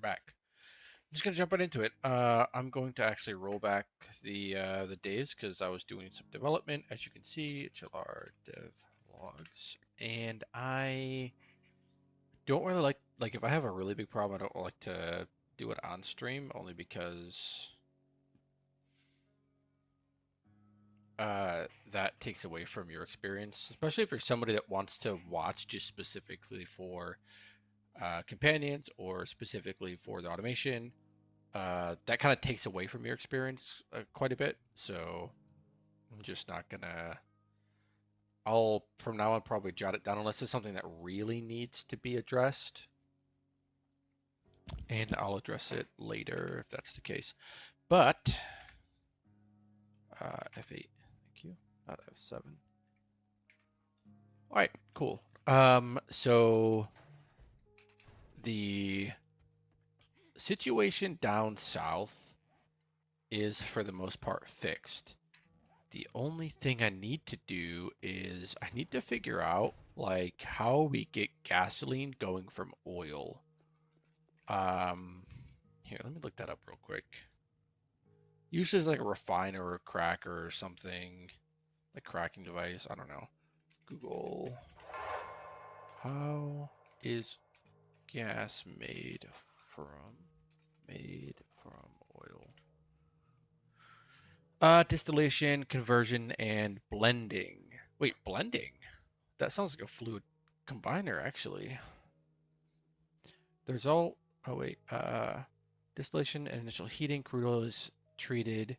back. I'm just gonna jump right into it. I'm going to actually roll back the days because I was doing some development. As you can see, HLR dev logs, and I don't really like if I have a really big problem, I don't like to do it on stream only because that takes away from your experience, especially if you're somebody that wants to watch just specifically for companions or specifically for the automation. That kind of takes away from your experience quite a bit. So I'm just not gonna. I'll from now on probably jot it down unless it's something that really needs to be addressed, and I'll address it later if that's the case. But F8, thank you, not F7. All right, cool. So the situation down south is for the most part fixed. The only thing I need to do is I need to figure out like how we get gasoline going from oil. Here, let me look that up real quick. Usually it's like a refiner or a cracker or something, like cracking device. I don't know. Google, how is gas made from oil? Distillation, conversion, and blending. Wait, blending? That sounds like a fluid combiner, actually. There's all. Oh wait. Distillation and initial heating. Crude oil is treated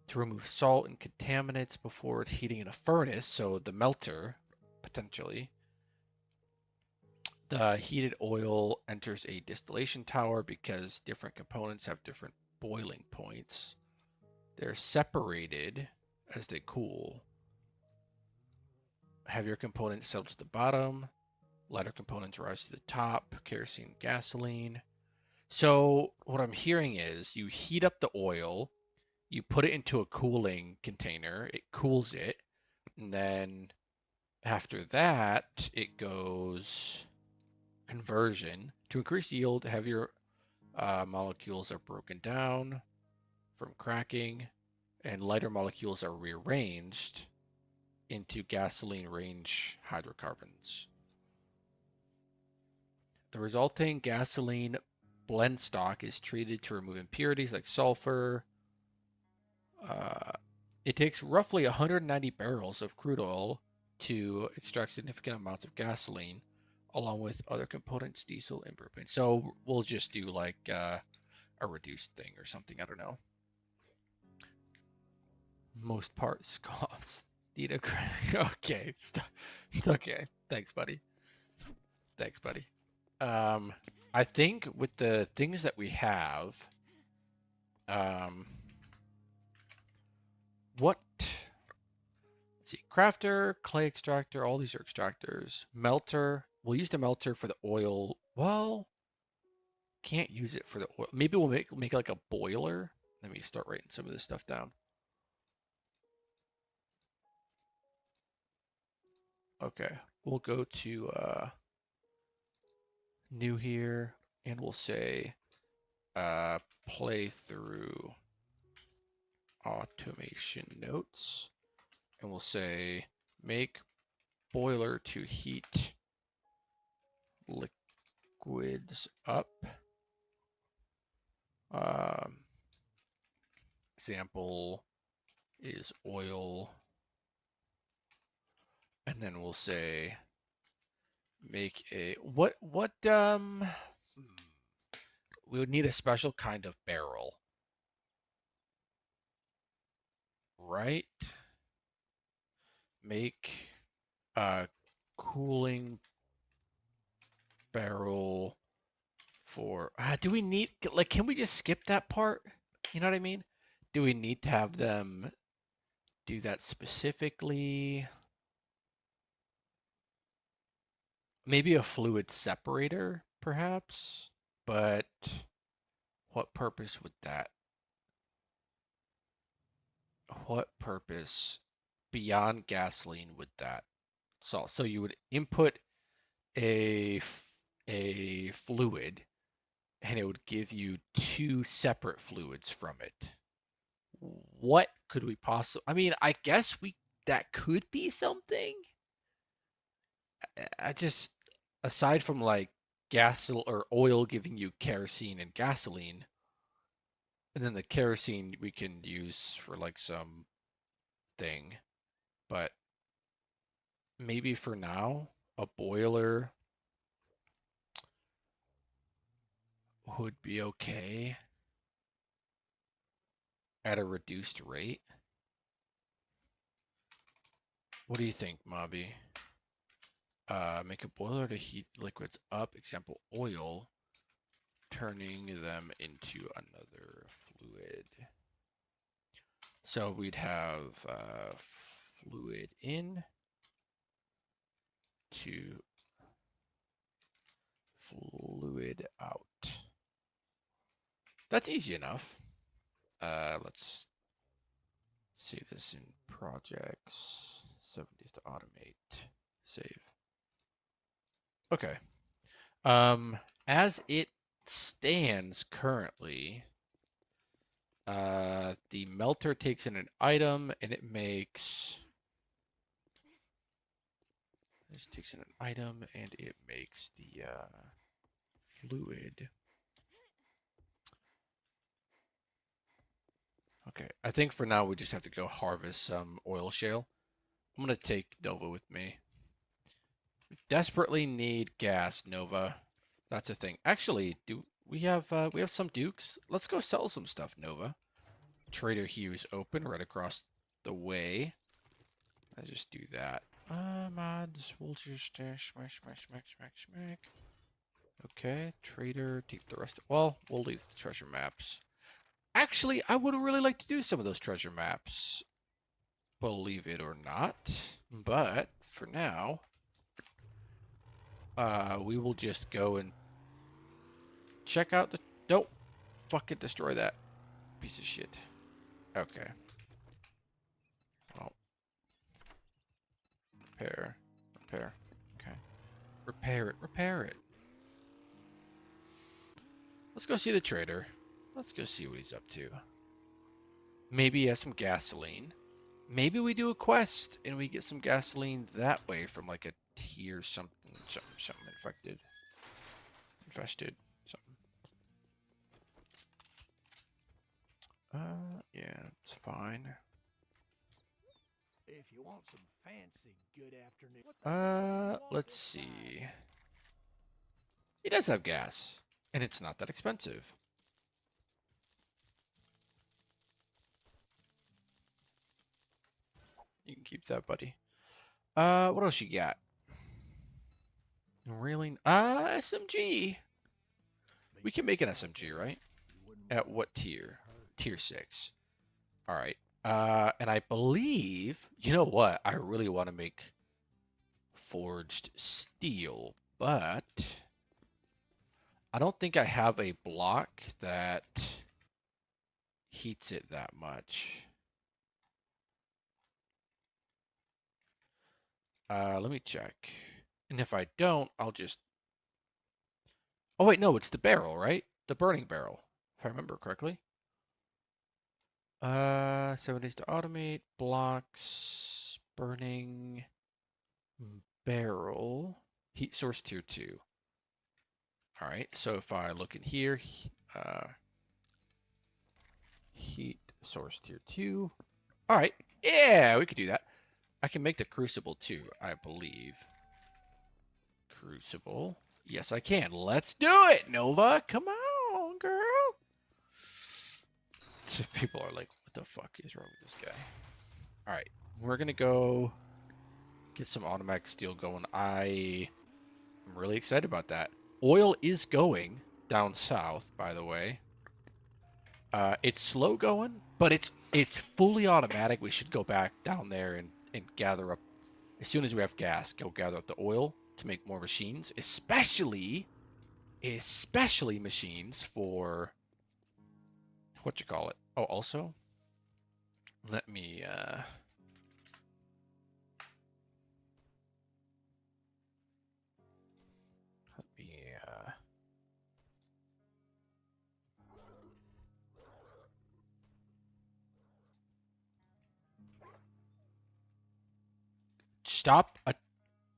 to remove salt and contaminants before heating in a furnace. So the melter, potentially. The heated oil enters a distillation tower because different components have different boiling points. They're separated as they cool. Heavier components settle to the bottom. Lighter components rise to the top. Kerosene, gasoline. So what I'm hearing is you heat up the oil, you put it into a cooling container, it cools it, and then after that, it goes conversion. To increase yield, heavier molecules are broken down from cracking, and lighter molecules are rearranged into gasoline range hydrocarbons. The resulting gasoline blend stock is treated to remove impurities like sulfur. It takes roughly 190 barrels of crude oil to extract significant amounts of gasoline, along with other components, diesel and propane. So we'll just do like a reduced thing or something. I don't know. Most parts cost. Okay. Okay. Thanks, buddy. Thanks, buddy. I think with the things that we have, what? Let's see, crafter, clay extractor, all these are extractors. Melter, we'll use the melter for the oil. Well, can't use it for the oil. Maybe we'll make like a boiler. Let me start writing some of this stuff down. Okay, we'll go to new here, and we'll say playthrough automation notes, and we'll say make boiler to heat liquids up. Example is oil, and then we'll say make a what we would need a special kind of barrel, right? Make a cooling barrel for do we need like can we just skip that part? You know what I mean? Do we need to have them do that specifically? Maybe a fluid separator, perhaps? But what purpose would that? What purpose beyond gasoline would that solve? So you would input a fluid and it would give you two separate fluids from it. What could we possibly? I mean, I guess that could be something. I just, aside from like gas or oil giving you kerosene and gasoline, and then the kerosene we can use for like some thing, but maybe for now a boiler would be okay at a reduced rate. What do you think, Mobby? Make a boiler to heat liquids up, example oil, turning them into another fluid. So we'd have fluid in to fluid out. That's easy enough. Let's see this in projects. 70s to automate. Save. Okay. As it stands currently, the melter takes in an item and it makes. This takes in an item and it makes the fluid. Okay, I think for now we just have to go harvest some oil shale. I'm gonna take Nova with me. We desperately need gas, Nova. That's a thing. Actually, do we have some dukes? Let's go sell some stuff, Nova. Trader Hugh's open right across the way. I just do that. Mods, we'll just smack. Okay, trader, take the rest. Well, we'll leave the treasure maps. Actually, I would really like to do some of those treasure maps. Believe it or not. But for now, we will just go and check out the. Don't fucking destroy that piece of shit. Okay. Well, repair. Okay. Repair it. Let's go see the trader. Let's go see what he's up to. Maybe he has some gasoline. Maybe we do a quest and we get some gasoline that way from like a tier something infested something. Yeah, it's fine. If you want some fancy good afternoon. Let's see. He does have gas, and it's not that expensive. You can keep that, buddy. What else you got? Really? SMG. We can make an SMG, right? At what tier? Tier 6. All right. And I believe, you know what? I really want to make forged steel, but I don't think I have a block that heats it that much. Let me check. And if I don't, I'll just... Oh, wait, no, it's the barrel, right? The burning barrel, if I remember correctly. 7 days to automate, blocks, burning, barrel, heat source tier 2. All right, so if I look in here, heat source tier 2. All right, yeah, we could do that. I can make the crucible too, I believe. Crucible. Yes, I can. Let's do it, Nova. Come on, girl. So people are like, what the fuck is wrong with this guy? All right, we're going to go get some automatic steel going. I'm really excited about that. Oil is going down south, by the way. It's slow going, but it's fully automatic. We should go back down there and gather up. As soon as we have gas, go gather up the oil to make more machines, especially machines for what you call it. Oh, also, let me Stop.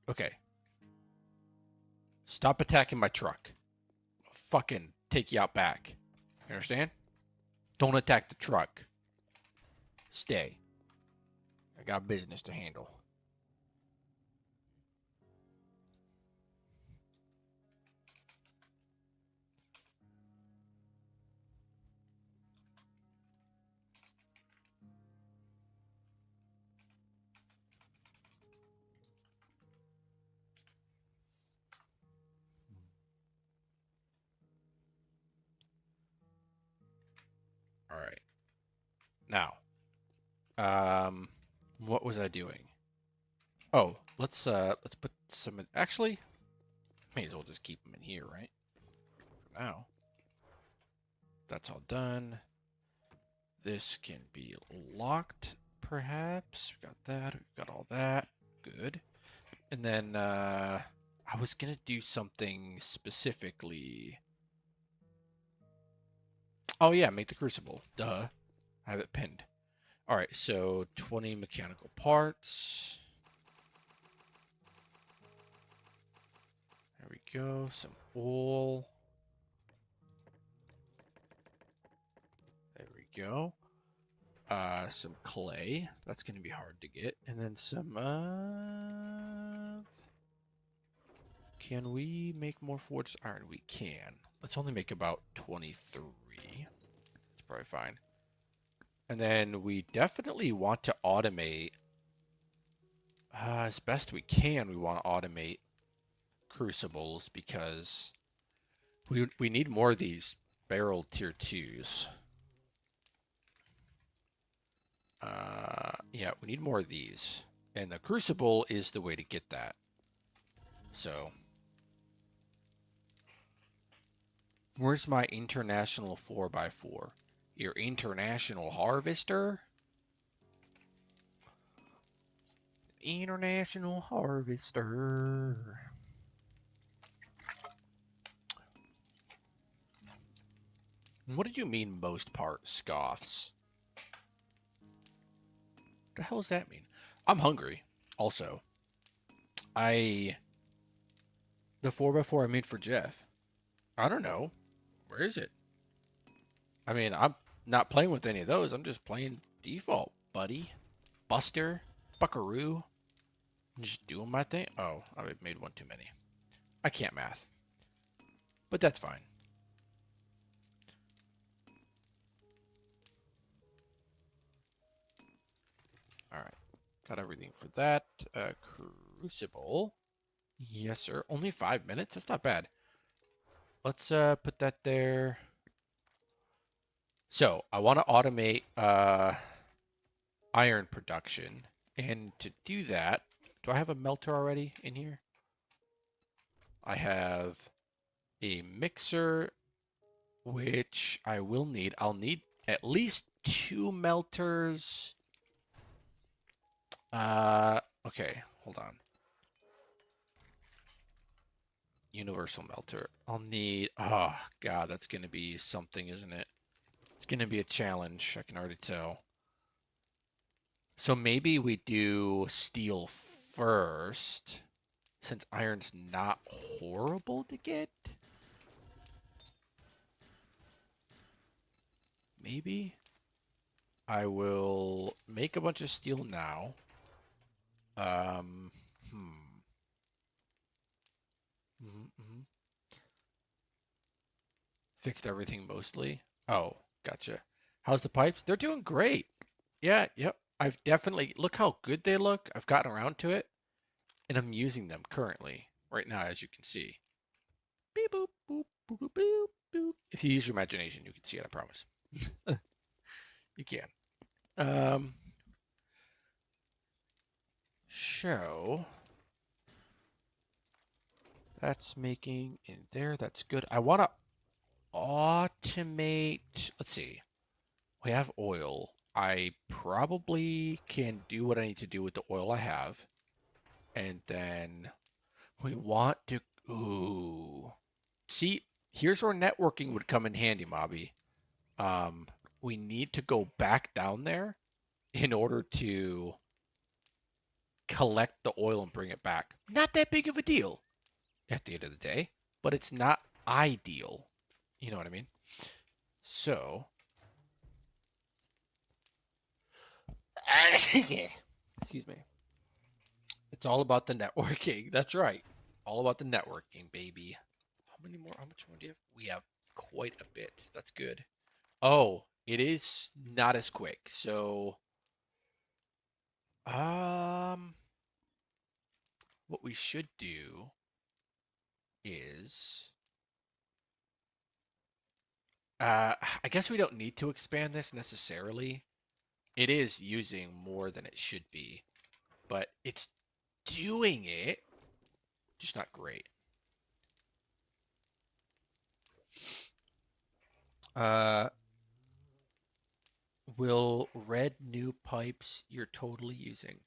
Okay. Stop attacking my truck. I'll fucking take you out back. You understand? Don't attack the truck. Stay. I got business to handle. All right. Now, what was I doing? Oh, let's put some in. Actually, may as well just keep them in here, right? For now. That's all done. This can be locked, perhaps. We got that. We got all that. Good. And then I was gonna do something specifically. Oh yeah, make the crucible. Duh. I have it pinned. All right, so 20 mechanical parts. There we go. Some oil. There we go. Some clay. That's going to be hard to get. And then some, can we make more forged iron? We can. Let's only make about 23. That's probably fine. And then we definitely want to automate, as best we can, we want to automate crucibles because we need more of these barrel tier 2s. Yeah, we need more of these. And the crucible is the way to get that. So, where's my international 4x4? Your international harvester? International harvester. What did you mean most part, scoffs? What the hell does that mean? I'm hungry, also. The 4x4 I made for Jeff. I don't know. Where is it? I mean, I'm not playing with any of those. I'm just playing default, buddy. Buster. Buckaroo. I'm just doing my thing. Oh, I made one too many. I can't math. But that's fine. Alright. Got everything for that. Crucible. Yes, sir. Only 5 minutes? That's not bad. Let's put that there. So, I want to automate iron production. And to do that, do I have a melter already in here? I have a mixer, which I will need. I'll need at least 2 melters. Okay, hold on. Universal melter. I'll need, oh god, that's gonna be something, isn't it? It's gonna be a challenge, I can already tell. So maybe we do steel first, since iron's not horrible to get. Maybe I will make a bunch of steel now. Fixed everything mostly. Oh, gotcha. How's the pipes? They're doing great. Yeah, yep. I've definitely, look how good they look. I've gotten around to it, and I'm using them currently, right now, as you can see. Beep, boop, boop, boop, boop, boop, boop. If you use your imagination, you can see it, I promise. You can. So, that's making in there. That's good. I want to automate. Let's see. We have oil. I probably can do what I need to do with the oil I have. And then we want to... Ooh. See, here's where networking would come in handy, Mobby. We need to go back down there in order to collect the oil and bring it back. Not that big of a deal at the end of the day, but it's not ideal. You know what I mean? So, excuse me. It's all about the networking. That's right. All about the networking, baby. How much more do you have? We have quite a bit. That's good. Oh, it is not as quick. So, um, what we should do is, I guess we don't need to expand this necessarily. It is using more than it should be, but it's doing it, just not great. Uh, will red new pipes you're totally using?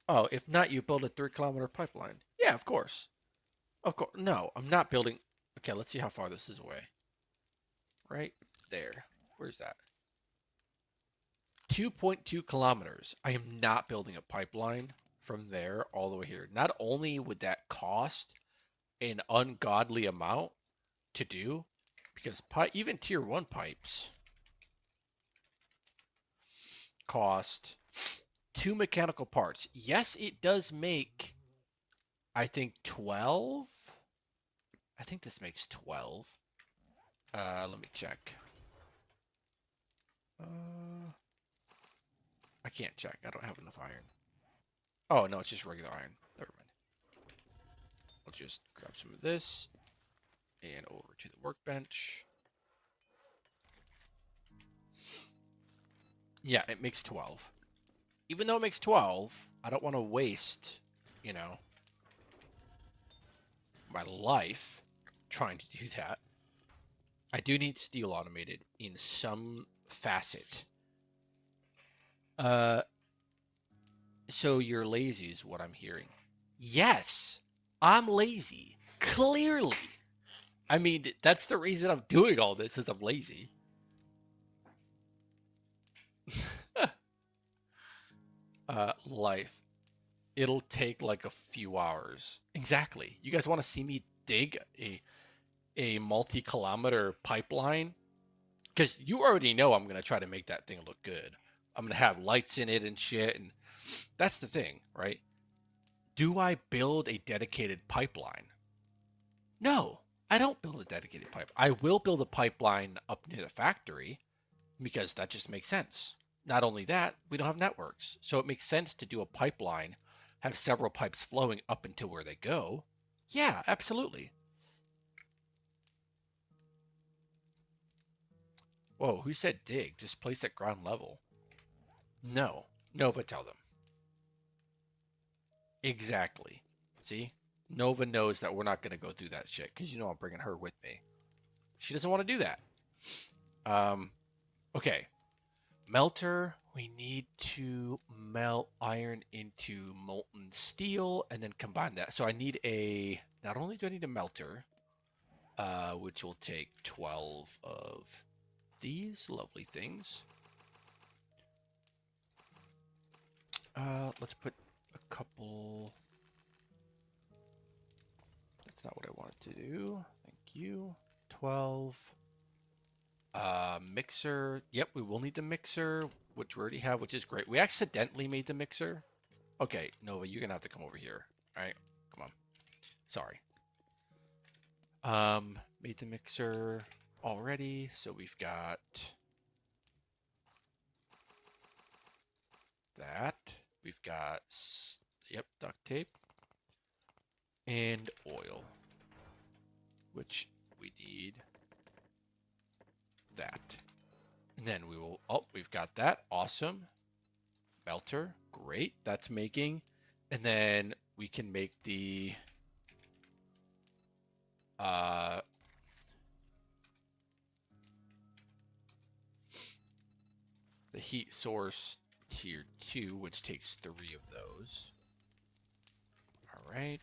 Oh, if not, you build a 3 kilometer pipeline. Yeah, of course. Of course. No, I'm not building. Okay, let's see how far this is away. Right there. Where's that? 2.2 kilometers. I am not building a pipeline from there all the way here. Not only would that cost an ungodly amount to do, because even tier 1 pipes cost 2 mechanical parts. Yes, it does make, I think, 12. I think this makes 12. Let me check. I can't check. I don't have enough iron. Oh, no, it's just regular iron. Never mind. I'll just grab some of this and over to the workbench. Yeah, it makes 12. Even though it makes 12, I don't want to waste, my life trying to do that. I do need steel automated in some facet. So you're lazy is what I'm hearing. Yes, I'm lazy. Clearly. I mean, that's the reason I'm doing all this is I'm lazy. Life. It'll take like a few hours. Exactly. You guys want to see me dig a multi-kilometer pipeline? Because you already know I'm going to try to make that thing look good. I'm going to have lights in it and shit. And that's the thing, right? Do I build a dedicated pipeline? No, I don't build a dedicated pipe. I will build a pipeline up near the factory because that just makes sense. Not only that, we don't have networks. So it makes sense to do a pipeline, have several pipes flowing up into where they go. Yeah, absolutely. Whoa, who said dig? Just place at ground level. No. Nova, tell them. Exactly. See? Nova knows that we're not going to go through that shit because I'm bringing her with me. She doesn't want to do that. Okay. Melter. We need to melt iron into molten steel and then combine that. So I need not only do I need a melter, which will take 12 of these lovely things. Let's put a couple. That's not what I wanted to do. Thank you. 12. Mixer. Yep, we will need the mixer, which we already have, which is great. We accidentally made the mixer. Okay, Nova, you're gonna have to come over here. All right, come on. Sorry. Made the mixer already, so we've got that. We've got, yep, duct tape and oil, which we need that. And then we will, we've got that. Awesome. Melter. Great. That's making. And then we can make the heat source tier 2, which takes 3 of those. All right.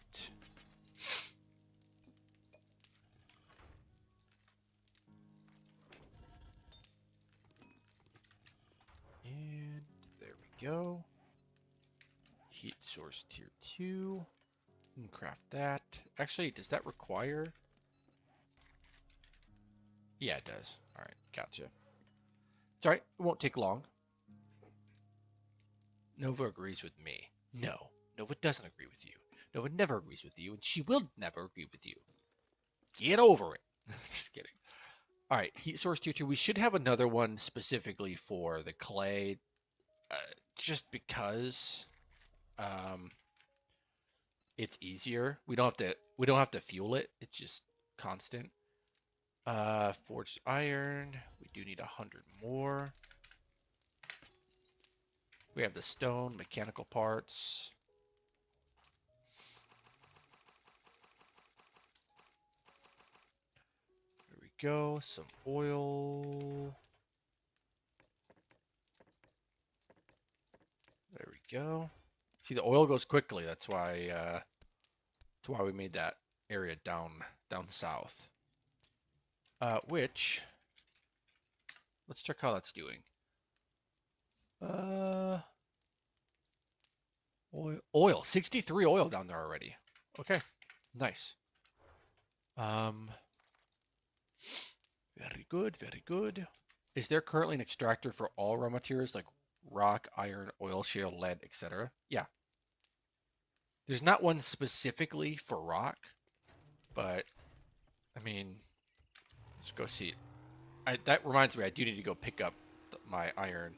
And there we go. source tier 2. And craft that. Actually, does that require? Yeah, it does. All right, gotcha. It's all right. It won't take long. Nova agrees with me. No, Nova doesn't agree with you. Nova never agrees with you, and she will never agree with you. Get over it. Just kidding. All right, heat source tier 2. We should have another one specifically for the clay, just because it's easier. We don't have to fuel it. It's just constant. Forged iron. We do need 100 more. We have the stone, mechanical parts. There we go. Some oil. There we go. See, the oil goes quickly. That's why we made that area down south. Which, let's check how that's doing. Oil, 63 oil down there already. Okay, nice. Very good, very good. Is there currently an extractor for all raw materials like rock, iron, oil, shale, lead, etc.? Yeah. There's not one specifically for rock, but I mean, let's go see. That reminds me, I do need to go pick up my iron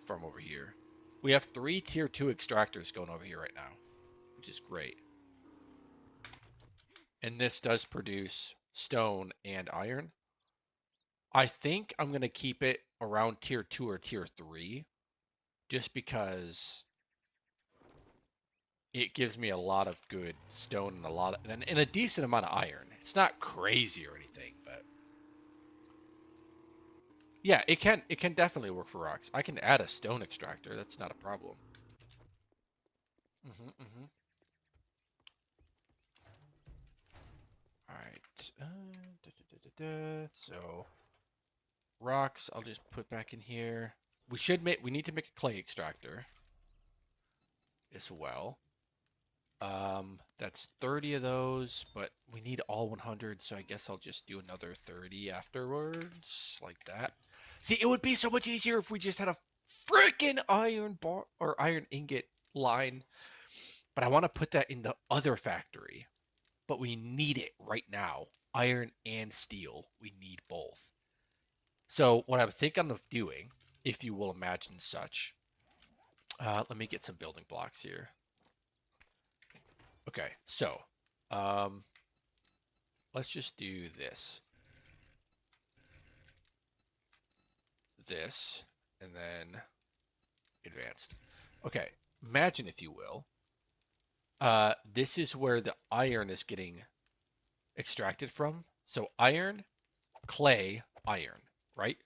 from over here. We have 3 tier 2 extractors going over here right now, which is great. And this does produce stone and iron. I think I'm going to keep it around tier 2 or tier 3 just because it gives me a lot of good stone and a decent amount of iron. It's not crazy or anything, but yeah, it can definitely work for rocks. I can add a stone extractor. That's not a problem. All right. So rocks, I'll just put back in here. We need to make a clay extractor as well. That's 30 of those, but we need all 100, so I guess I'll just do another 30 afterwards, like that. See, it would be so much easier if we just had a freaking iron bar or iron ingot line, but I want to put that in the other factory, but we need it right now. Iron and steel, we need both. So what I'm thinking of doing, if you will imagine such, let me get some building blocks here. Okay, so let's just do this. This, and then advanced. Okay, imagine, if you will, this is where the iron is getting extracted from. So iron, clay, iron, right?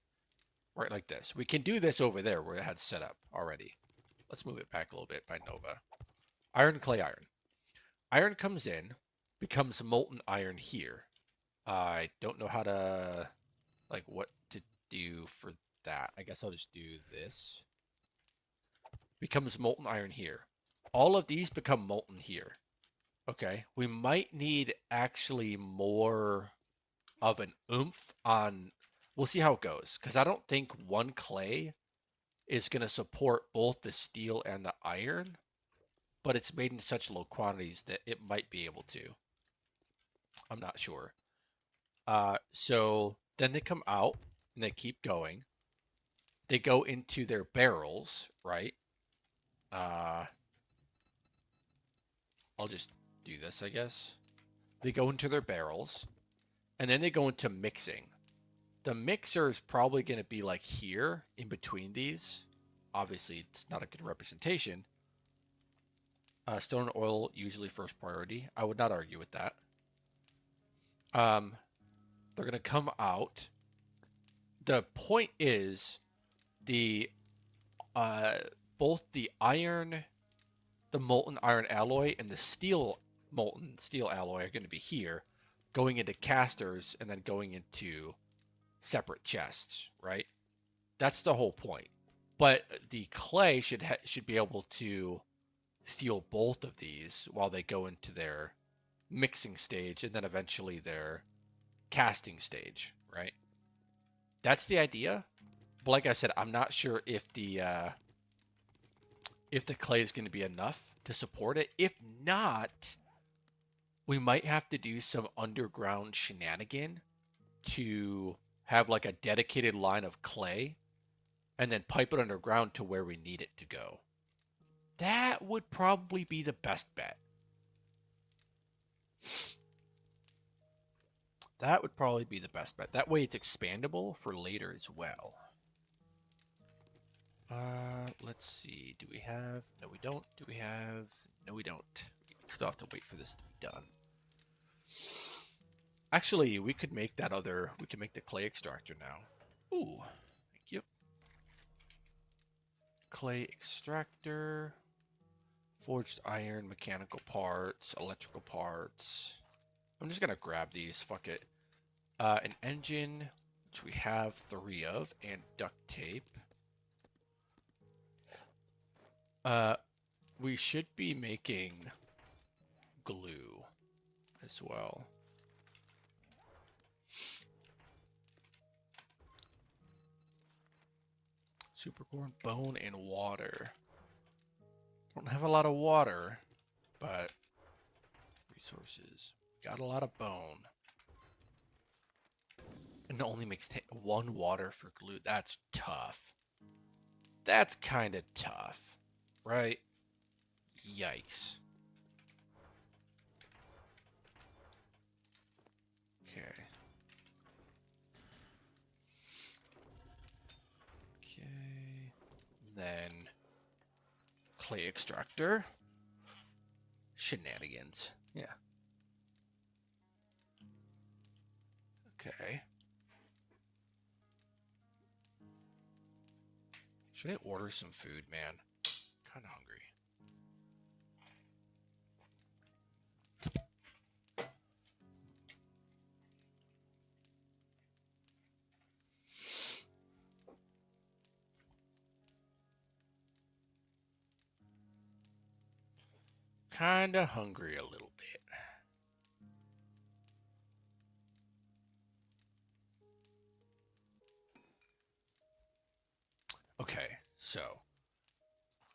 Right like this. We can do this over there where it had set up already. Let's move it back a little bit by Nova. Iron, clay, iron. Iron comes in, becomes molten iron here. I don't know how to, like, what to do for that. I guess I'll just do this. Becomes molten iron here. All of these become molten here. Okay, we might need actually more of an oomph on, we'll see how it goes, because I don't think one clay is going to support both the steel and the iron, but it's made in such low quantities that it might be able to. I'm not sure. So then they come out and they keep going. They go into their barrels, right? I'll just do this, I guess. They go into their barrels, and then they go into mixing. The mixer is probably going to be like here in between these. Obviously, it's not a good representation. Stone and oil, usually first priority. I would not argue with that. They're going to come out. The point is both the iron, the molten iron alloy, and the molten steel alloy are going to be here, going into casters and then going into separate chests, right? That's the whole point. But the clay should be able to fuel both of these while they go into their mixing stage and then eventually their casting stage, right? That's the idea. But like I said, I'm not sure if the clay is going to be enough to support it. If not, we might have to do some underground shenanigan to have like a dedicated line of clay and then pipe it underground to where we need it to go. That would probably be the best bet. That would probably be the best bet. That way it's expandable for later as well. Let's see. Do we have... No, we don't. Do we have... No, we don't. We still have to wait for this to be done. Actually, we could make that other... We can make the clay extractor now. Ooh. Thank you. Clay extractor. Forged iron, mechanical parts, electrical parts. I'm just going to grab these. Fuck it. An engine, which we have 3 of, and duct tape. We should be making glue as well. Supercorn, bone, and water. Don't have a lot of water, but resources. Got a lot of bone. And it only makes 1 water for glue. That's tough. That's kind of tough, right? Yikes. Okay. Okay. Then clay extractor. Shenanigans. Yeah. Okay. Should I order some food, man? Kind of hungry. Kind of hungry a little bit. Okay, so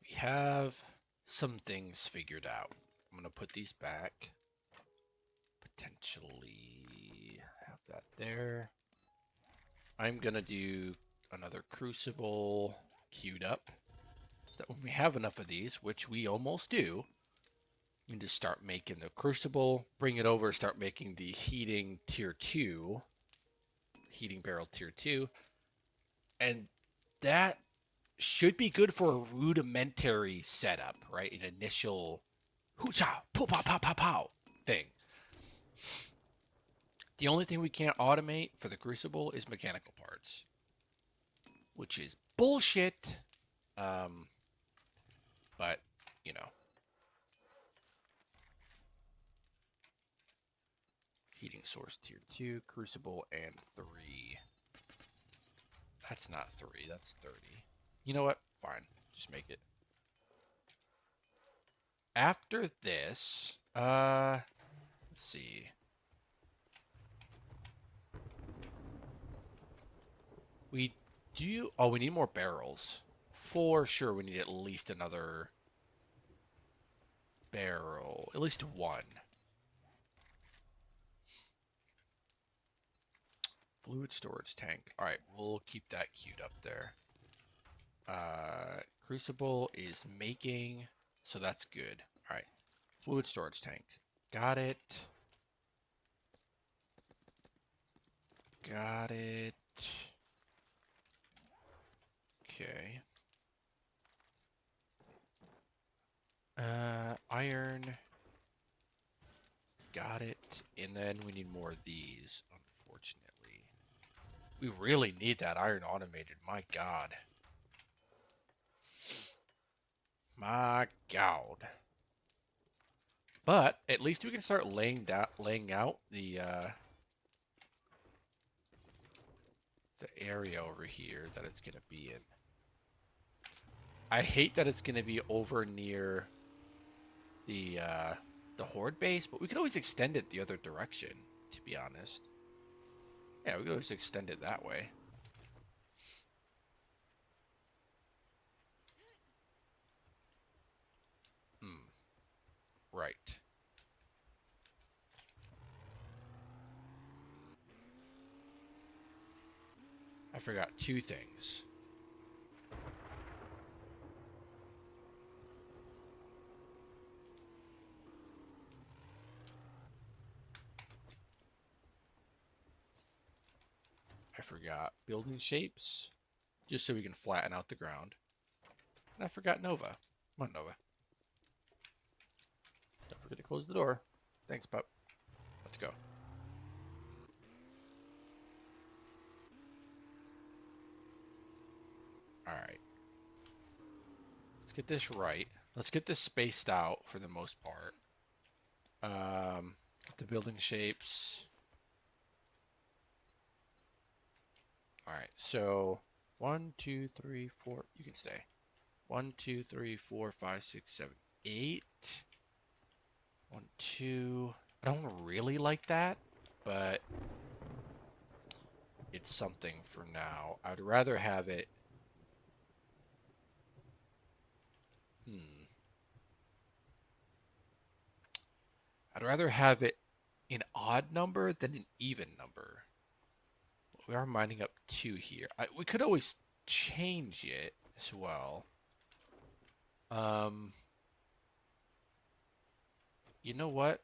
we have some things figured out. I'm going to put these back. Potentially have that there. I'm going to do another crucible queued up. So that when we have enough of these, which we almost do, we can just start making the crucible, bring it over, start making the heating tier 2, heating barrel tier 2, and that should be good for a rudimentary setup, right? An initial hoo-cha, pow-pow-pow-pow-pow thing. The only thing we can't automate for the crucible is mechanical parts, which is bullshit. But, you know. Heating source tier 2, crucible, and 3. That's not 3, that's 30. You know what? Fine. Just make it. After this, let's see. We do... Oh, we need more barrels. For sure, we need at least another barrel. At least 1. Fluid storage tank. All right, we'll keep that queued up there. Crucible is making, so that's good. All right, fluid storage tank. Got it. Got it. Okay. Iron. Got it. And then we need more of these, unfortunately. We really need that iron automated. My God. My God. But at least we can start laying out the area over here that it's gonna be in. I hate that it's gonna be over near the horde base, but we could always extend it the other direction, to be honest. Yeah, we could always extend it that way. Hmm. Right. I forgot two things. I forgot building shapes, just so we can flatten out the ground. And I forgot Nova. Come on, Nova. Don't forget to close the door. Thanks, pup. Let's go. All right. Let's get this right. Let's get this spaced out for the most part. Get the building shapes. All right. So 1, 2, 3, 4. You can stay. 1, 2, 3, 4, 5, 6, 7, 8. 1, 2. I don't really like that, but it's something for now. I'd rather have it. I'd rather have it an odd number than an even number. We are mining up 2 here. We could always change it as well. You know what?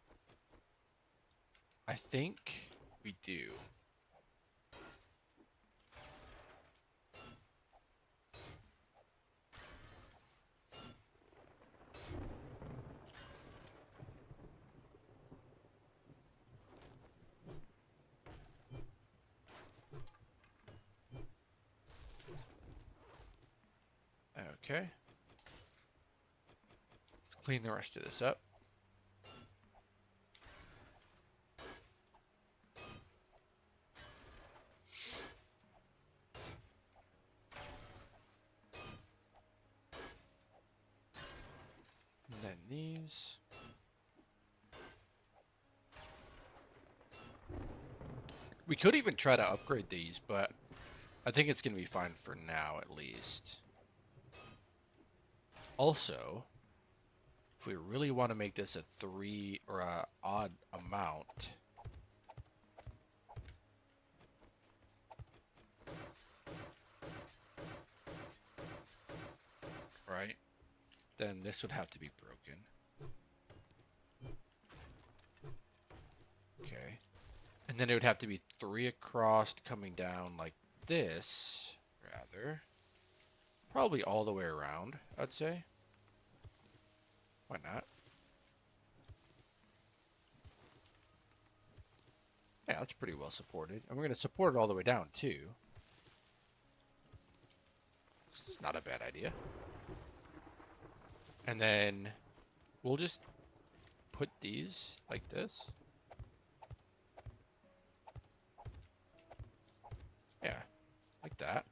I think we do. Okay. Let's clean the rest of this up. And then these. We could even try to upgrade these, but I think it's going to be fine for now, at least. Also, if we really want to make this a 3 or a odd amount, right? Then this would have to be broken. Okay. And then it would have to be 3 across coming down like this, rather. Probably all the way around, I'd say. Why not? Yeah, that's pretty well supported. And we're going to support it all the way down, too. This is not a bad idea. And then we'll just put these like this. Yeah, like that.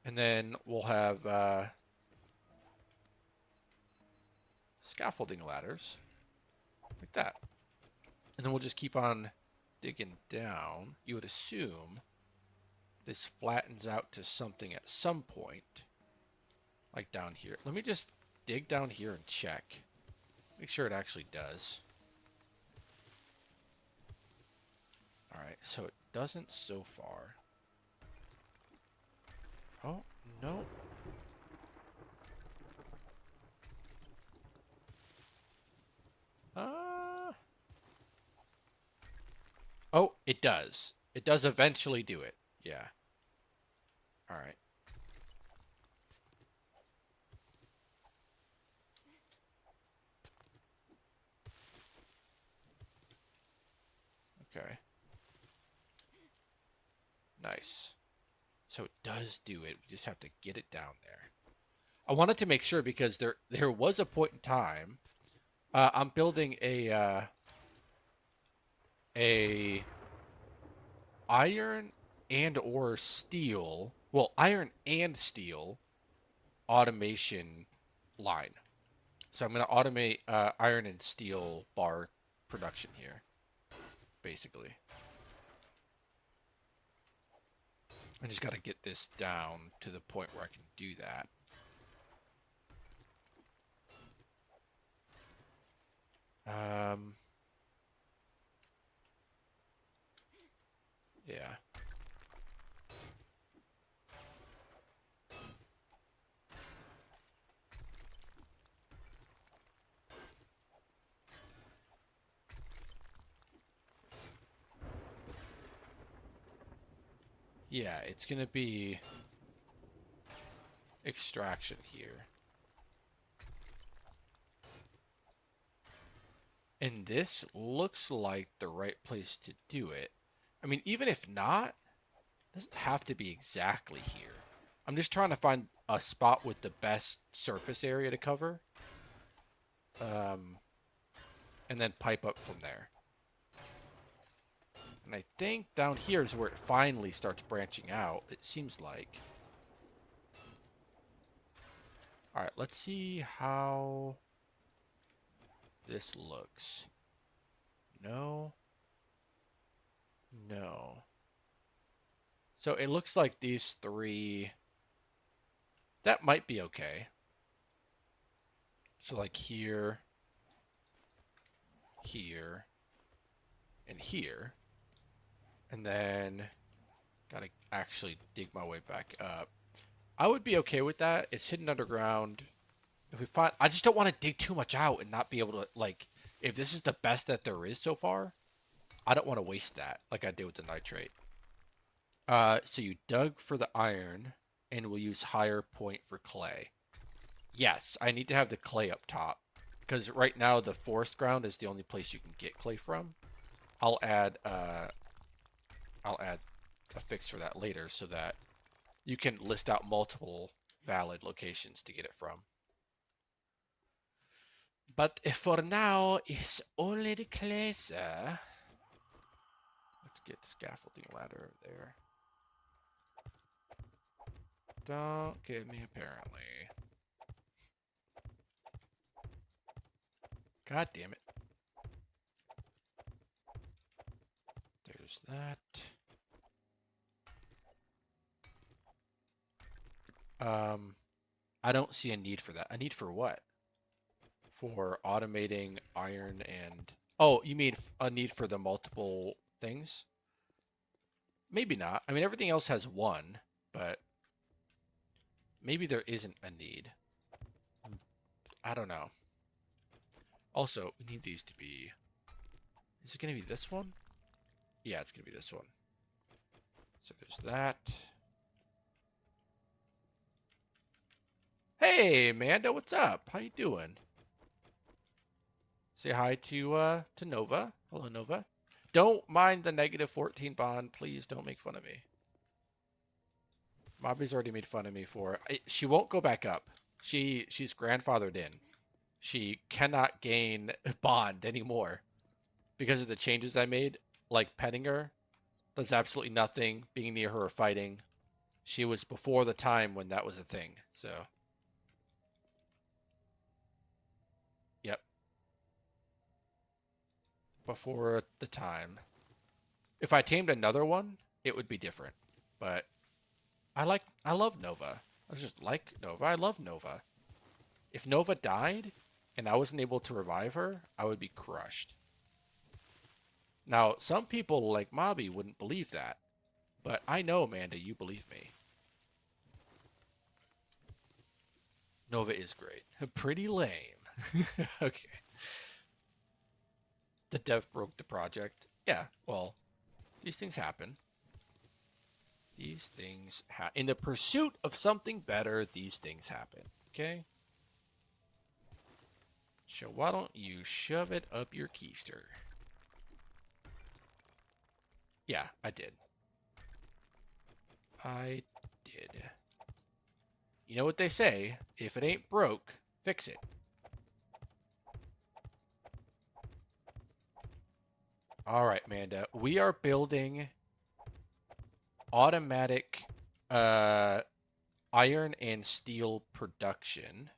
And then we'll have scaffolding ladders like that. And then we'll just keep on digging down. You would assume this flattens out to something at some point. Like down here. Let me just dig down here and check. Make sure it actually does. Alright, so it doesn't so far. Oh, no. Oh, it does. It does eventually do it. Yeah. Alright. Okay. Nice. So it does do it. We just have to get it down there. I wanted to make sure because there was a point in time. I'm building a iron and or steel. Well, iron and steel automation line So I'm going to automate iron and steel bar production here, basically. I just got to get this down to the point where I can do that. Yeah. Yeah, it's going to be extraction here. And this looks like the right place to do it. I mean, even if not, it doesn't have to be exactly here. I'm just trying to find a spot with the best surface area to cover. And then pipe up from there. And I think down here is where it finally starts branching out, it seems like. Alright, let's see how this looks. No. No. So it looks like these three... That might be okay. So like here, here, and here. And then gotta actually dig my way back up. I would be okay with that. It's hidden underground. If we find, I just don't want to dig too much out and not be able to, like, if this is the best that there is so far, I don't want to waste that like I did with the nitrate. So you dug for the iron and we'll use higher point for clay. Yes, I need to have the clay up top because right now the forest ground is the only place you can get clay from. I'll add a fix for that later so that you can list out multiple valid locations to get it from. But for now, it's only the clay, sir. Let's get scaffolding ladder there. Don't get me, apparently. God damn it. There's that. I don't see a need for that. A need for what? For automating iron and... Oh, you mean a need for the multiple things? Maybe not. I mean, everything else has one, but maybe there isn't a need. I don't know. Also, we need these to be... Is it going to be this one? Yeah, it's going to be this one. So there's that. Hey, Amanda, what's up? How you doing? Say hi to Nova. Hello, Nova. Don't mind the -14 bond. Please don't make fun of me. Mobby's already made fun of me for it. She won't go back up. She's grandfathered in. She cannot gain bond anymore because of the changes I made, like petting her. Does absolutely nothing. Being near her or fighting. She was before the time when that was a thing. So, yep. Before the time. If I tamed another one, it would be different. But I love Nova. I just like Nova. I love Nova. If Nova died and I wasn't able to revive her, I would be crushed. Now, some people like Mobby wouldn't believe that. But I know, Amanda, you believe me. Nova is great. Pretty lame. Okay. The dev broke the project. Yeah, well, these things happen. These things in the pursuit of something better, these things happen. Okay? So why don't you shove it up your keister? Yeah, I did. I did. You know what they say? If it ain't broke, fix it. All right, Amanda. We are building automatic iron and steel production.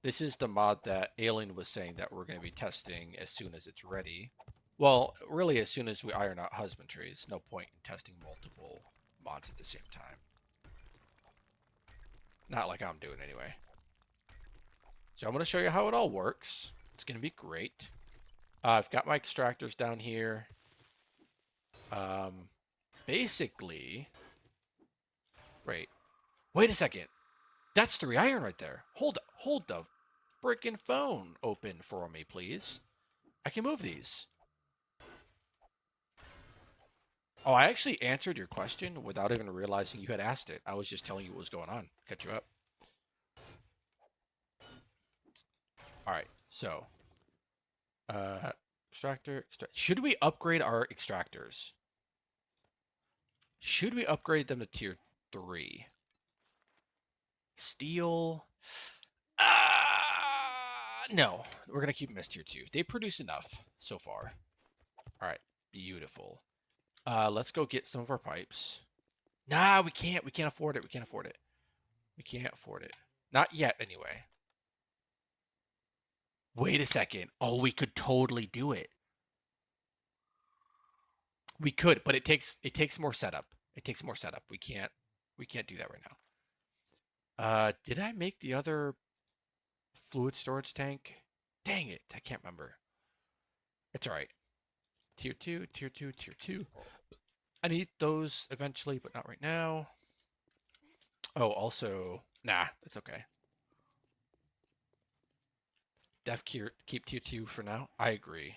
This is the mod that Alien was saying that we're going to be testing as soon as it's ready. Well, really, as soon as we iron out husbandry. There's no point in testing multiple mods at the same time. Not like I'm doing anyway. So I'm going to show you how it all works. It's going to be great. I've got my extractors down here. Basically... Wait a second. That's 3 iron right there. Hold the freaking phone open for me, please. I can move these. Oh, I actually answered your question without even realizing you had asked it. I was just telling you what was going on. Catch you up. All right, so extractor. Should we upgrade our extractors? Should we upgrade them to tier 3? Steel. No, we're gonna keep them as tier 2. They produce enough so far. All right, beautiful. Let's go get some of our pipes. Nah, we can't. We can't afford it. We can't afford it. We can't afford it. Not yet, anyway. Wait a second. Oh, we could totally do it. We could, but it takes more setup. It takes more setup. We can't do that right now. Did I make the other fluid storage tank? Dang it, I can't remember. It's all right. Tier 2, tier 2, tier 2. I need those eventually, but not right now. Oh, also, nah, that's okay. Keep tier 2 for now. I agree.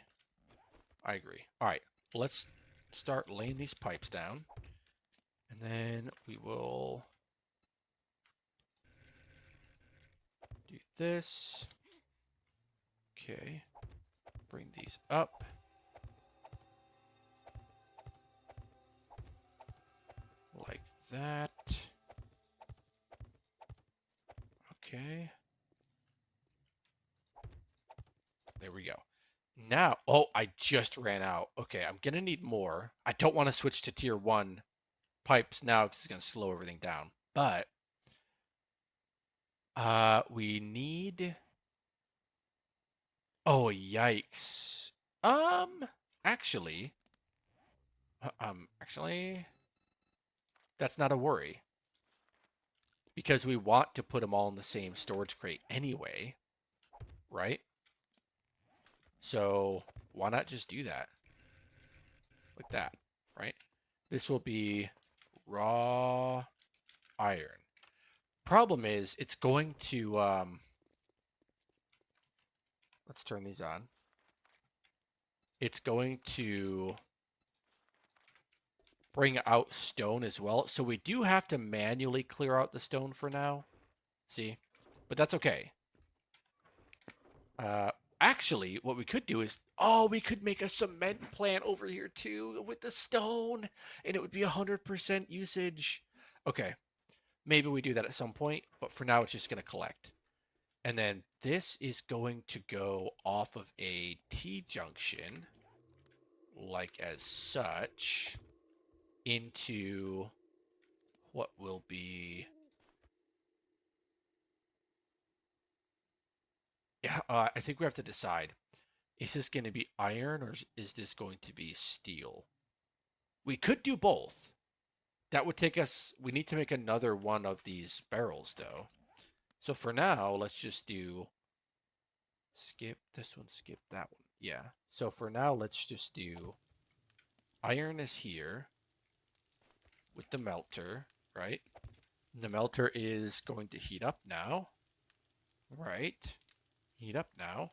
I agree. All right, let's start laying these pipes down. And then we will do this. Okay. Bring these up. Like that. Okay. There we go. Now, oh, I just ran out. Okay, I'm going to need more. I don't want to switch to tier 1 pipes now because it's going to slow everything down. But we need... Oh, yikes. Actually, that's not a worry. Because we want to put them all in the same storage crate anyway, right? So why not just do that? Like that, right? This will be raw iron. Problem is, it's going to... let's turn these on. It's going to bring out stone as well. So we do have to manually clear out the stone for now. See? But that's okay. Actually, what we could do is, oh, we could make a cement plant over here too with the stone, and it would be 100% usage. Okay, maybe we do that at some point, but for now it's just going to collect. And then this is going to go off of a T-junction, like as such, into what will be... Yeah, I think we have to decide. Is this going to be iron or is this going to be steel? We could do both. That would take us... We need to make another one of these barrels, though. So for now, let's just do... Skip this one, skip that one. Yeah. So for now, let's just do... Iron is here with the melter, right? The melter is going to heat up now. Right. Heat up now.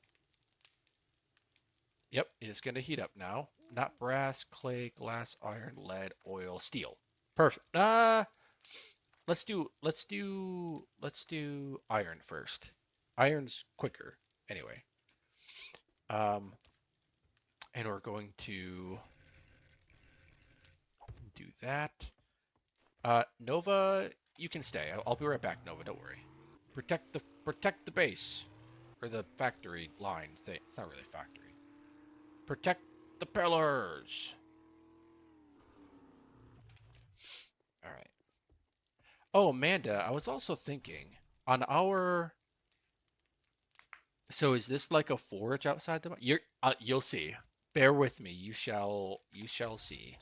Yep, it is going to heat up now. Not brass, clay, glass, iron, lead, oil, steel. Perfect. Let's do iron first. Iron's quicker anyway. And we're going to do that. Nova, you can stay. I'll be right back, Nova. Don't worry. Protect the base, or the factory line thing. It's not really factory. Protect the pillars. All right. Oh, Amanda, I was also thinking on our So is this like a forge outside the? You'll see. Bear with me. You shall see.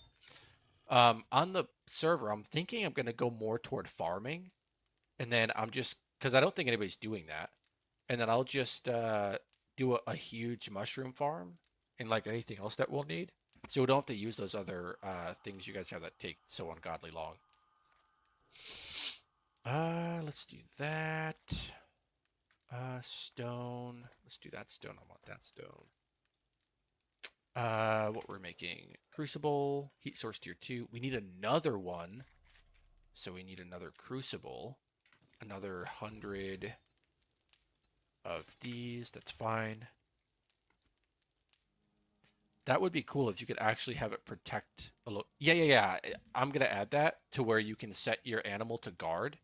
On the server, I'm thinking I'm gonna go more toward farming, and then I'm just because I don't think anybody's doing that, and then I'll just do a huge mushroom farm and like anything else that we'll need, so we don't have to use those other things you guys have that take so ungodly long. Let's do that. Stone. Let's do that stone. I want that stone. What we're making? Crucible, heat source tier 2. We need another one. So we need another crucible. Another 100 of these. That's fine. That would be cool if you could actually have it protect a look. Yeah. I'm gonna add that to where you can set your animal to guard,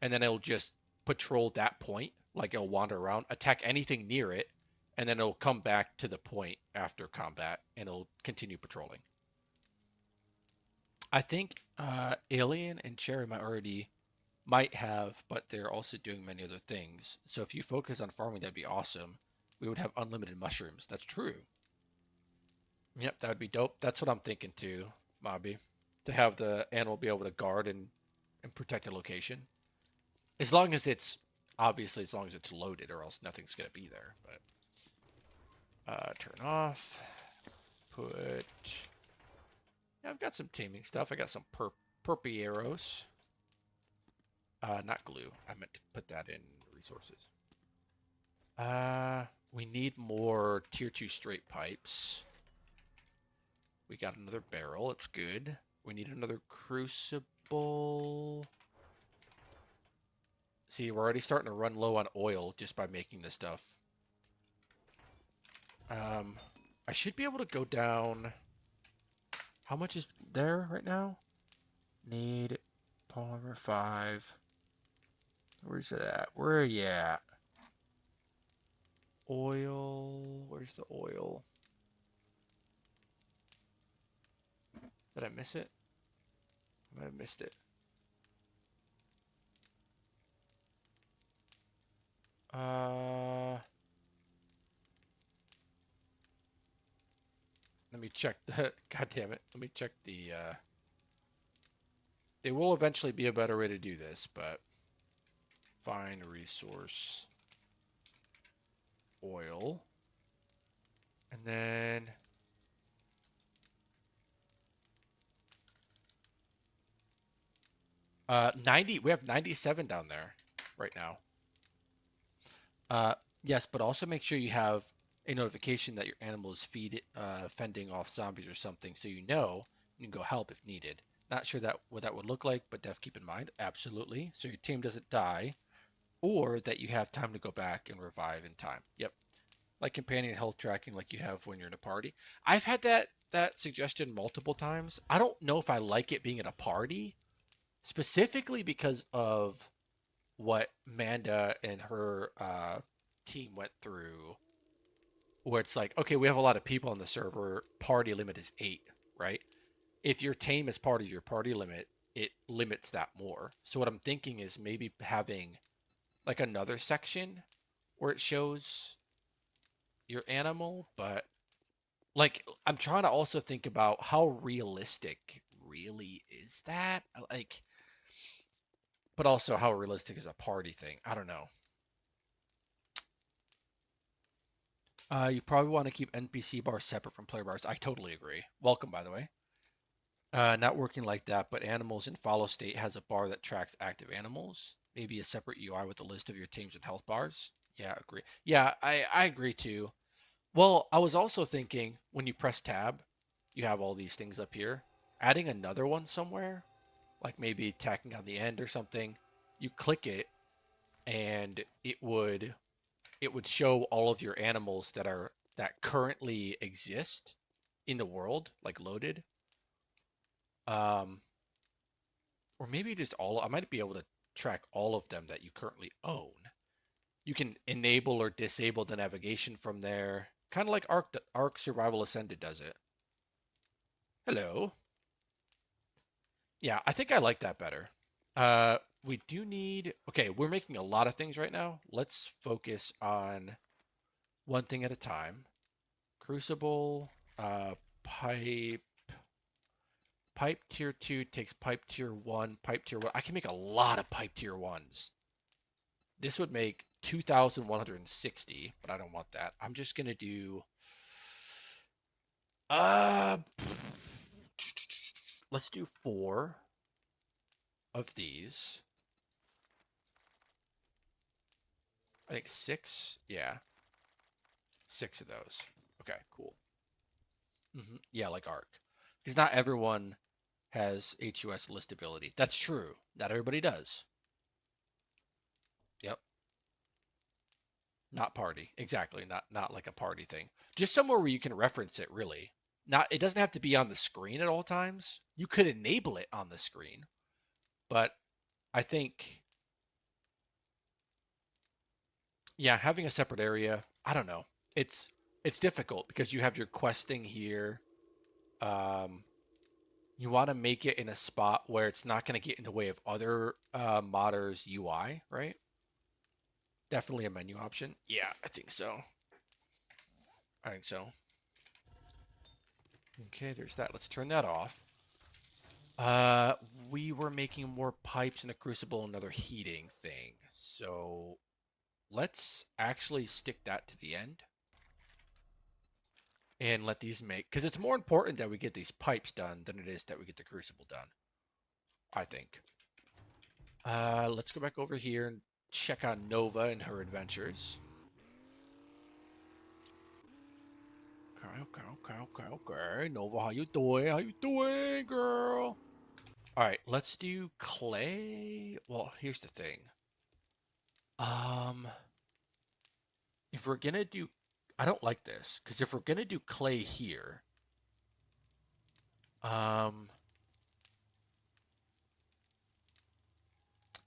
and then it'll just patrol that point. Like it'll wander around, attack anything near it, and then it'll come back to the point after combat and it'll continue patrolling. I think Alien and Cherry might have, but they're also doing many other things. So if you focus on farming, that'd be awesome. We would have unlimited mushrooms. That's true. Yep, that would be dope. That's what I'm thinking too, Mobby. To have the animal be able to guard and protect a location. As long as it's obviously as long as it's loaded, or else nothing's gonna be there. But turn off. Put. Yeah, I've got some taming stuff. I got some perpy arrows. Not glue. I meant to put that in resources. We need more tier 2 straight pipes. We got another barrel. It's good. We need another crucible. See, we're already starting to run low on oil just by making this stuff. I should be able to go down. How much is there right now? Need polymer 5. Where's it at? Where are you at? Oil. Where's the oil? Did I miss it? I might have missed it. Let me check the. God damn it. Let me check the. There will eventually be a better way to do this, but. Find resource. Oil. And then. 90. We have 97 down there right now. Yes, but also make sure you have a notification that your animal is fending off zombies or something, so you know you can go help if needed. Not sure what that would look like, but def keep in mind, absolutely. So your team doesn't die, or that you have time to go back and revive in time. Yep, like companion health tracking, like you have when you're in a party. I've had that suggestion multiple times. I don't know if I like it being in a party, specifically because of what Manda and her team went through, where it's like, okay, we have a lot of people on the server, party limit is 8, right? If your tame is part of your party limit, it limits that more. So what I'm thinking is maybe having like another section where it shows your animal, but like I'm trying to also think about how realistic really is that? Like, but also how realistic is a party thing? I don't know. You probably want to keep NPC bars separate from player bars. I totally agree. Welcome, by the way. Not working like that, but animals in follow state has a bar that tracks active animals. Maybe a separate UI with a list of your teams and health bars. Yeah, agree. Yeah, I agree too. Well, I was also thinking when you press tab, you have all these things up here. Adding another one somewhere, like maybe tacking on the end or something, you click it and it would show all of your animals that currently exist in the world, like loaded. Or maybe just I might be able to track all of them that you currently own. You can enable or disable the navigation from there, kind of like Ark Survival Ascended does it. Hello. Yeah, I think I like that better. We do need. Okay, we're making a lot of things right now. Let's focus on one thing at a time. Crucible, pipe. Pipe tier 2 takes pipe tier 1, pipe tier 1. I can make a lot of pipe tier 1s. This would make 2,160, but I don't want that. I'm just going to do... let's do 4 of these. I think 6. Yeah. 6 of those. Okay, cool. Yeah, like Arc. Because not everyone has HUS listability. That's true. Not everybody does. Yep. Not party. Exactly. Not like a party thing. Just somewhere where you can reference it, really. It doesn't have to be on the screen at all times. You could enable it on the screen. But I think, yeah, having a separate area, I don't know. It's difficult because you have your questing here. You want to make it in a spot where it's not going to get in the way of other modders' UI, right? Definitely a menu option. Yeah, I think so. Okay, there's that. Let's turn that off. We were making more pipes in a crucible, another heating thing. So let's actually stick that to the end. And let these make, because it's more important that we get these pipes done than it is that we get the crucible done, I think. Let's go back over here and check on Nova and her adventures. Okay. Nova, how you doing? How you doing, girl? All right, let's do clay. Well, here's the thing. If we're gonna do, I don't like this, because if we're gonna do clay here,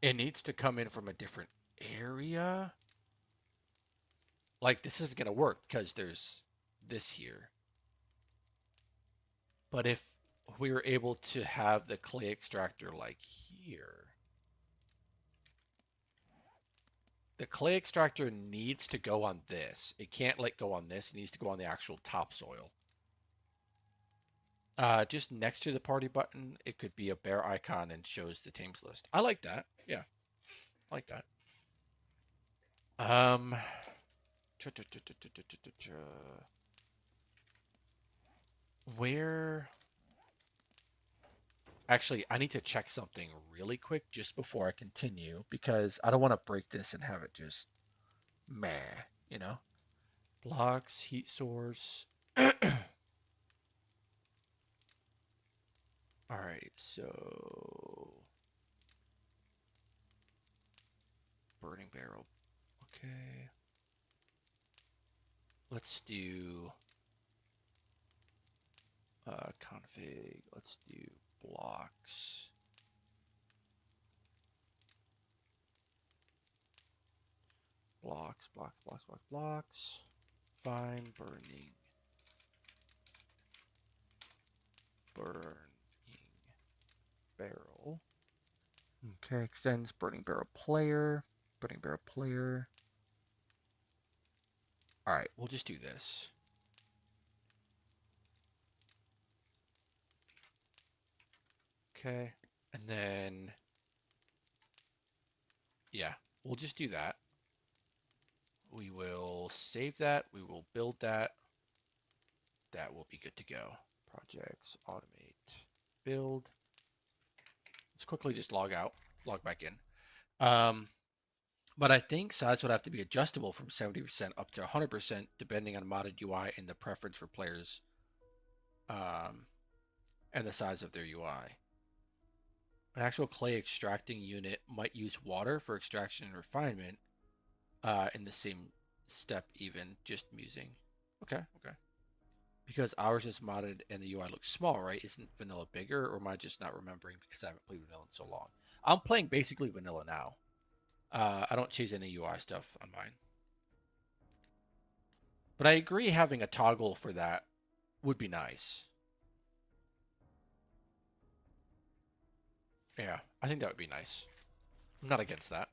it needs to come in from a different area. Like, this isn't gonna work because there's this here. But if we were able to have the clay extractor like here, the clay extractor needs to go on this. It can't like go on this. It needs to go on the actual topsoil. Just next to the party button, it could be a bear icon and shows the teams list. I like that. Yeah, I like that. Where? Actually, I need to check something really quick just before I continue because I don't want to break this and have it just meh, you know? Blocks, heat source. All right, so burning barrel. Okay. Let's do config. Let's do blocks. Blocks. Fine burning barrel. Okay, extends burning barrel player. All right, we'll just do this. Okay, and then, yeah, we'll just do that. We will save that. We will build that. That will be good to go. Projects, automate, build. Let's quickly just log back in. But I think size would have to be adjustable from 70% up to 100% depending on modded UI and the preference for players and the size of their UI. An actual clay extracting unit might use water for extraction and refinement in the same step even, just musing. Okay. Because ours is modded and the UI looks small, right? Isn't vanilla bigger, or am I just not remembering because I haven't played vanilla in so long? I'm playing basically vanilla now. I don't chase any UI stuff on mine. But I agree having a toggle for that would be nice. Yeah, I think that would be nice. I'm not against that.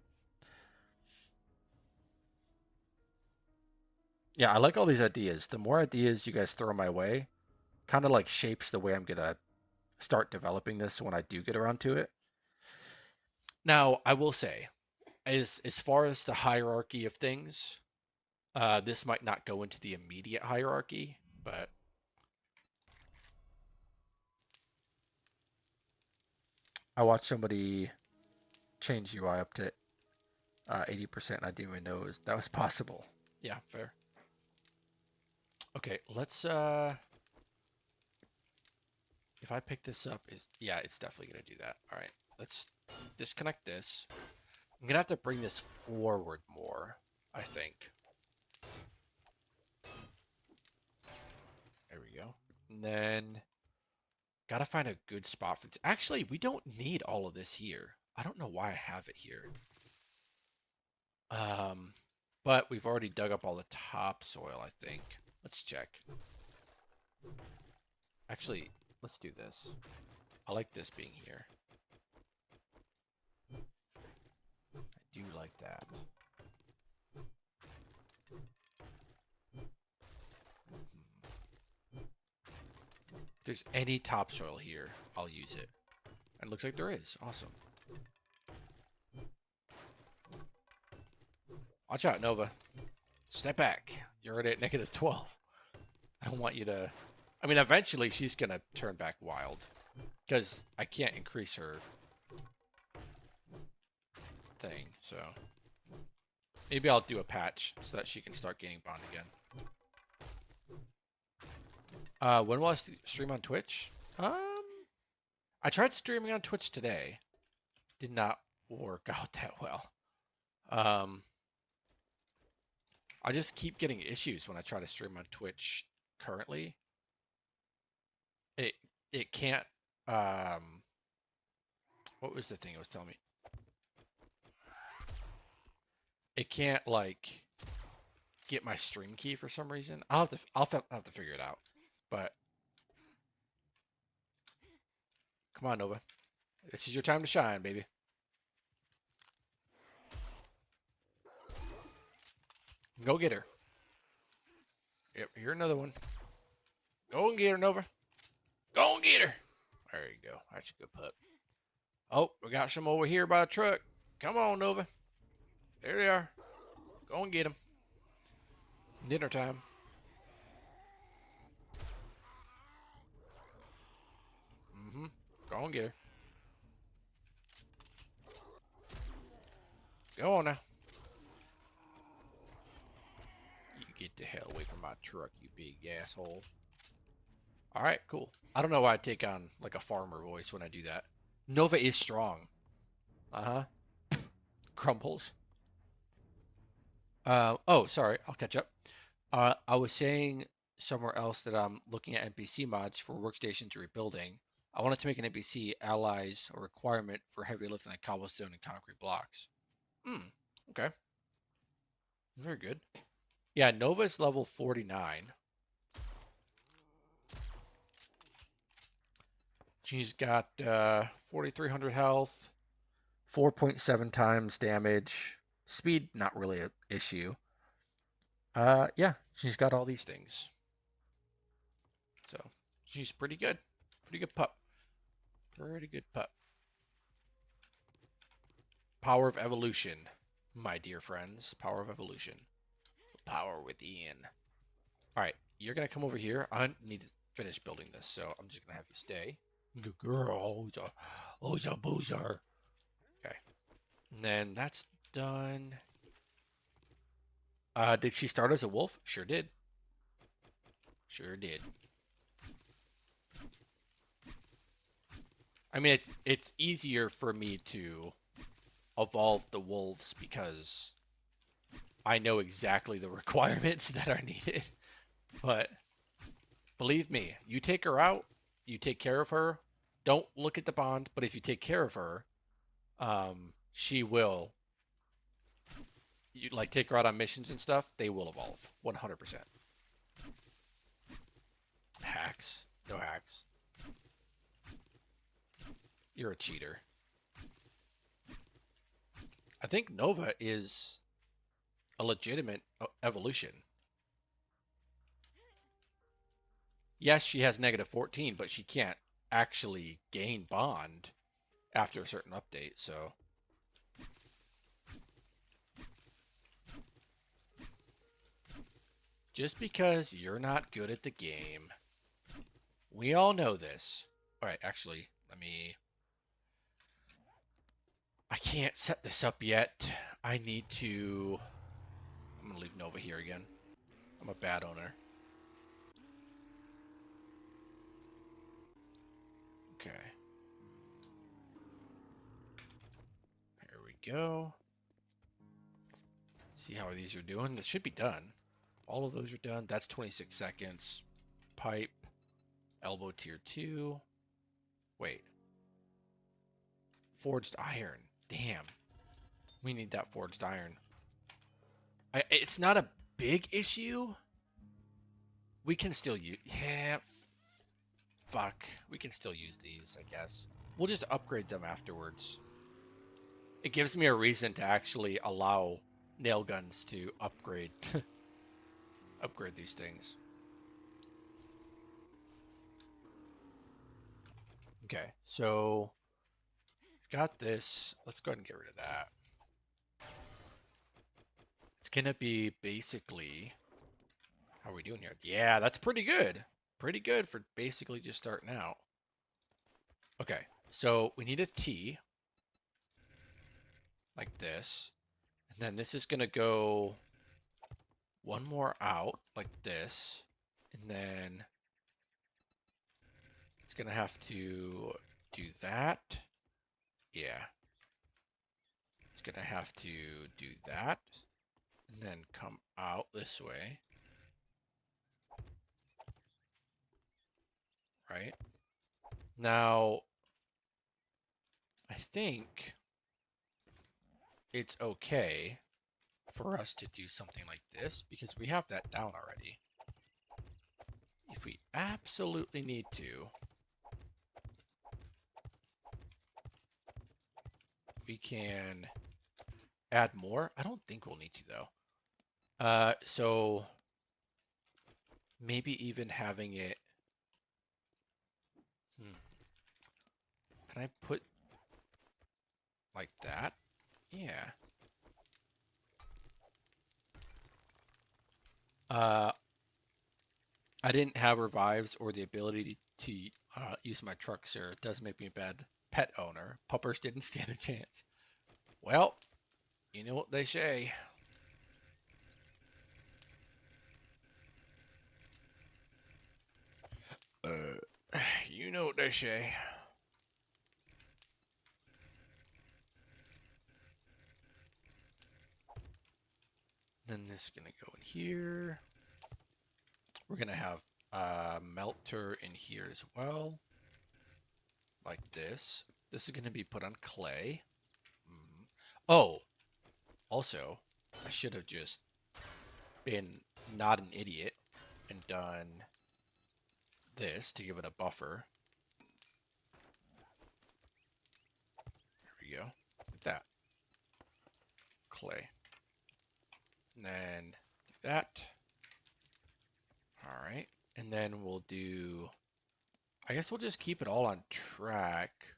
Yeah, I like all these ideas. The more ideas you guys throw my way, kind of like shapes the way I'm gonna start developing this when I do get around to it. Now, I will say, as far as the hierarchy of things, this might not go into the immediate hierarchy, but I watched somebody change UI up to 80%, and I didn't even know that was possible. Yeah, fair. Okay, let's if I pick this up, yeah, it's definitely gonna do that. All right, let's disconnect this. I'm gonna have to bring this forward more, I think. There we go. And then gotta find a good spot for this. Actually, we don't need all of this here. I don't know why I have it here. But we've already dug up all the topsoil, I think. Let's check. Actually, let's do this. I like this being here. I do like that. If there's any topsoil here, I'll use it. And it looks like there is. Awesome. Watch out, Nova. Step back. You're already at negative 12. I don't want you to... I mean, eventually she's going to turn back wild. Because I can't increase her thing, so... Maybe I'll do a patch so that she can start gaining bond again. When will I stream on Twitch? I tried streaming on Twitch today. Did not work out that well. I just keep getting issues when I try to stream on Twitch currently. It can't what was the thing it was telling me? It can't like get my stream key for some reason. I'll have to figure it out. But come on, Nova. This is your time to shine, baby. Go get her. Yep, here's another one. Go and get her, Nova. Go and get her. There you go. That's a good pup. Oh, we got some over here by the truck. Come on, Nova. There they are. Go and get them. Dinner time. Go and get her. Go on now. You get the hell away from my truck, you big asshole. All right, cool. I don't know why I take on like a farmer voice when I do that. Nova is strong. Uh-huh. Crumbles. Oh, sorry. I'll catch up. I was saying somewhere else that I'm looking at NPC mods for workstations rebuilding. I wanted to make an NPC allies a requirement for heavy lifting like cobblestone and concrete blocks. Okay. Very good. Yeah, Nova's level 49. She's got 4,300 health, 4.7 times damage. Speed, not really an issue. Yeah, she's got all these things. So, she's pretty good. Pretty good pup. Pretty good pup. Power of evolution, my dear friends. Power of evolution. Power within. All right, you're going to come over here. I need to finish building this, so I'm just going to have you stay. Good girl. Who's a boozer. Okay. And then that's done. Did she start as a wolf? Sure did. Sure did. I mean, it's easier for me to evolve the wolves because I know exactly the requirements that are needed. But believe me, you take her out, you take care of her. Don't look at the bond, but if you take care of her, she will. You like take her out on missions and stuff. They will evolve 100%. Hacks, no hacks. You're a cheater. I think Nova is a legitimate evolution. Yes, she has -14, but she can't actually gain bond after a certain update, so. Just because you're not good at the game. We all know this. Alright, actually, I can't set this up yet. I need to... I'm gonna leave Nova here again. I'm a bad owner. Okay. Here we go. See how these are doing. This should be done. All of those are done. That's 26 seconds. Pipe. Elbow tier 2. Wait. Forged iron. Damn. We need that forged iron. It's not a big issue. We can still use... Yeah. Fuck. We can still use these, I guess. We'll just upgrade them afterwards. It gives me a reason to actually allow nail guns to upgrade upgrade these things. Okay, so got this. Let's go ahead and get rid of that. It's gonna be basically, how are we doing here? Yeah, that's pretty good. Pretty good for basically just starting out. Okay, so we need a T like this, and then this is gonna go one more out like this, and then it's gonna have to do that. Yeah. It's gonna have to do that, and then come out this way. Right? Now, I think it's okay for us to do something like this because we have that down already. If we absolutely need to, we can add more. I don't think we'll need to though. So maybe even having it. Can I put like that? Yeah. I didn't have revives or the ability to use my truck, sir. It does make me a bad pet owner. Puppers didn't stand a chance. Well, you know what they say. You know what they say. Then this is gonna go in here. We're gonna have a melter in here as well, like this. This is gonna be put on clay. Oh, also, I should have just been not an idiot and done this to give it a buffer. There we go. Like that. Clay. And then do that. All right. And then we'll do, I guess we'll just keep it all on track.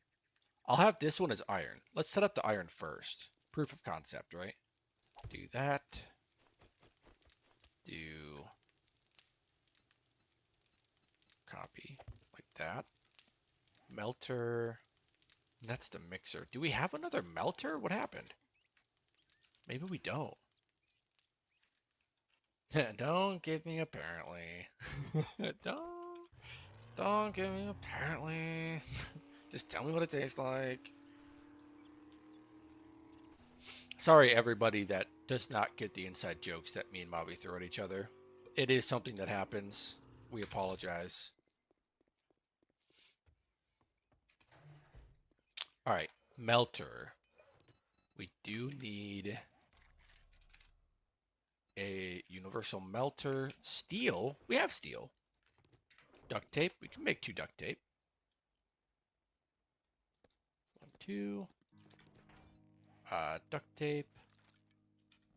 I'll have this one as iron. Let's set up the iron first. Proof of concept, right? Do that. Do copy like that. Melter. That's the mixer. Do we have another melter? What happened? Maybe we don't. Don't give me apparently. Don't give me apparently. Just tell me what it tastes like. Sorry, everybody that does not get the inside jokes that me and Bobby throw at each other. It is something that happens. We apologize. All right, melter. We do need a universal melter. Steel. We have steel. Duct tape. We can make 2 duct tape. 1, 2. Duct tape.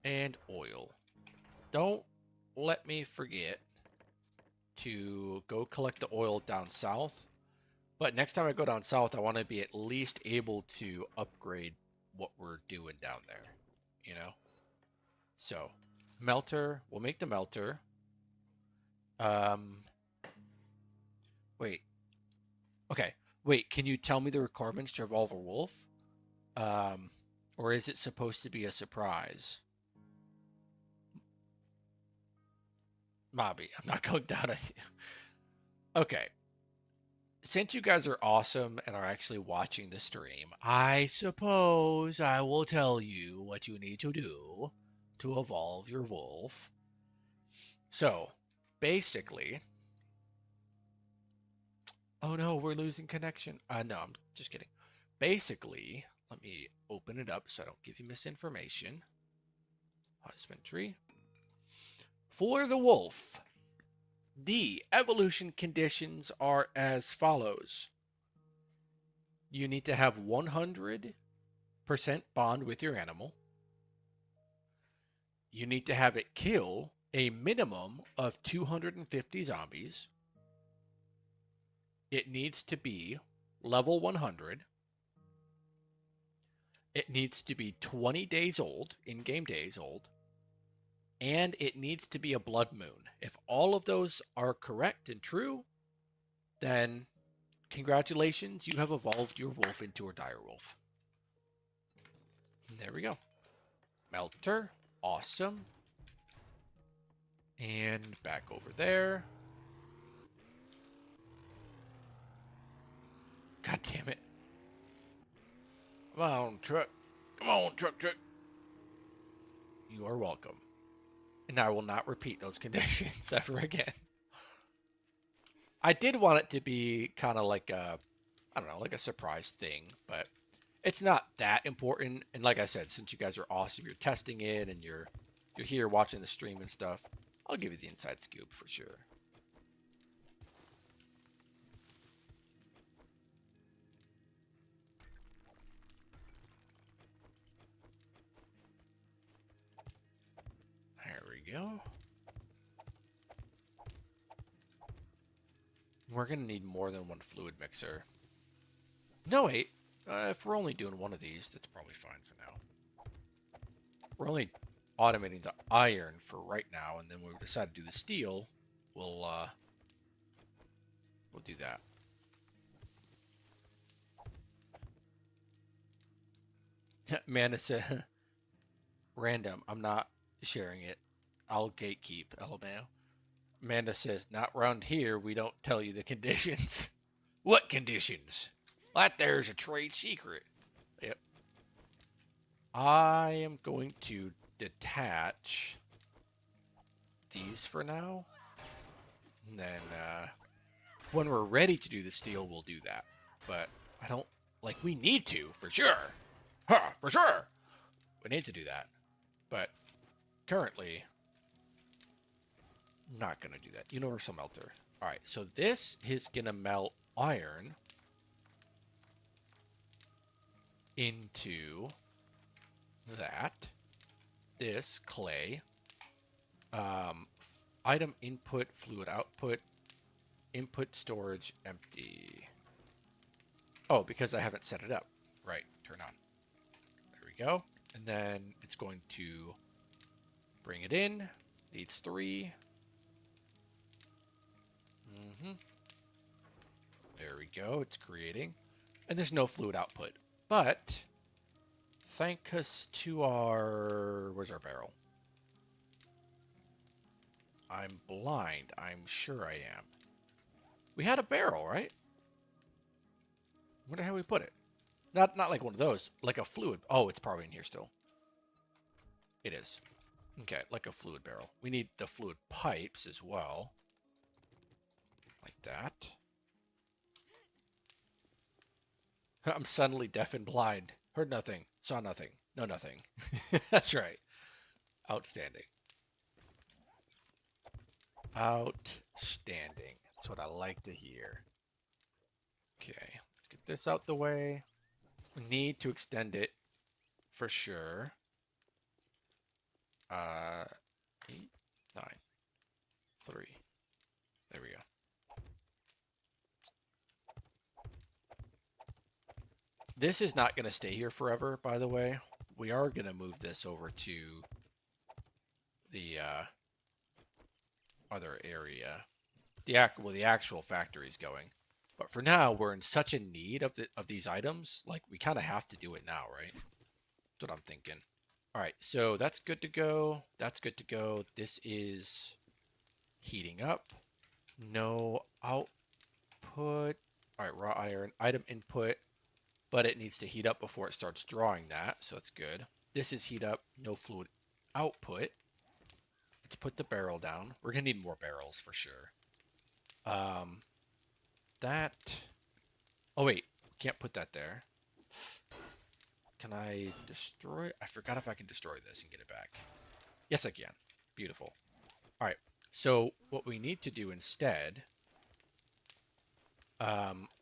And oil. Don't let me forget to go collect the oil down south. But next time I go down south, I want to be at least able to upgrade what we're doing down there, you know? So, melter, we'll make the melter. Wait. Okay. Wait, can you tell me the requirements to evolve a wolf? Or is it supposed to be a surprise? Mobby, I'm not going down on you. Okay. Since you guys are awesome and are actually watching the stream, I suppose I will tell you what you need to do to evolve your wolf. So, basically... Oh no, we're losing connection. No, I'm just kidding. Basically, let me open it up so I don't give you misinformation. Husbandry. For the wolf, the evolution conditions are as follows. You need to have 100% bond with your animal. You need to have it kill a minimum of 250 zombies. It needs to be level 100. It needs to be 20 days old, in-game days old. And it needs to be a blood moon. If all of those are correct and true, then congratulations, you have evolved your wolf into a dire wolf. There we go. Melter. Awesome. And back over there. God damn it. Come on, truck. Come on, truck. You are welcome. And I will not repeat those conditions ever again. I did want it to be kind of like a, I don't know, like a surprise thing, but it's not that important. And like I said, since you guys are awesome, you're testing it and you're here watching the stream and stuff, I'll give you the inside scoop for sure. There we go. We're going to need more than one fluid mixer. No, wait. If we're only doing one of these, that's probably fine for now. We're only automating the iron for right now, and then when we decide to do the steel, we'll do that. Amanda said, random, I'm not sharing it. I'll gatekeep, LMAO. Amanda says, not round here, we don't tell you the conditions. What conditions? That there's a trade secret. Yep. I am going to detach these for now. And then when we're ready to do the steel, we'll do that. But I don't, like, we need to, for sure. Huh, for sure. We need to do that. But currently, I'm not going to do that. Universal melter. All right, so this is going to melt iron into that. This clay. Item input, fluid output, input storage empty. Oh, because I haven't set it up. Right, turn on. There we go. And then it's going to bring it in. Needs 3. There we go. It's creating. And there's no fluid output. But thanks to our... Where's our barrel? I'm blind. I'm sure I am. We had a barrel, right? Wonder how we put it. Not like one of those. Like a fluid. Oh, it's probably in here still. It is. Okay, like a fluid barrel. We need the fluid pipes as well. Like that. I'm suddenly deaf and blind. Heard nothing. Saw nothing. Know nothing. That's right. Outstanding. Outstanding. That's what I like to hear. Okay. Let's get this out the way. We need to extend it for sure. 8, 9, 3. There we go. This is not going to stay here forever, by the way. We are going to move this over to the other area. The actual factory's going. But for now, we're in such a need of these items, like we kind of have to do it now, right? That's what I'm thinking. All right, so that's good to go. That's good to go. This is heating up. No output. All right, raw iron, item input, but it needs to heat up before it starts drawing that, so that's good. This is heat up, no fluid output. Let's put the barrel down. We're gonna need more barrels for sure. That. Oh wait, can't put that there. Can I destroy? I forgot if I can destroy this and get it back. Yes, I can. Beautiful. All right. So what we need to do instead.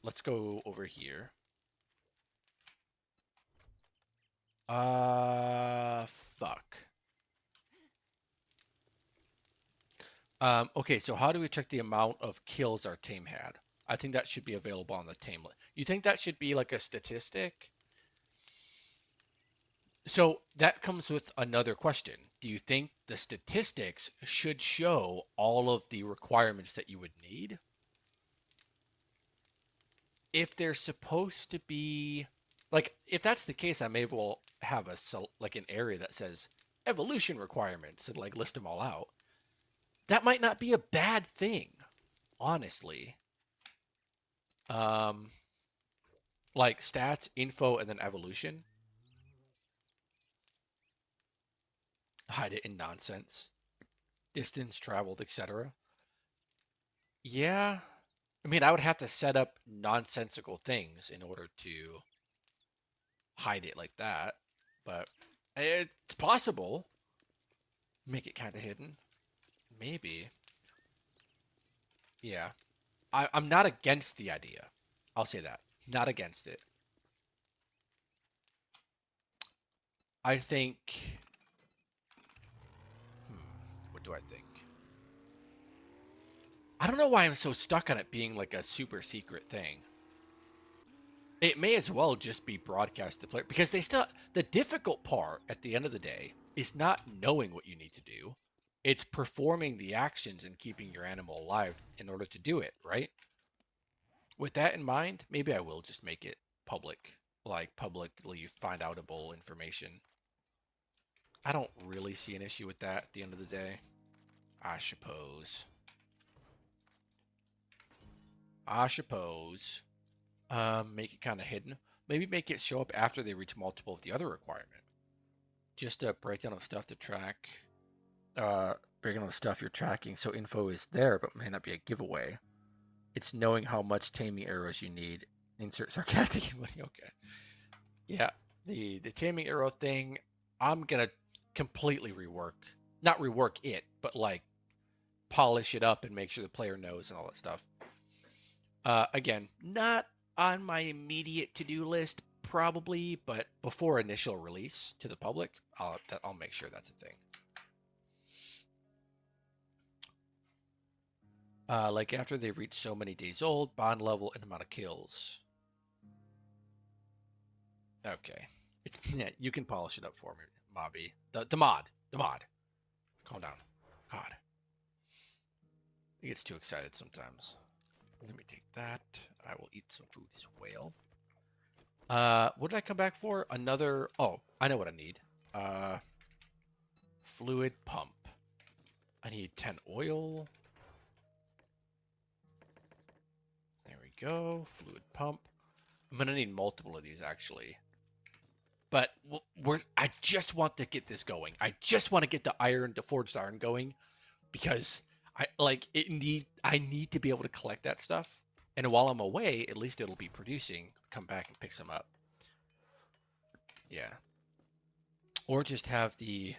Let's go over here. Fuck. Okay, so how do we check the amount of kills our team had? I think that should be available on the team list. You think that should be like a statistic? So that comes with another question. Do you think the statistics should show all of the requirements that you would need? If they're supposed to be, like, if that's the case, I may as well have like an area that says evolution requirements and like list them all out. That might not be a bad thing, honestly. Like stats, info, and then evolution. Hide it in nonsense. Distance traveled, etc. Yeah. I mean, I would have to set up nonsensical things in order to hide it like that. But it's possible. Make it kind of hidden. Maybe. Yeah. I'm not against the idea. I'll say that. Not against it. I think... What do I think? I don't know why I'm so stuck on it being like a super secret thing. It may as well just be broadcast to player, because the difficult part at the end of the day is not knowing what you need to do. It's performing the actions and keeping your animal alive in order to do it, right? With that in mind, maybe I will just make it public, like publicly find outable information. I don't really see an issue with that at the end of the day, I suppose. Make it kind of hidden. Maybe make it show up after they reach multiple of the other requirement. Just a breakdown of stuff to track. Breakdown of stuff you're tracking, so info is there, but may not be a giveaway. It's knowing how much taming arrows you need. Insert sarcastic emoji. Okay. Yeah, the taming arrow thing, I'm gonna completely rework. Not rework it, but like polish it up and make sure the player knows and all that stuff. Again, not on my immediate to-do list, probably, but before initial release to the public, I'll make sure that's a thing. Like after they've reached so many days old, bond level, and amount of kills. Okay. Yeah, you can polish it up for me, Mobby. The mod. Calm down. God. He gets too excited sometimes. Let me take that. I will eat some food as well. What did I come back for? Another... Oh, I know what I need. Fluid pump. I need 10 oil. There we go. Fluid pump. I'm going to need multiple of these, actually. But I just want to get this going. I just want to get the forged iron going, because I need to be able to collect that stuff. And while I'm away, at least it'll be producing. Come back and pick some up. Yeah. Or just have the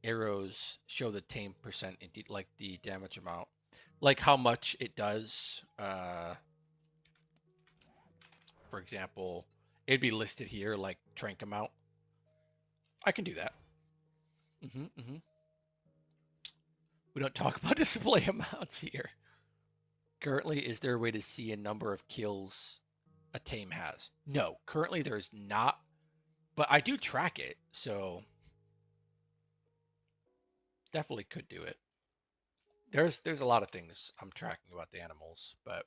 arrows show the tame percent, like the damage amount. Like how much it does. For example, it'd be listed here, like trank amount. I can do that. We don't talk about display amounts here. Currently, is there a way to see a number of kills a tame has? No, currently there's not, but I do track it, so definitely could do it. There's a lot of things I'm tracking about the animals, but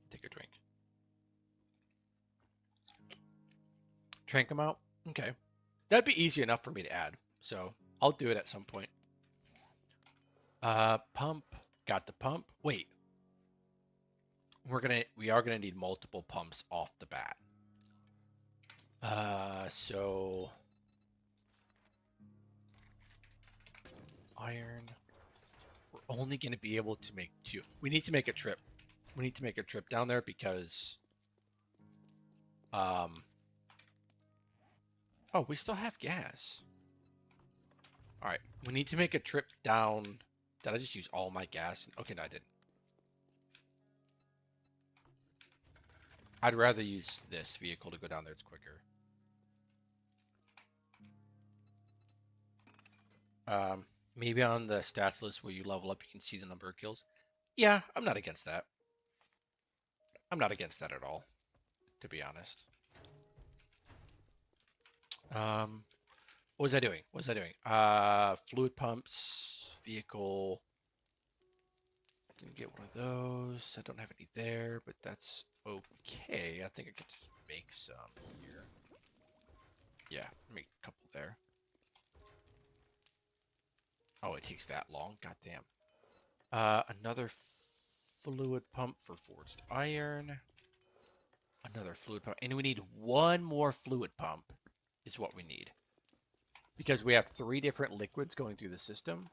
take a drink. Trank them out? Okay. That'd be easy enough for me to add, so I'll do it at some point. Pump. Got the pump. Wait. We are gonna need multiple pumps off the bat. So iron. We're only gonna be able to make 2. We need to make a trip. We need to make a trip down there because oh, we still have gas. All right, we need to make a trip down. Did I just use all my gas? Okay, no, I didn't. I'd rather use this vehicle to go down there. It's quicker. Maybe on the stats list where you level up, you can see the number of kills. Yeah, I'm not against that. I'm not against that at all, to be honest. What was I doing? What was I doing? Fluid pumps, vehicle. I can get one of those. I don't have any there, but that's okay. I think I could just make some here. Yeah, make a couple there. Oh, it takes that long? God damn. Another fluid pump for forged iron. Another fluid pump. And we need one more fluid pump is what we need. Because we have 3 different liquids going through the system.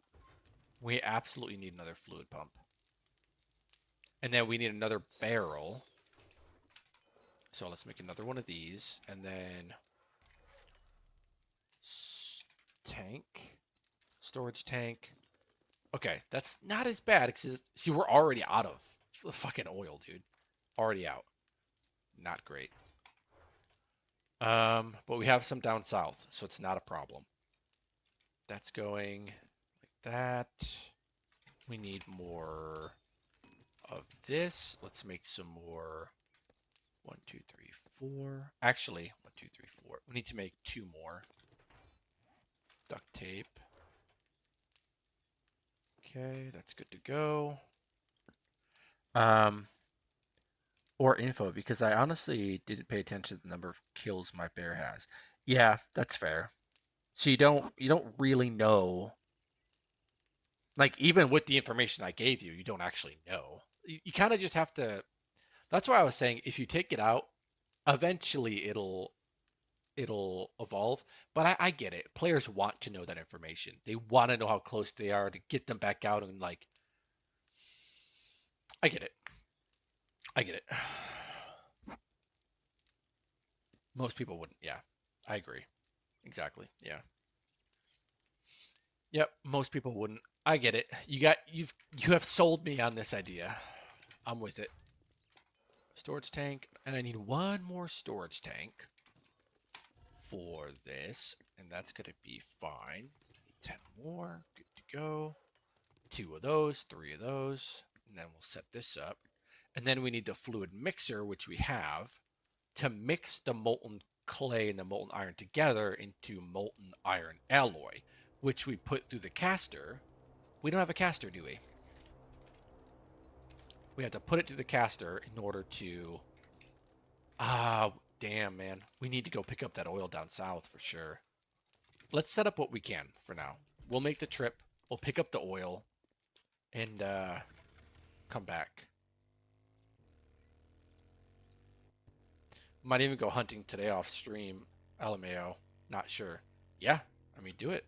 We absolutely need another fluid pump. And then we need another barrel. So let's make another one of these. And then tank. Storage tank. Okay, that's not as bad. Because, see, we're already out of fucking oil, dude. Already out. Not great. But we have some down south, so it's not a problem. That's going like that. We need more of this. Let's make some more. 1, 2, 3, 4. Actually, 1, 2, 3, 4. We need to make 2 more. Duct tape. Okay, that's good to go. Or info, because I honestly didn't pay attention to the number of kills my bear has. Yeah, that's fair. So you don't really know. Like, even with the information I gave you, you don't actually know. You kind of just have to. That's why I was saying if you take it out, eventually it'll evolve. But I get it. Players want to know that information. They want to know how close they are to get them back out and like. I get it. I get it. Most people wouldn't. Yeah, I agree. Exactly. Yeah. Yep. Most people wouldn't. I get it. You have sold me on this idea. I'm with it. Storage tank, and I need 1 more storage tank for this, and that's gonna be fine. 10 more. Good to go. 2 of those, 3 of those, and then we'll set this up. And then we need the fluid mixer, which we have, to mix the molten clay and the molten iron together into molten iron alloy, which we put through the caster. We don't have a caster, do we? We have to put it through the caster in order to... Ah, damn, man. We need to go pick up that oil down south for sure. Let's set up what we can for now. We'll make the trip. We'll pick up the oil and come back. Might even go hunting today off stream, LMAO. Not sure. Yeah, I mean, do it.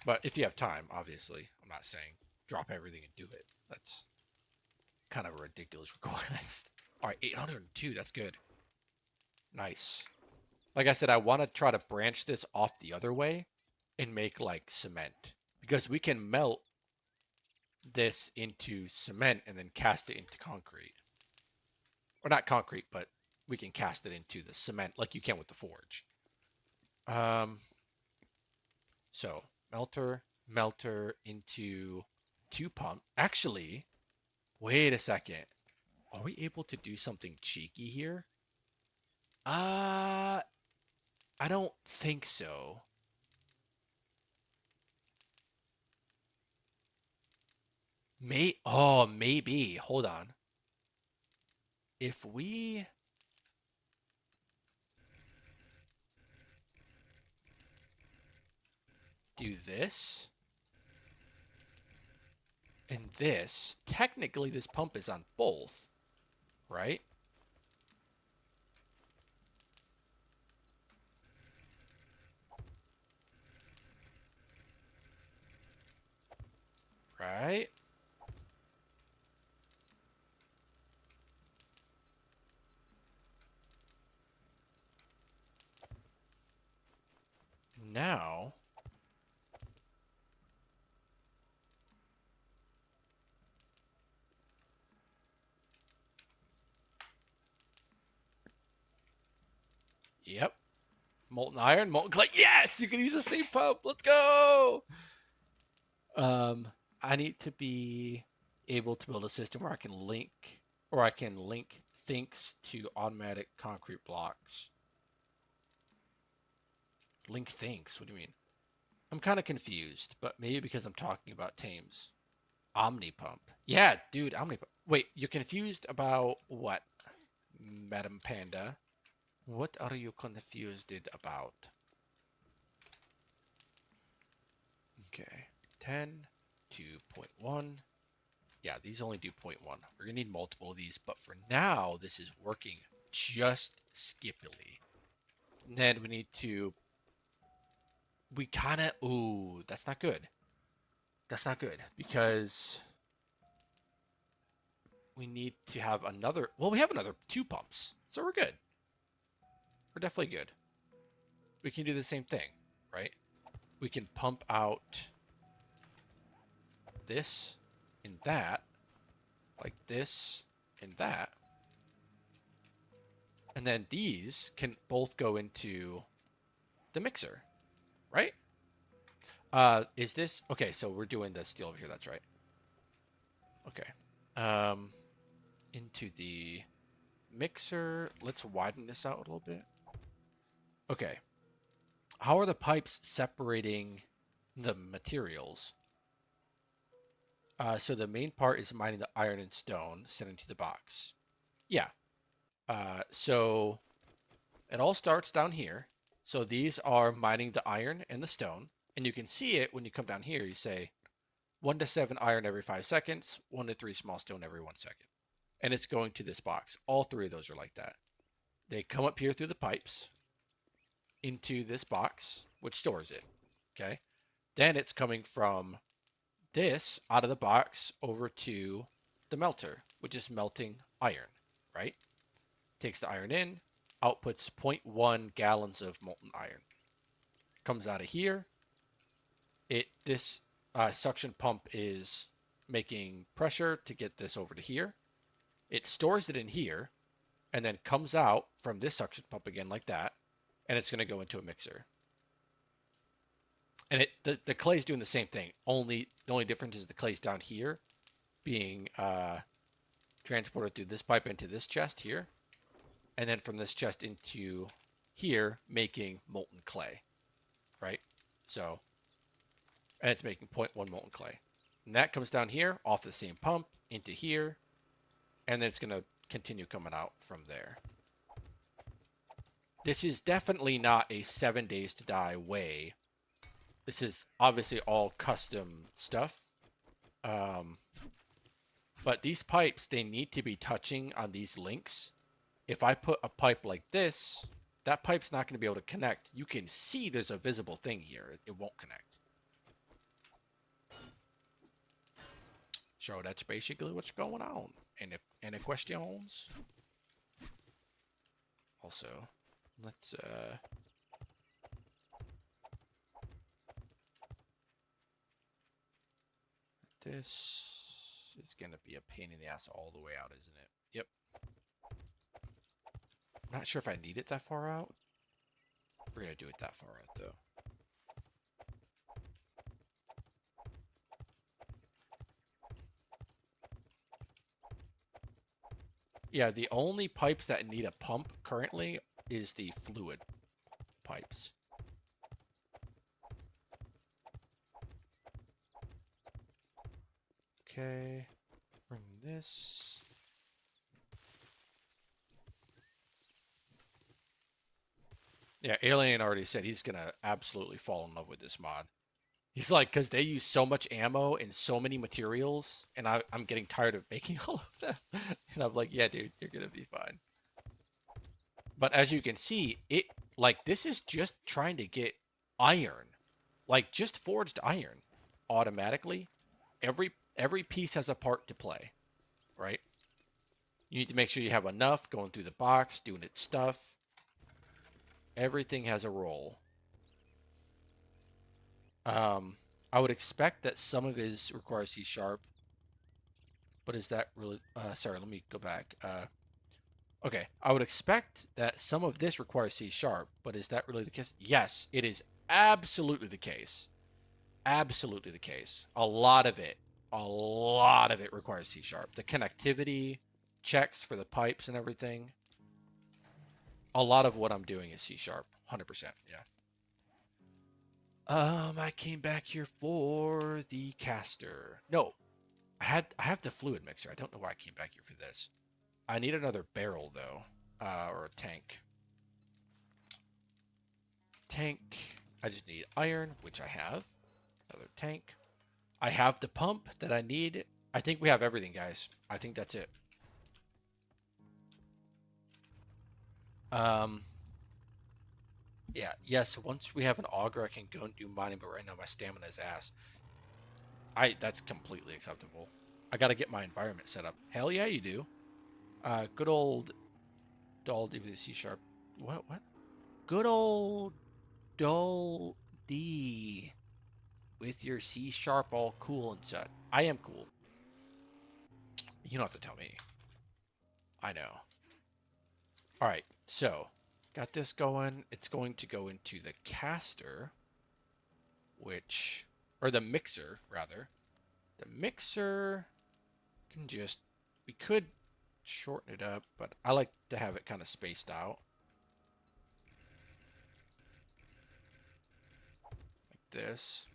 But if you have time, obviously. I'm not saying drop everything and do it. That's kind of a ridiculous request. All right, 802. That's good. Nice. Like I said, I want to try to branch this off the other way and make like cement. Because we can melt this into cement and then cast it into concrete. Or not concrete, but we can cast it into the cement like you can with the forge. So melter, melter into 2 pump. Actually, wait a second. Are we able to do something cheeky here? I don't think so. Maybe. Hold on. If we do this and this, technically this pump is on both, right? Right? Now, yep. Molten iron, molten clay. Yes, you can use the same pump. Let's go. I need to be able to build a system where I can link things to automatic concrete blocks. Link things. What do you mean? I'm kind of confused, but maybe because I'm talking about Thames. Omnipump. Yeah, dude, Omnipump. Wait, you're confused about what, Madam Panda? What are you confused about? Okay, 10, 2.1. Yeah, these only do 0.1. We're gonna need multiple of these, but for now, this is working just skippily. And then we need to, ooh, that's not good. That's not good because we need to have another, well, we have another 2 pumps, so we're good. We're definitely good. We can do the same thing, right? We can pump out this and that, like this and that. And then these can both go into the mixer, right? Is this okay? So we're doing the steel over here. That's right. Okay. Into the mixer. Let's widen this out a little bit. Okay. How are the pipes separating the materials? So the main part is mining the iron and stone, sent into the box. Yeah. So it all starts down here. So these are mining the iron and the stone. And you can see it when you come down here. You say 1 to 7 iron every 5 seconds, 1 to 3 small stone every 1 second. And it's going to this box. All 3 of those are like that. They come up here through the pipes into this box, which stores it. Okay. Then it's coming from this out of the box over to the melter, which is melting iron, right? Takes the iron in, outputs 0.1 gallons of molten iron. Comes out of here. This suction pump is making pressure to get this over to here. It stores it in here and then comes out from this suction pump again like that, and it's going to go into a mixer. And the clay's doing the same thing. The only difference is the clay's down here being transported through this pipe into this chest here, and then from this chest into here making molten clay, right? So, and it's making 0.1 molten clay. And that comes down here off the same pump into here, and then it's going to continue coming out from there. This is definitely not a 7 days to die way. This is obviously all custom stuff. But these pipes, they need to be touching on these links. If I put a pipe like this, that pipe's not going to be able to connect. You can see there's a visible thing here. It won't connect. So that's basically what's going on. Any questions? Also, let's this is gonna be a pain in the ass all the way out, isn't it? Yep. I'm not sure if I need it that far out. We're gonna do it that far out though. Yeah, the only pipes that need a pump currently is the fluid pipes. Okay, bring this. Yeah, Alien already said he's gonna absolutely fall in love with this mod. He's like, because they use so much ammo and so many materials, and I'm getting tired of making all of them. And I'm like, yeah, dude, you're gonna be fine. But as you can see, this is just trying to get iron, like just forged iron, automatically. Every piece has a part to play, right? You need to make sure you have enough going through the box, doing its stuff. Everything has a role. I would expect that some of his requires C sharp, but is that really? Sorry, let me go back. Okay, I would expect that some of this requires C sharp, but is that really the case? Yes, it is absolutely the case. Absolutely the case. A lot of it requires C sharp. The connectivity checks for the pipes and everything. A lot of what I'm doing is C sharp. 100%. Yeah. I came back here for the caster. No, I have the fluid mixer. I don't know why I came back here for this. I need another barrel though, or a tank. Tank. I just need iron, which I have. Another tank. I have the pump that I need. I think we have everything, guys. I think that's it. Yeah, yes, once we have an auger, I can go and do mining, but right now my stamina is ass. That's completely acceptable. I gotta get my environment set up. Hell yeah, you do. Good old Dull D with a C sharp. What? Good old Dull D with your C sharp all cool and such. I am cool. You don't have to tell me. I know. All right, so got this going. It's going to go into the caster, or the mixer, rather. The mixer can we could shorten it up, but I like to have it kind of spaced out. Like this.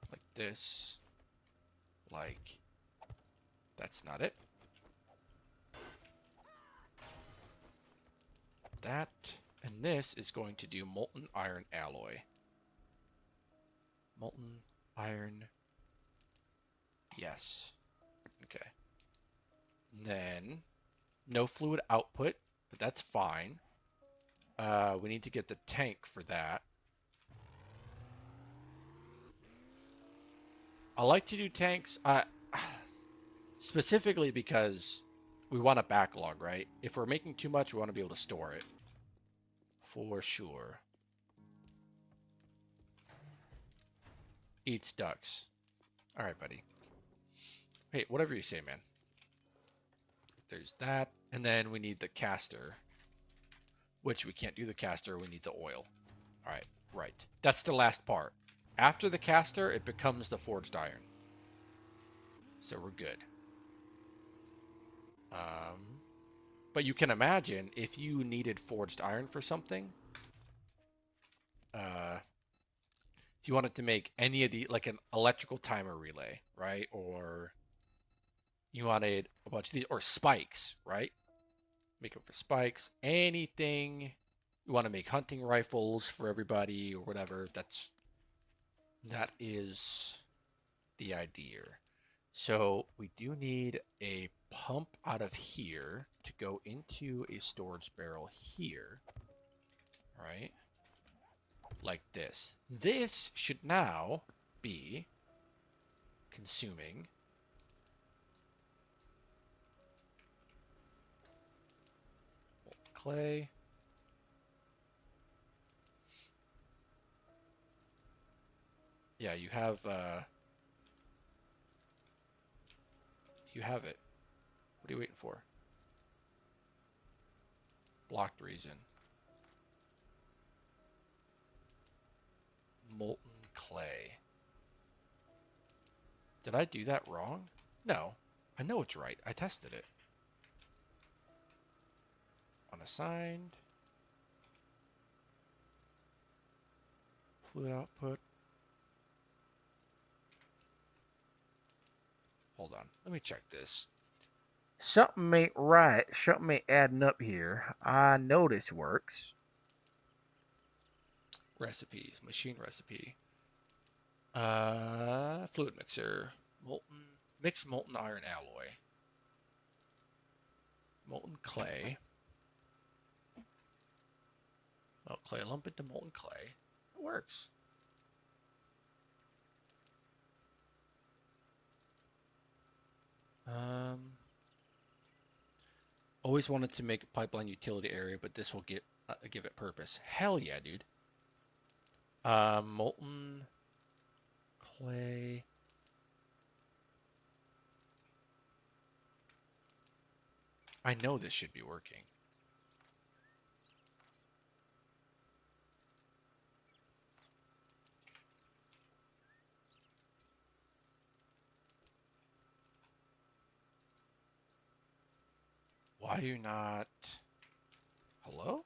Like this. Like, that's not it. That. And this is going to do molten iron alloy. Molten iron. Yes. Okay. Then, no fluid output, but that's fine. We need to get the tank for that. I like to do tanks specifically because we want a backlog, right? If we're making too much, we want to be able to store it. For sure. Eats ducks. All right, buddy. Hey, whatever you say, man. There's that. And then we need the caster. Which we can't do the caster. We need the oil. All right. Right. That's the last part. After the caster, it becomes the forged iron. So we're good. But you can imagine if you needed forged iron for something, if you wanted to make any of the, like an electrical timer relay, right? Or you wanted a bunch of these, or spikes, right? Make them for spikes. Anything you want to make hunting rifles for everybody or whatever. That is the idea. So we do need a pump out of here to go into a storage barrel here. All right. Like this. This should now be consuming clay. Yeah, you have it. What are you waiting for? Blocked reason. Molten clay. Did I do that wrong? No. I know it's right. I tested it. unassigned. Fluid output. Hold on. Let me check this. Something ain't right. Something ain't adding up here. I know this works. Recipes. Machine recipe. Fluid mixer. Mixed molten iron alloy. Molten clay. Oh, clay lump into molten clay. It works. Always wanted to make a pipeline utility area, but this will give it purpose. Hell yeah, dude. Molten clay. I know this should be working. Why are you not... Hello?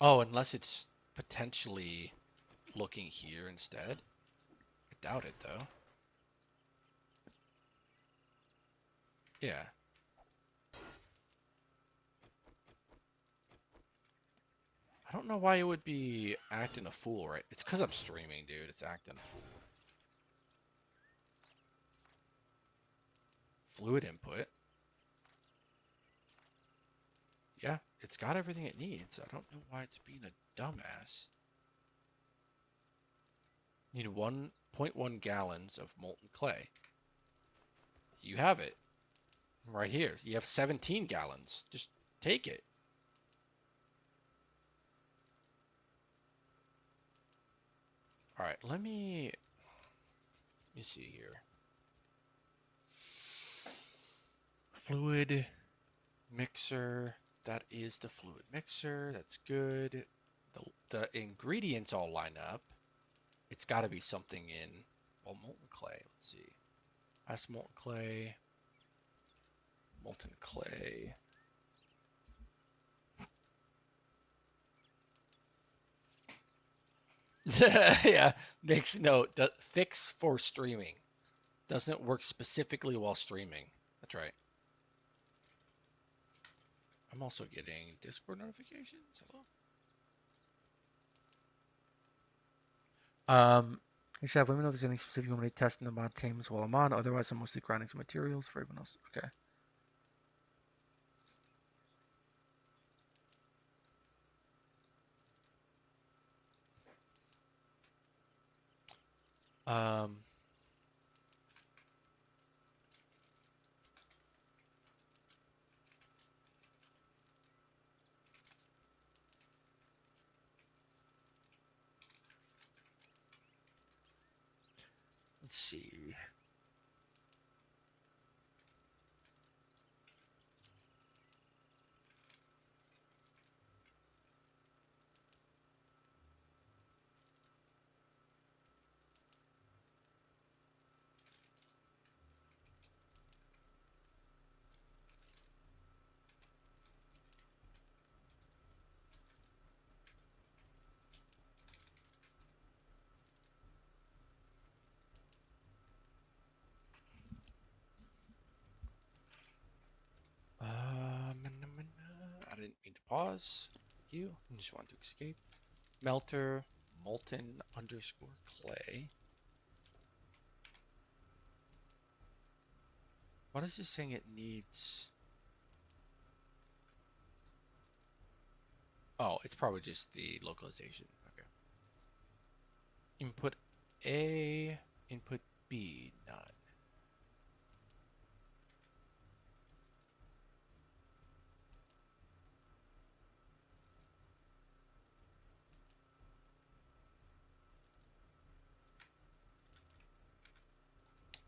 Oh, unless it's potentially looking here instead. I doubt it, though. Yeah. I don't know why it would be acting a fool, right? It's because I'm streaming, dude. It's acting a fool. Fluid input. Yeah, it's got everything it needs. I don't know why it's being a dumbass. Need 1.1 gallons of molten clay. You have it. Right here. You have 17 gallons. Just take it. Alright, let me see here. Fluid mixer. That is the fluid mixer. That's good. The ingredients all line up. It's got to be something in, well, molten clay. Let's see. That's molten clay. Molten clay. Yeah, makes note. The fix for streaming doesn't work specifically while streaming. That's right. I'm also getting Discord notifications. Hello. Hey Chef, let me know if there's any specific you want me to test in the mod teams while I'm on. Otherwise, I'm mostly grinding some materials for everyone else. Okay. Let's see. I didn't mean to pause. Thank you. I just want to escape. Melter, molten underscore clay. What is this saying it needs? Oh, it's probably just the localization. Okay. Input A, input B, none.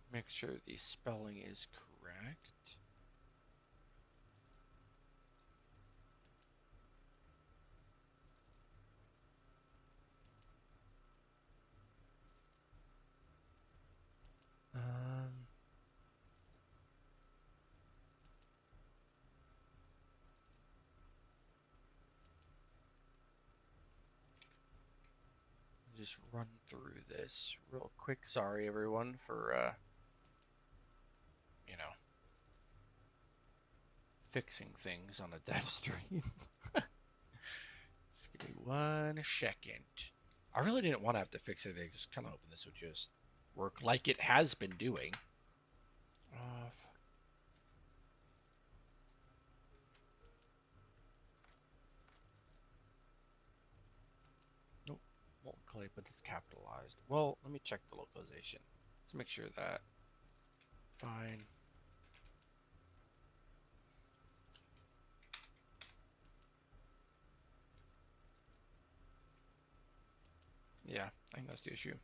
Make sure the spelling is correct. just run through this real quick. Sorry, everyone, for, you know, fixing things on a dev stream. Just give me 1 second. I really didn't want to have to fix anything. Just kind of hoping this would just work like it has been doing. Off. Nope. Molten clay, but it's capitalized. Well, let me check the localization. Let's make sure that. Fine. Yeah, I think that's the issue.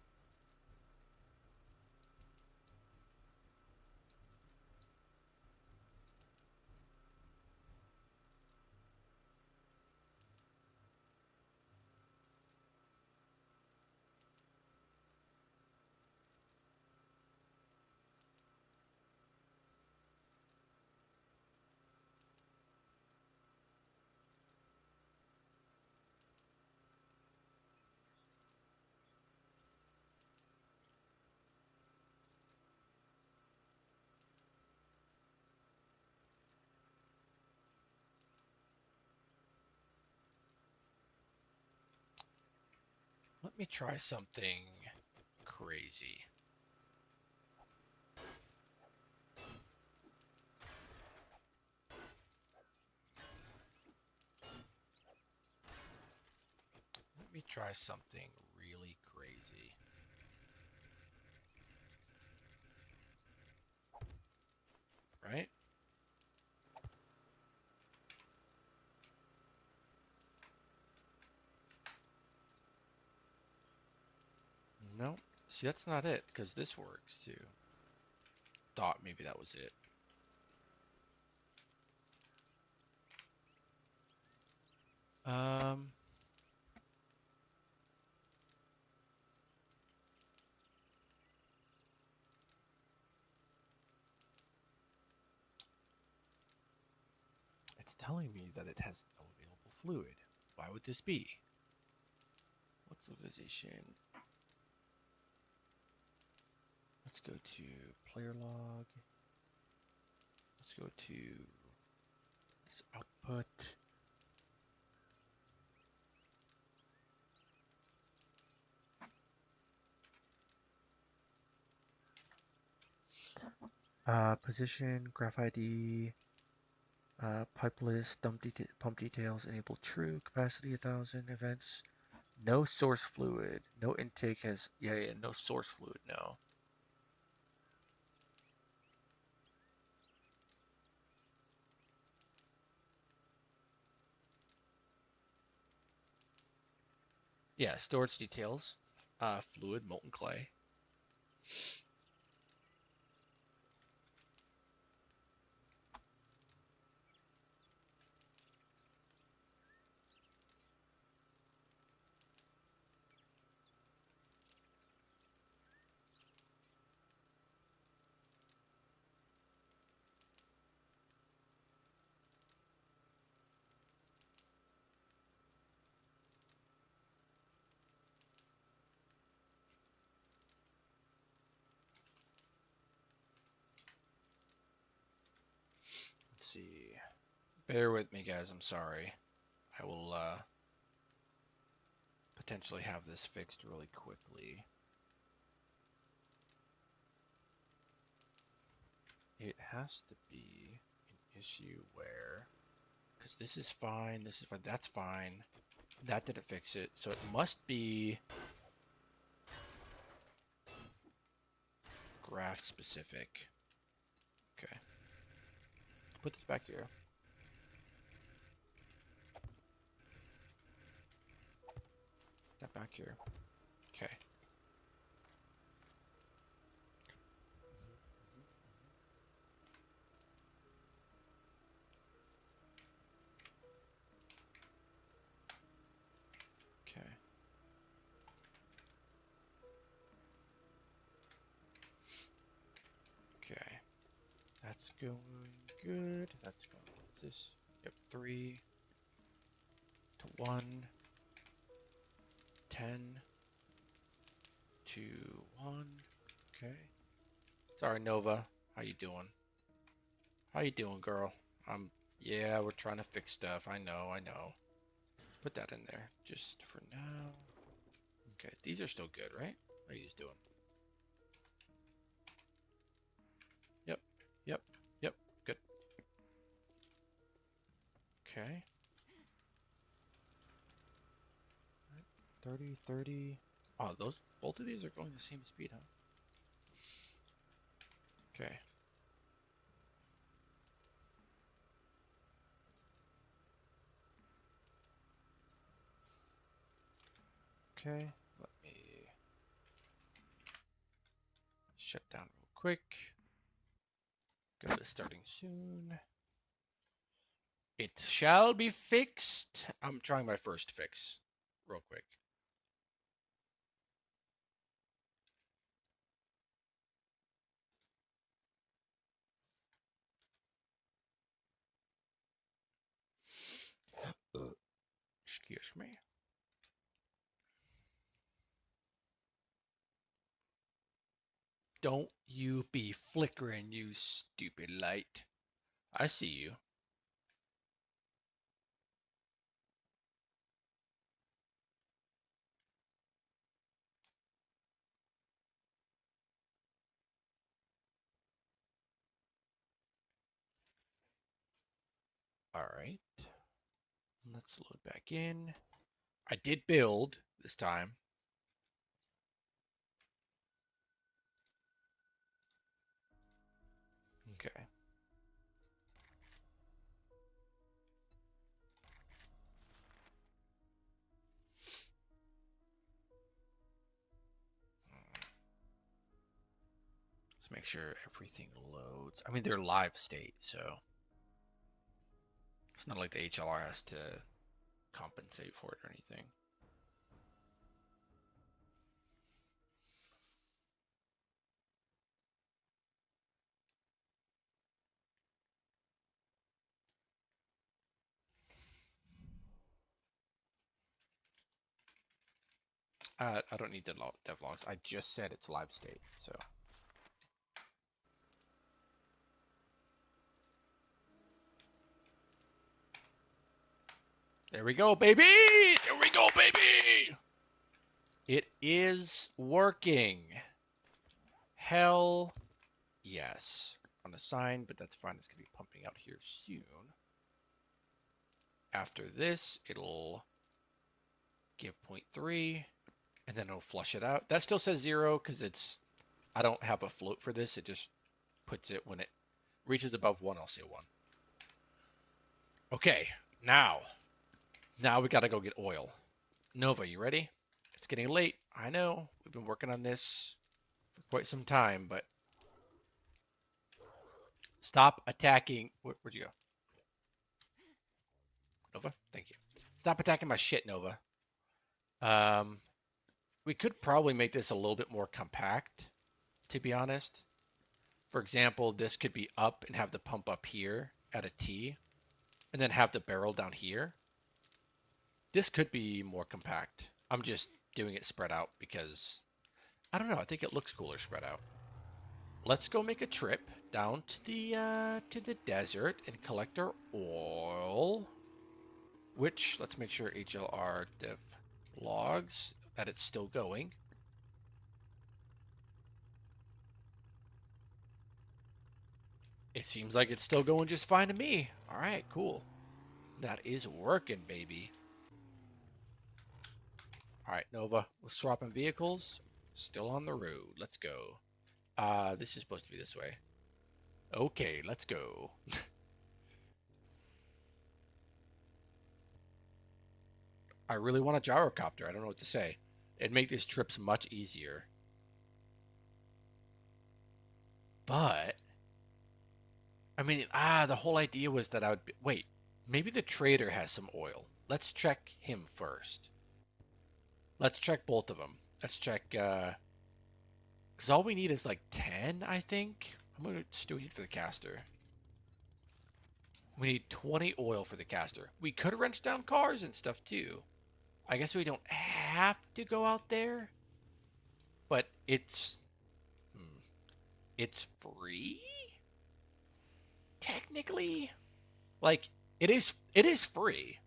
Let me try something crazy. Let me try something really crazy. Right? No. See, that's not it, because this works too. Thought maybe that was it. It's telling me that it has no available fluid. Why would this be? What's localization? Let's go to player log. Let's go to this output. Position, graph ID, pipe list, pump details, enable true, capacity 1,000, events, no source fluid, no intake has, yeah, no source fluid, no. Yeah, storage details, fluid, molten clay. Let's see. Bear with me, guys. I'm sorry. I will potentially have this fixed really quickly. It has to be an issue where, because this is fine, this is fine, that's fine. That didn't fix it, so it must be graph specific. Okay. Put this back here. That back here. Okay. Okay. Okay. That's going good. That's going. What's this? Yep, 3 to 1. 10. 2, 1. Okay. Sorry, Nova. How you doing? How you doing, girl? Yeah, we're trying to fix stuff. I know. Put that in there just for now. Okay, these are still good, right? How are you doing? Yep, yep, yep, good. Okay. 30, 30. Oh, both of these are going the same speed, huh? Okay. Okay, let me shut down real quick. Go to starting soon. It shall be fixed. I'm trying my first fix real quick. Excuse me. Don't you be flickering, you stupid light. I see you. All right. Let's load back in. I did build this time. Okay. Let's make sure everything loads. I mean, they're live state, so it's not like the HLR has to compensate for it or anything. I don't need dev logs. I just said it's live state, so. There we go, baby! There we go, baby! It is working. Hell yes. On a sign, but that's fine. It's going to be pumping out here soon. After this, it'll give 0.3, and then it'll flush it out. That still says 0 because I don't have a float for this. It just puts it when it reaches above 1, I'll say 1. Okay, now we got to go get oil. Nova, you ready? It's getting late. I know. We've been working on this for quite some time, but stop attacking. Where'd you go? Nova? Thank you. Stop attacking my shit, Nova. We could probably make this a little bit more compact, to be honest. For example, this could be up and have the pump up here at a T, and then have the barrel down here. This could be more compact. I'm just doing it spread out because, I don't know, I think it looks cooler spread out. Let's go make a trip down to the desert and collect our oil. Which, let's make sure HLR dev logs that it's still going. It seems like it's still going just fine to me. All right, cool. That is working, baby. All right, Nova, we're swapping vehicles. Still on the road. Let's go. This is supposed to be this way. Okay, let's go. I really want a gyrocopter. I don't know what to say. It'd make these trips much easier. But, I mean, the whole idea was that I would be, wait, maybe the trader has some oil. Let's check him first. Let's check both of them. Let's check, because all we need is like 10, I think. How much do we need for the caster? We need 20 oil for the caster. We could wrench down cars and stuff too. I guess we don't have to go out there. But it's it's free technically. Like it is free.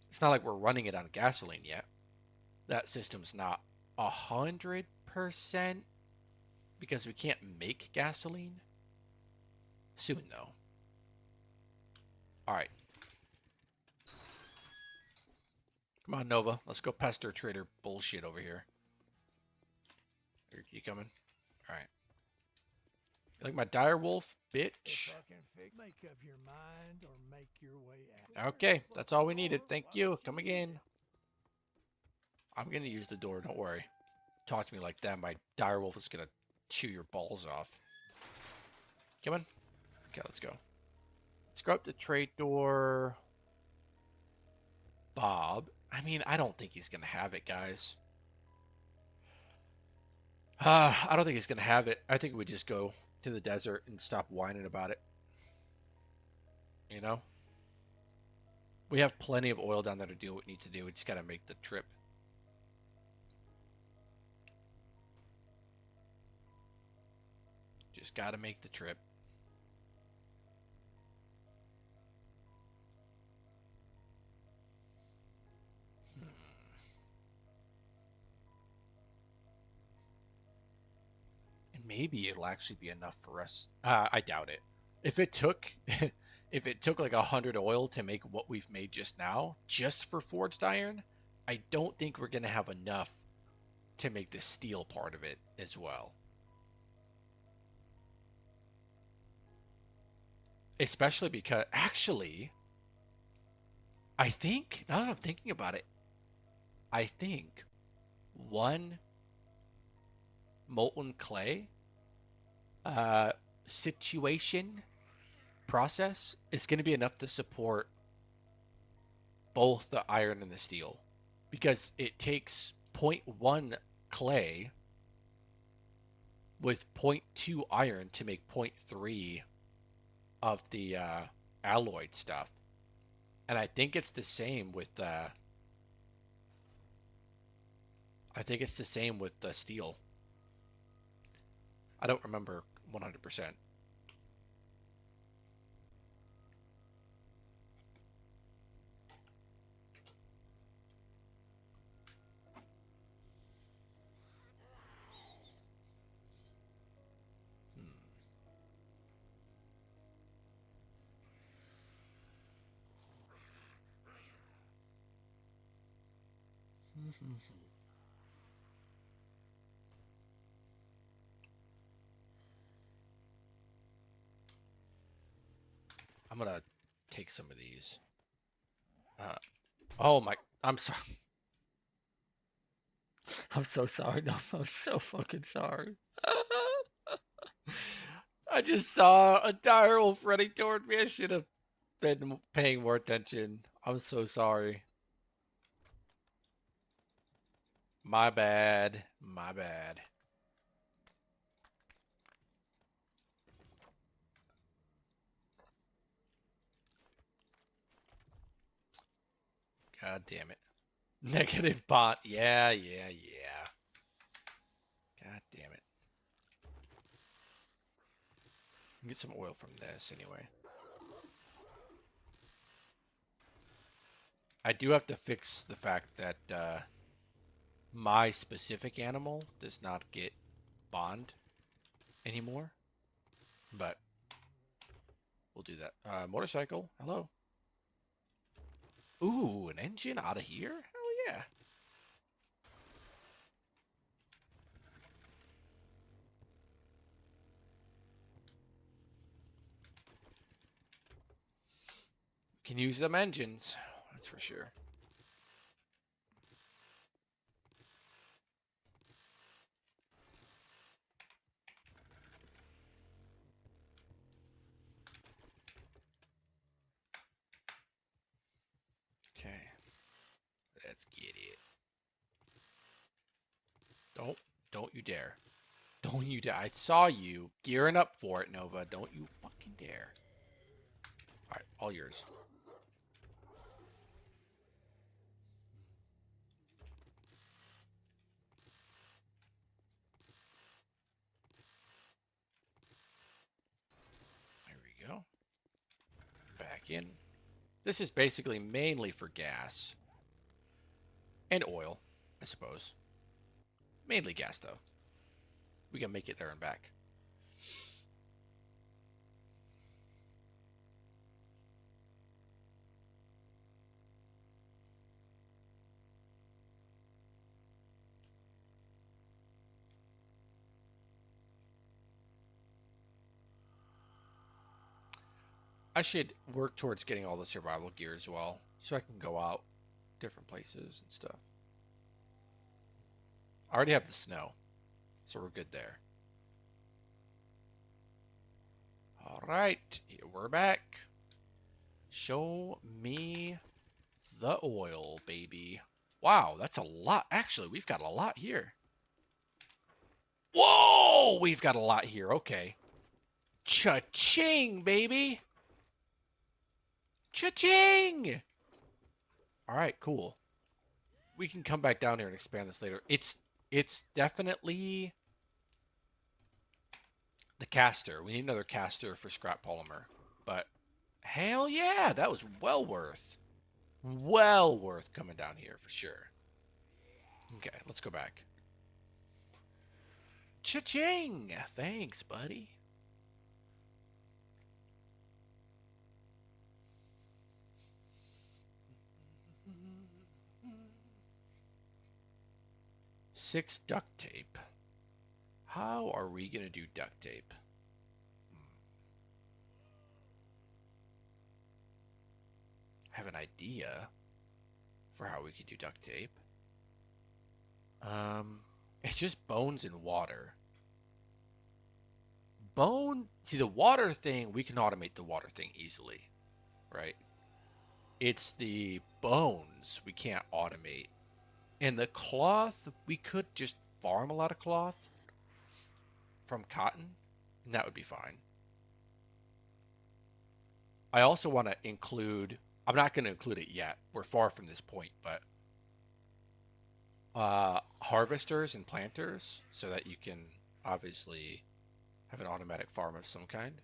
It's not like we're running it on gasoline yet. That system's not 100% because we can't make gasoline. Soon though. All right. Come on, Nova. Let's go pester trader bullshit over here. Are you coming? All right. You like my dire wolf, bitch? Make up your mind or make your way out. Okay, that's all we needed. Thank you. Come again. I'm gonna use the door. Don't worry. Talk to me like that. My dire wolf is gonna chew your balls off. Come on. Okay, let's go. Let's go up the trade door. Bob. I mean, I don't think he's gonna have it, guys. I don't think he's gonna have it. I think we just go to the desert and stop whining about it. You know? We have plenty of oil down there to do what we need to do. We just gotta make the trip. Just gotta make the trip. And maybe it'll actually be enough for us. I doubt it. If it took if it took like 100 oil to make what we've made just now, just for forged iron, I don't think we're gonna have enough to make the steel part of it as well. Especially because actually, I think now that I'm thinking about it, I think one molten clay situation process is going to be enough to support both the iron and the steel because it takes 0.1 clay with 0.2 iron to make 0.3 of the alloyed stuff. And I think it's the same with the steel. I don't remember 100%. I'm gonna take some of these. Oh my! I'm sorry. I'm so sorry. No, I'm so fucking sorry. I just saw a dire wolf running toward me. I should have been paying more attention. I'm so sorry. My bad. My bad. God damn it. Negative bot. Yeah. God damn it. Get some oil from this anyway. I do have to fix the fact that my specific animal does not get bond anymore. But we'll do that. Motorcycle. Hello. Ooh, an engine out of here? Hell yeah. Can use them engines. That's for sure. Okay. Let's get it. Don't you dare. Don't you dare. I saw you gearing up for it, Nova. Don't you fucking dare. Alright, all yours. back in. This is basically mainly for gas. And oil, I suppose. Mainly gas, though. We can make it there and back. I should work towards getting all the survival gear as well, so I can go out different places and stuff. I already have the snow, so we're good there. All right, we're back. Show me the oil, baby. Wow, that's a lot. Actually, we've got a lot here. Whoa, we've got a lot here. Okay. Cha-ching, baby. Cha-ching! All right, cool. We can come back down here and expand this later. It's definitely the caster. We need another caster for scrap polymer. But hell yeah, that was well worth coming down here for sure. Okay, let's go back. Cha-ching! Thanks, buddy. Six duct tape. How are we going to do duct tape? I have an idea for how we could do duct tape. It's just bones and water. See, the water thing, we can automate the water thing easily, right? It's the bones we can't automate. And the cloth, we could just farm a lot of cloth from cotton, and that would be fine. I also want to include, I'm not going to include it yet. We're far from this point, but harvesters and planters so that you can obviously have an automatic farm of some kind.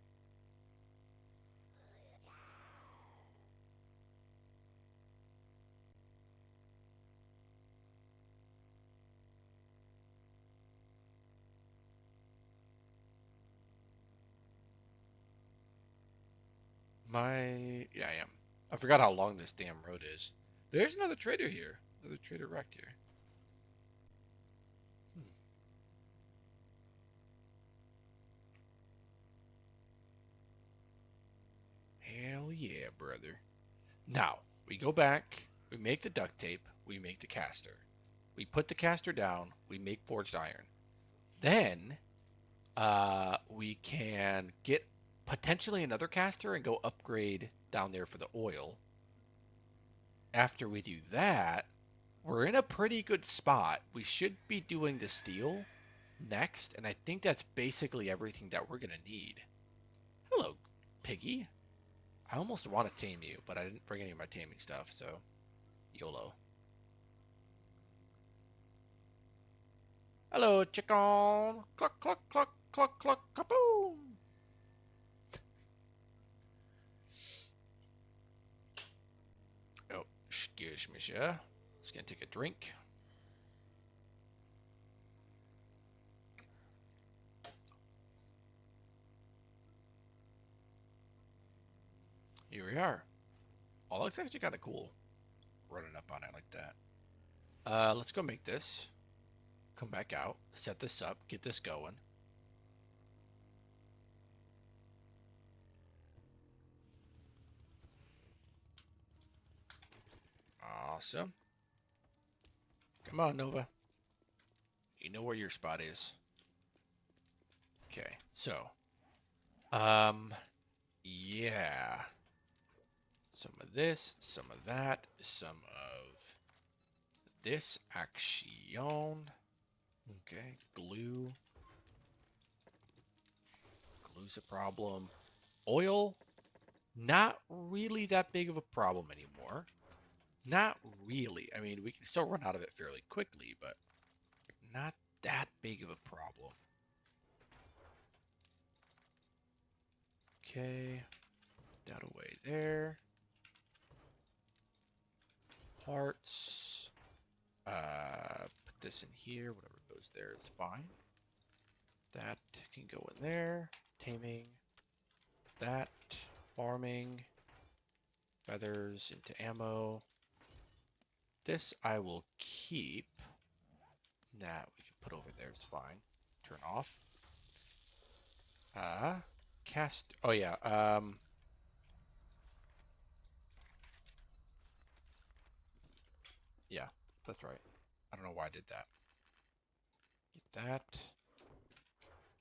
Yeah, I am. I forgot how long this damn road is. There's another trader here. Another trader wrecked here. Hell yeah, brother. Now, we go back, we make the duct tape, we make the caster. We put the caster down, we make forged iron. Then, we can get potentially another caster and go upgrade down there for the oil. After we do that, we're in a pretty good spot. We should be doing the steel next, and I think that's basically everything that we're going to need. Hello, piggy. I almost want to tame you, but I didn't bring any of my taming stuff, so YOLO. Hello, chicken. Cluck, cluck, cluck, cluck, cluck, kaboom. Oh, excuse me, sir. Just gonna take a drink. Here we are. Oh, looks actually kind of cool. Running up on it like that. Let's go make this. Come back out. Set this up. Get this going. Awesome. Come on, Nova. You know where your spot is. Okay, so. Yeah. Some of this, some of that, some of this action. Okay, glue. Glue's a problem. Oil, not really that big of a problem anymore. Not really. I mean, we can still run out of it fairly quickly, but not that big of a problem. Okay. that away there. Parts. Put this in here. Whatever goes there is fine. That can go in there. Taming. That. Farming. Feathers into ammo. This I will keep. That we can put over there. It's fine. Turn off. Cast. Oh yeah. Yeah, that's right. I don't know why I did that. Get that.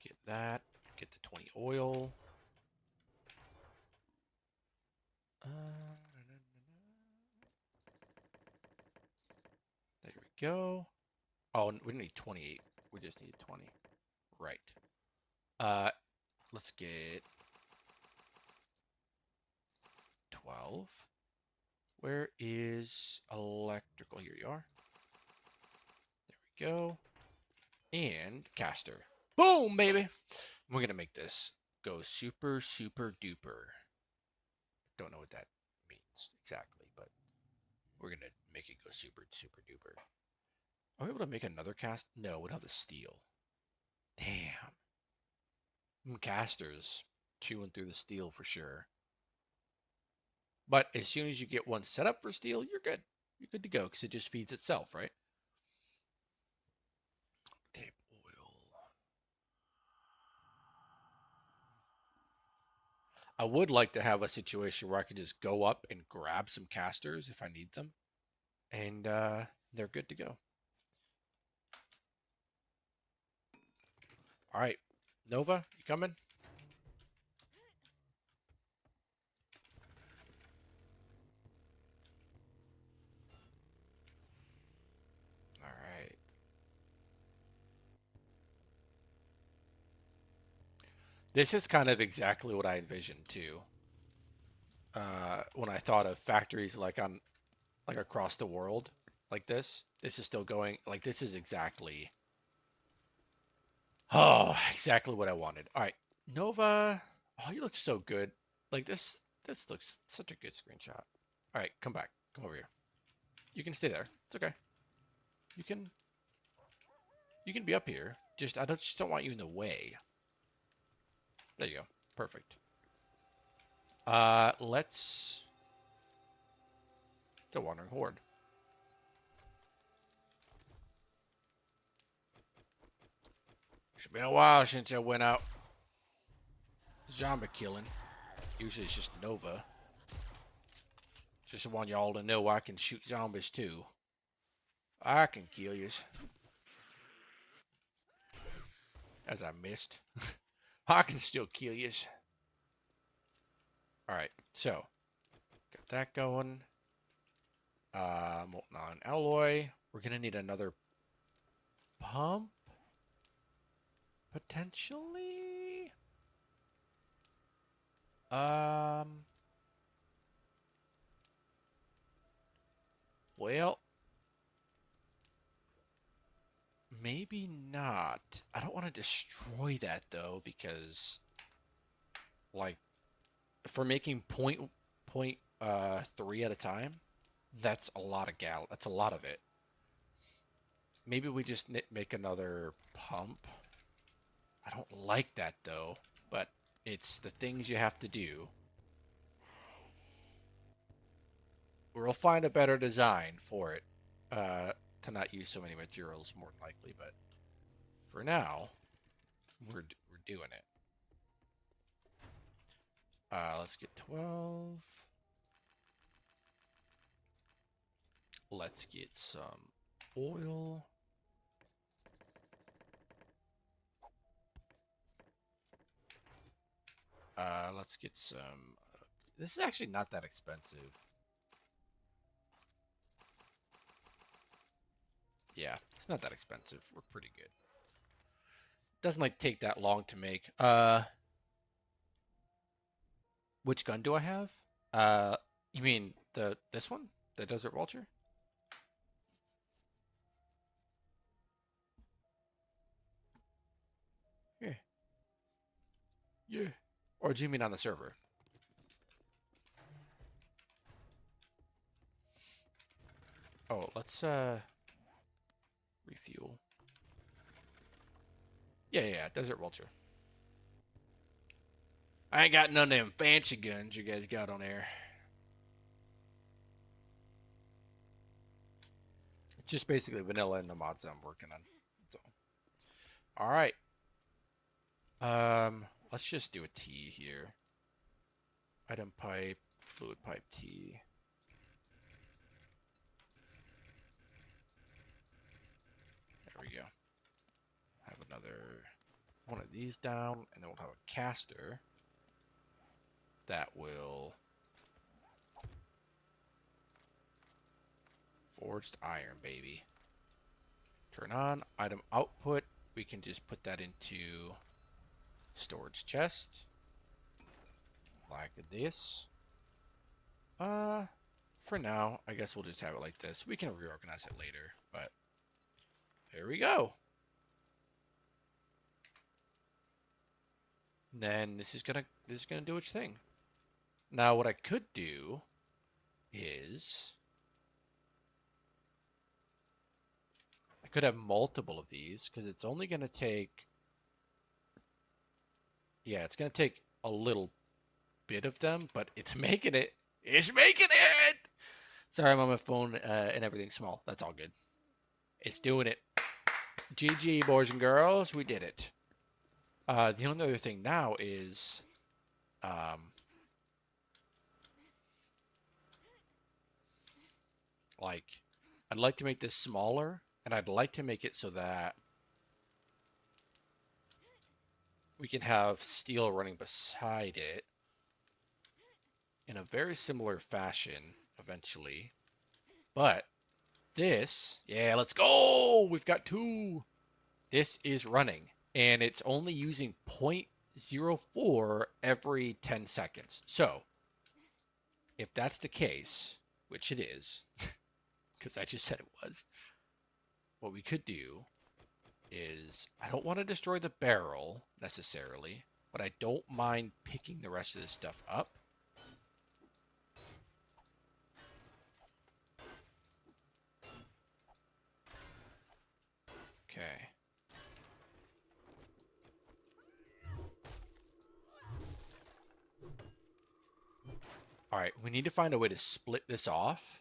Get that. Get the 20 oil. There we go. Oh, we don't need 28. We just need 20. Right. Let's get 12. Where is electrical? Here you are. There we go. And caster. Boom, baby. We're going to make this go super, super duper. Don't know what that means exactly, but we're going to make it go super, super duper. Are we able to make another cast? No, we don't have the steel. Damn. Casters chewing through the steel for sure. But as soon as you get one set up for steel, you're good. You're good to go because it just feeds itself, right? Tape oil. I would like to have a situation where I could just go up and grab some casters if I need them. And they're good to go. All right. Nova, you coming? All right. This is kind of exactly what I envisioned too. When I thought of factories like across the world like this. This is still going like this is exactly exactly what I wanted. All right. Nova. Oh, you look so good. Like this looks such a good screenshot. All right, come back. Come over here. You can stay there. It's okay. You can be up here. Just just don't want you in the way. There you go. Perfect. Let's the Wandering Horde. It's been a while since I went out zombie killing. Usually it's just Nova. Just want y'all to know I can shoot zombies too. I can kill yous. As I missed. I can still kill yous. Alright, so. Got that going. Molten iron alloy. We're going to need another pump. Potentially. Well. Maybe not. I don't want to destroy that though, because like for making point 3 at a time, that's a lot of that's a lot of it. Maybe we just make another pump. I don't like that though, but it's the things you have to do. We'll find a better design for it to not use so many materials, more than likely. But for now, we're doing it. Let's get 12. Let's get some oil. Let's get some. This is actually not that expensive. Yeah, it's not that expensive. We're pretty good. Doesn't like take that long to make. Which gun do I have? You mean this one? The Desert Vulture? Yeah. Yeah. Or do you mean on the server? Oh, let's refuel. Yeah, Desert Vulture. I ain't got none of them fancy guns you guys got on there. It's just basically vanilla in the mods I'm working on. So, all right. Let's just do a T here. Item pipe, fluid pipe T. There we go. Have another one of these down, and then we'll have a caster that will forged iron, baby. Turn on item output. We can just put that into storage chest like this. For now, I guess we'll just have it like this. We can reorganize it later, but there we go. And then this is gonna do its thing. Now, what I could do is I could have multiple of these because it's only gonna take. Yeah, it's gonna take a little bit of them, but it's making it. It's making it. Sorry, I'm on my phone and everything's small. That's all good. It's doing it. GG, boys and girls. We did it. The only other thing now is, like, I'd like to make this smaller, and I'd like to make it so that we can have steel running beside it in a very similar fashion eventually. But this, yeah, let's go. We've got 2. This is running, and it's only using 0.04 every 10 seconds. So, if that's the case, which it is, because I just said it was, what we could do is, I don't want to destroy the barrel necessarily, but I don't mind picking the rest of this stuff up. Okay. All right, we need to find a way to split this off.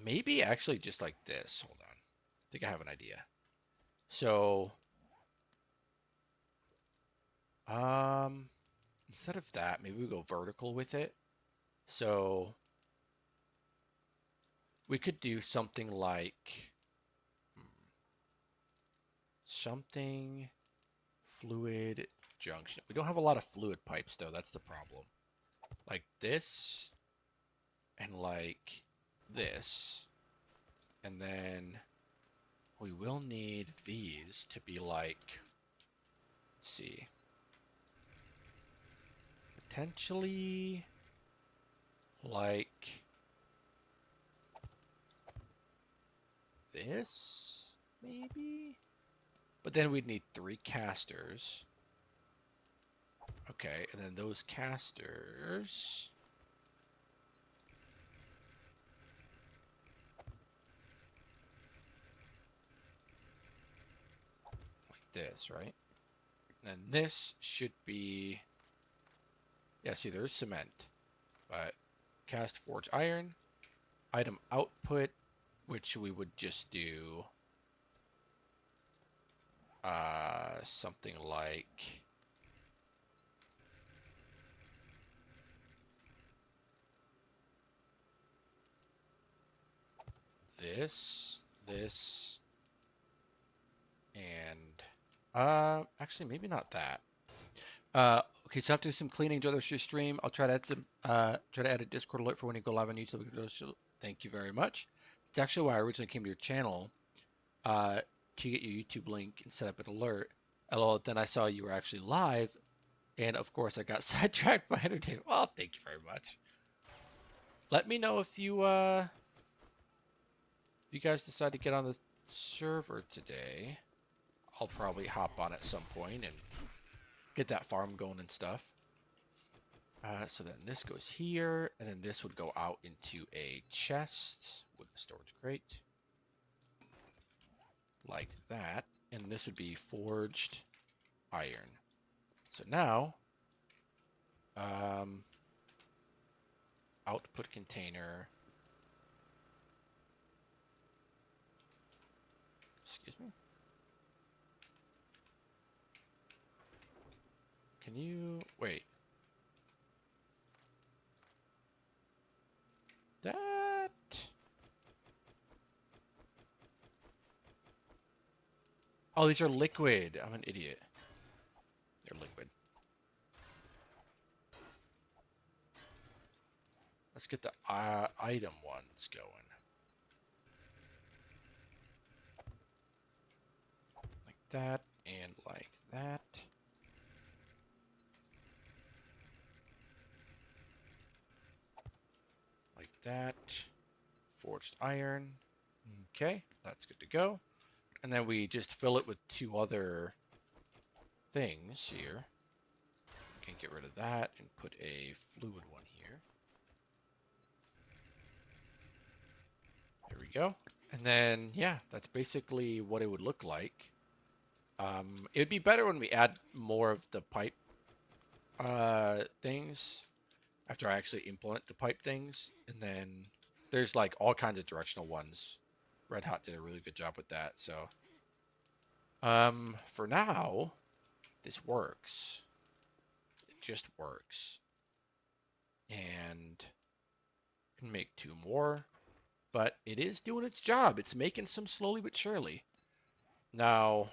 Maybe actually just like this. Hold on. I think I have an idea. So, instead of that, maybe we go vertical with it. So, we could do something like something fluid junction. We don't have a lot of fluid pipes though. That's the problem. Like this and like this. And then we will need these to be like, let's see, potentially like this, maybe? But then we'd need 3 casters. Okay, and then those casters. Like this, right? And this should be. Yeah, see, there's cement. But cast forge iron. Item output, which we would just do. Something like. This, and actually maybe not that. Okay, so I have to do some cleaning. Enjoy the rest of your stream. I'll try to add some try to add a Discord alert for when you go live on YouTube. Thank you very much. It's actually why I originally came to your channel to get your YouTube link and set up an alert. LOL, then I saw you were actually live, and of course I got sidetracked by entertainment. Well, thank you very much. Let me know if you guys decide to get on the server today. I'll probably hop on at some point and get that farm going and stuff. So then this goes here, and then this would go out into a chest with a storage crate. Like that. And this would be forged iron. So now, output container. Excuse me. Can you wait? That. Oh, these are liquid. I'm an idiot. They're liquid. Let's get the item ones going. Like that and like that. Like that. Forged iron. Okay, that's good to go. And then we just fill it with 2 other things here. We can get rid of that and put a fluid one here. There we go. And then, yeah, that's basically what it would look like. It would be better when we add more of the pipe things after I actually implement the pipe things. And then there's like all kinds of directional ones. Red Hot did a really good job with that. So for now, this works. It just works. And can make 2 more. But it is doing its job. It's making some slowly but surely. Now,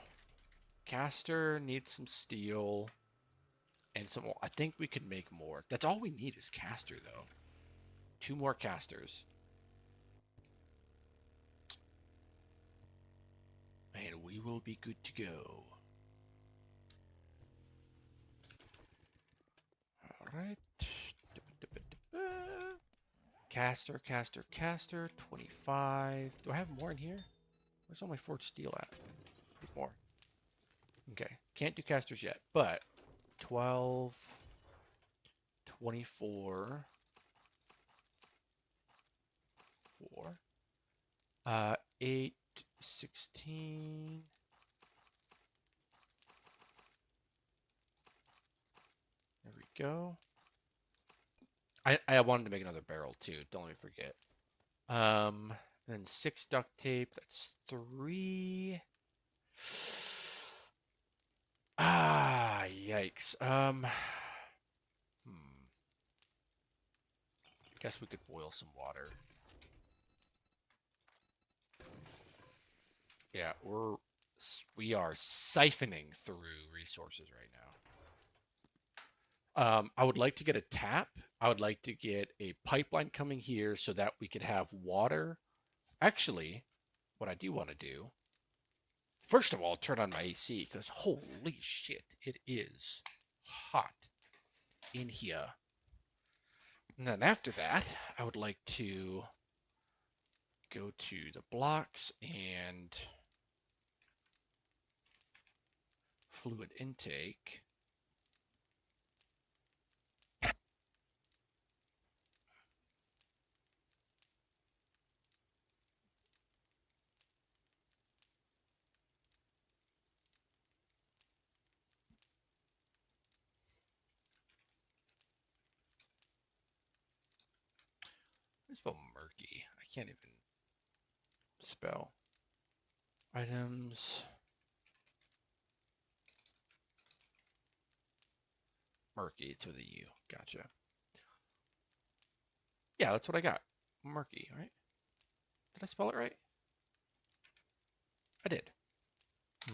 caster needs some steel and some. I think we could make more. That's all we need is caster, though. 2 more casters. And we will be good to go. All right. Caster, caster, caster. 25. Do I have more in here? Where's all my forged steel at? Need more. Okay. Can't do casters yet, but 12, 24, 4, 8, 16. There we go. I wanted to make another barrel too. Don't let me forget. Then 6 duct tape. That's 3. Ah, yikes. Guess we could boil some water. Yeah, we are siphoning through resources right now. I would like to get a tap. I would like to get a pipeline coming here so that we could have water. Actually, what I do want to do, first of all, turn on my AC because holy shit, it is hot in here. And then after that, I would like to go to the blocks and fluid intake. I spell murky. I can't even spell. Items. Murky, it's with a U. Gotcha. Yeah, that's what I got. Murky, right? Did I spell it right? I did.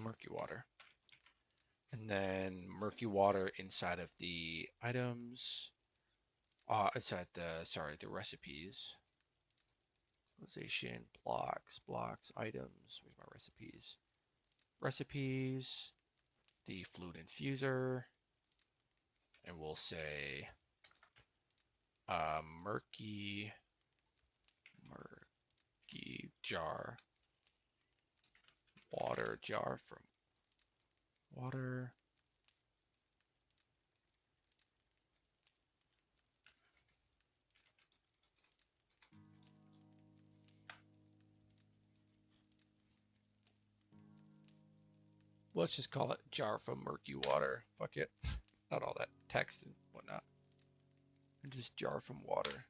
Murky water. And then murky water inside of the items. Inside the recipes. Organization, blocks, items. Where's my recipes? Recipes, the fluid infuser, and we'll say murky jar, water jar from water. let's just call it jar from murky water. Fuck it. Not all that text and whatnot. And just jar from water.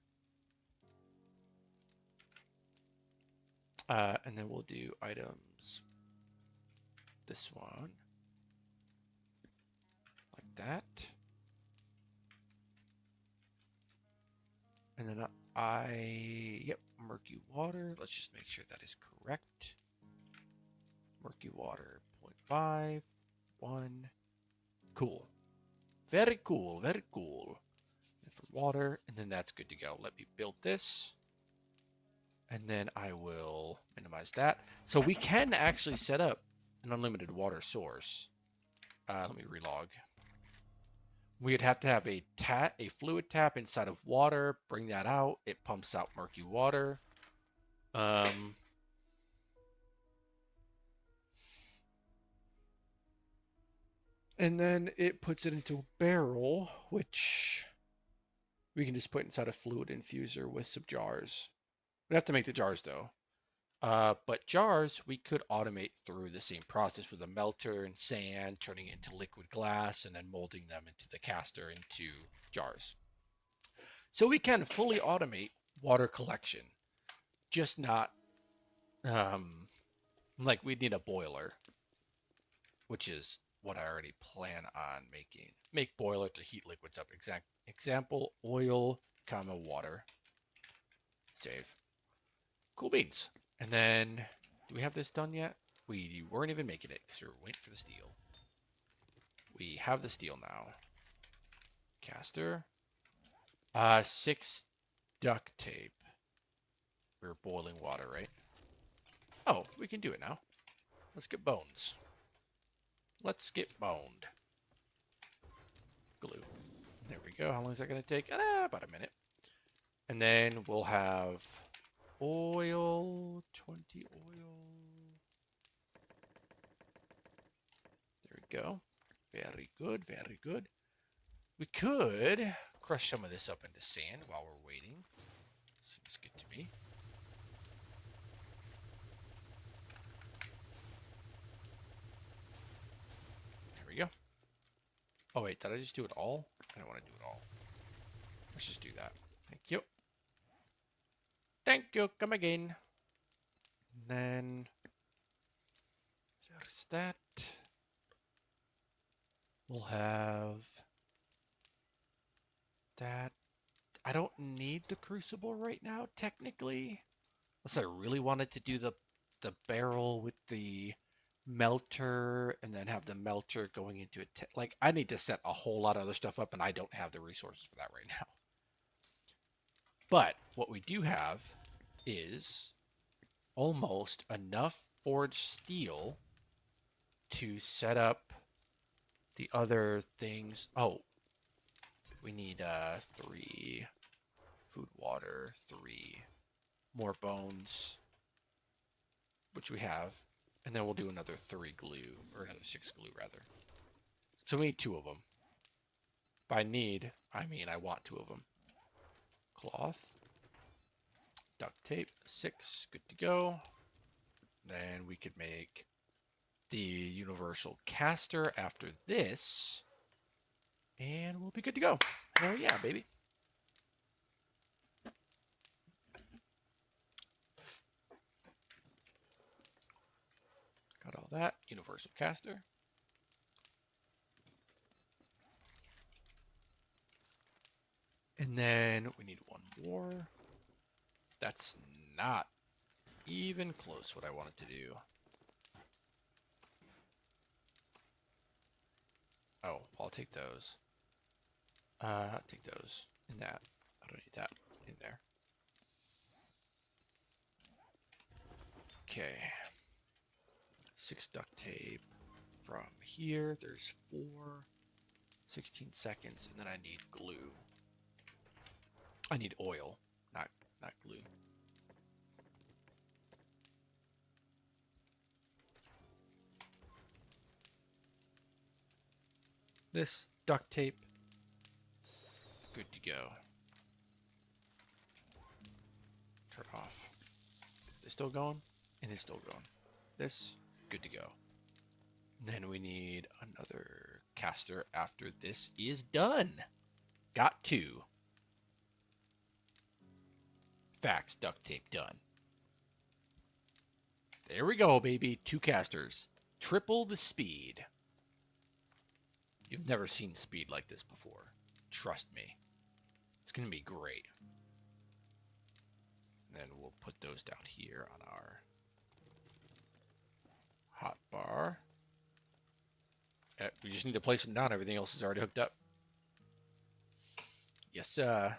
And then we'll do items. This one. Like that. And then yep, murky water. Let's just make sure that is correct. Murky water, 0.5, 1. Cool. Very cool, very cool. And for water, and then that's good to go. Let me build this. And then I will minimize that. So we can actually set up an unlimited water source. Let me relog. We'd have to have a fluid tap inside of water, bring that out. It pumps out murky water. And then it puts it into a barrel, which we can just put inside a fluid infuser with some jars. We have to make the jars though. But jars, we could automate through the same process with a melter and sand, turning it into liquid glass, and then molding them into the caster into jars. So we can fully automate water collection, just not like we need a boiler, which is what I already plan on making. Make boiler to heat liquids up. Example, oil, comma, water. Save. Cool beans. And then, do we have this done yet? We weren't even making it because we were waiting for the steel. We have the steel now. Caster. 6 duct tape. We're boiling water, right? Oh, we can do it now. Let's get bones. Let's get boned. Glue. There we go. How long is that going to take? About a minute. And then we'll have oil, 20 oil. There we go. Very good, very good. We could crush some of this up into sand while we're waiting. Seems good to me. There we go. Oh wait, did I just do it all? I don't want to do it all. Let's just do that. Thank you. Thank you. Come again. And then there's that. We'll have that. I don't need the crucible right now, technically. Unless I really wanted to do the barrel with the melter and then have the melter going into it. Like, I need to set a whole lot of other stuff up, and I don't have the resources for that right now. But what we do have is almost enough forged steel to set up the other things. Oh, we need 3 food, water, 3 more bones, which we have, and then we'll do another 3 glue, or another 6 glue rather. So we need 2 of them. By need, I mean I want 2 of them. Cloth, duct tape, 6, good to go. Then we could make the universal caster after this, and we'll be good to go. Hell yeah, baby. Got all that. Universal caster. And then we need 1 more. That's not even close what I wanted to do. Oh, I'll take those. Take those in that. I don't need that in there. Okay. 6 duct tape from here. There's 4. 16 seconds, and then I need glue. I need oil, not glue. This duct tape, good to go. Turn off. They're still going, and it's still going. This, good to go. Then we need another caster after this is done. Got two. Fax duct tape done. There we go, baby. Two casters. Triple the speed. You've never seen speed like this before. Trust me. It's going to be great. And then we'll put those down here on our hot bar. We just need to place them down. Everything else is already hooked up. Yes, sir.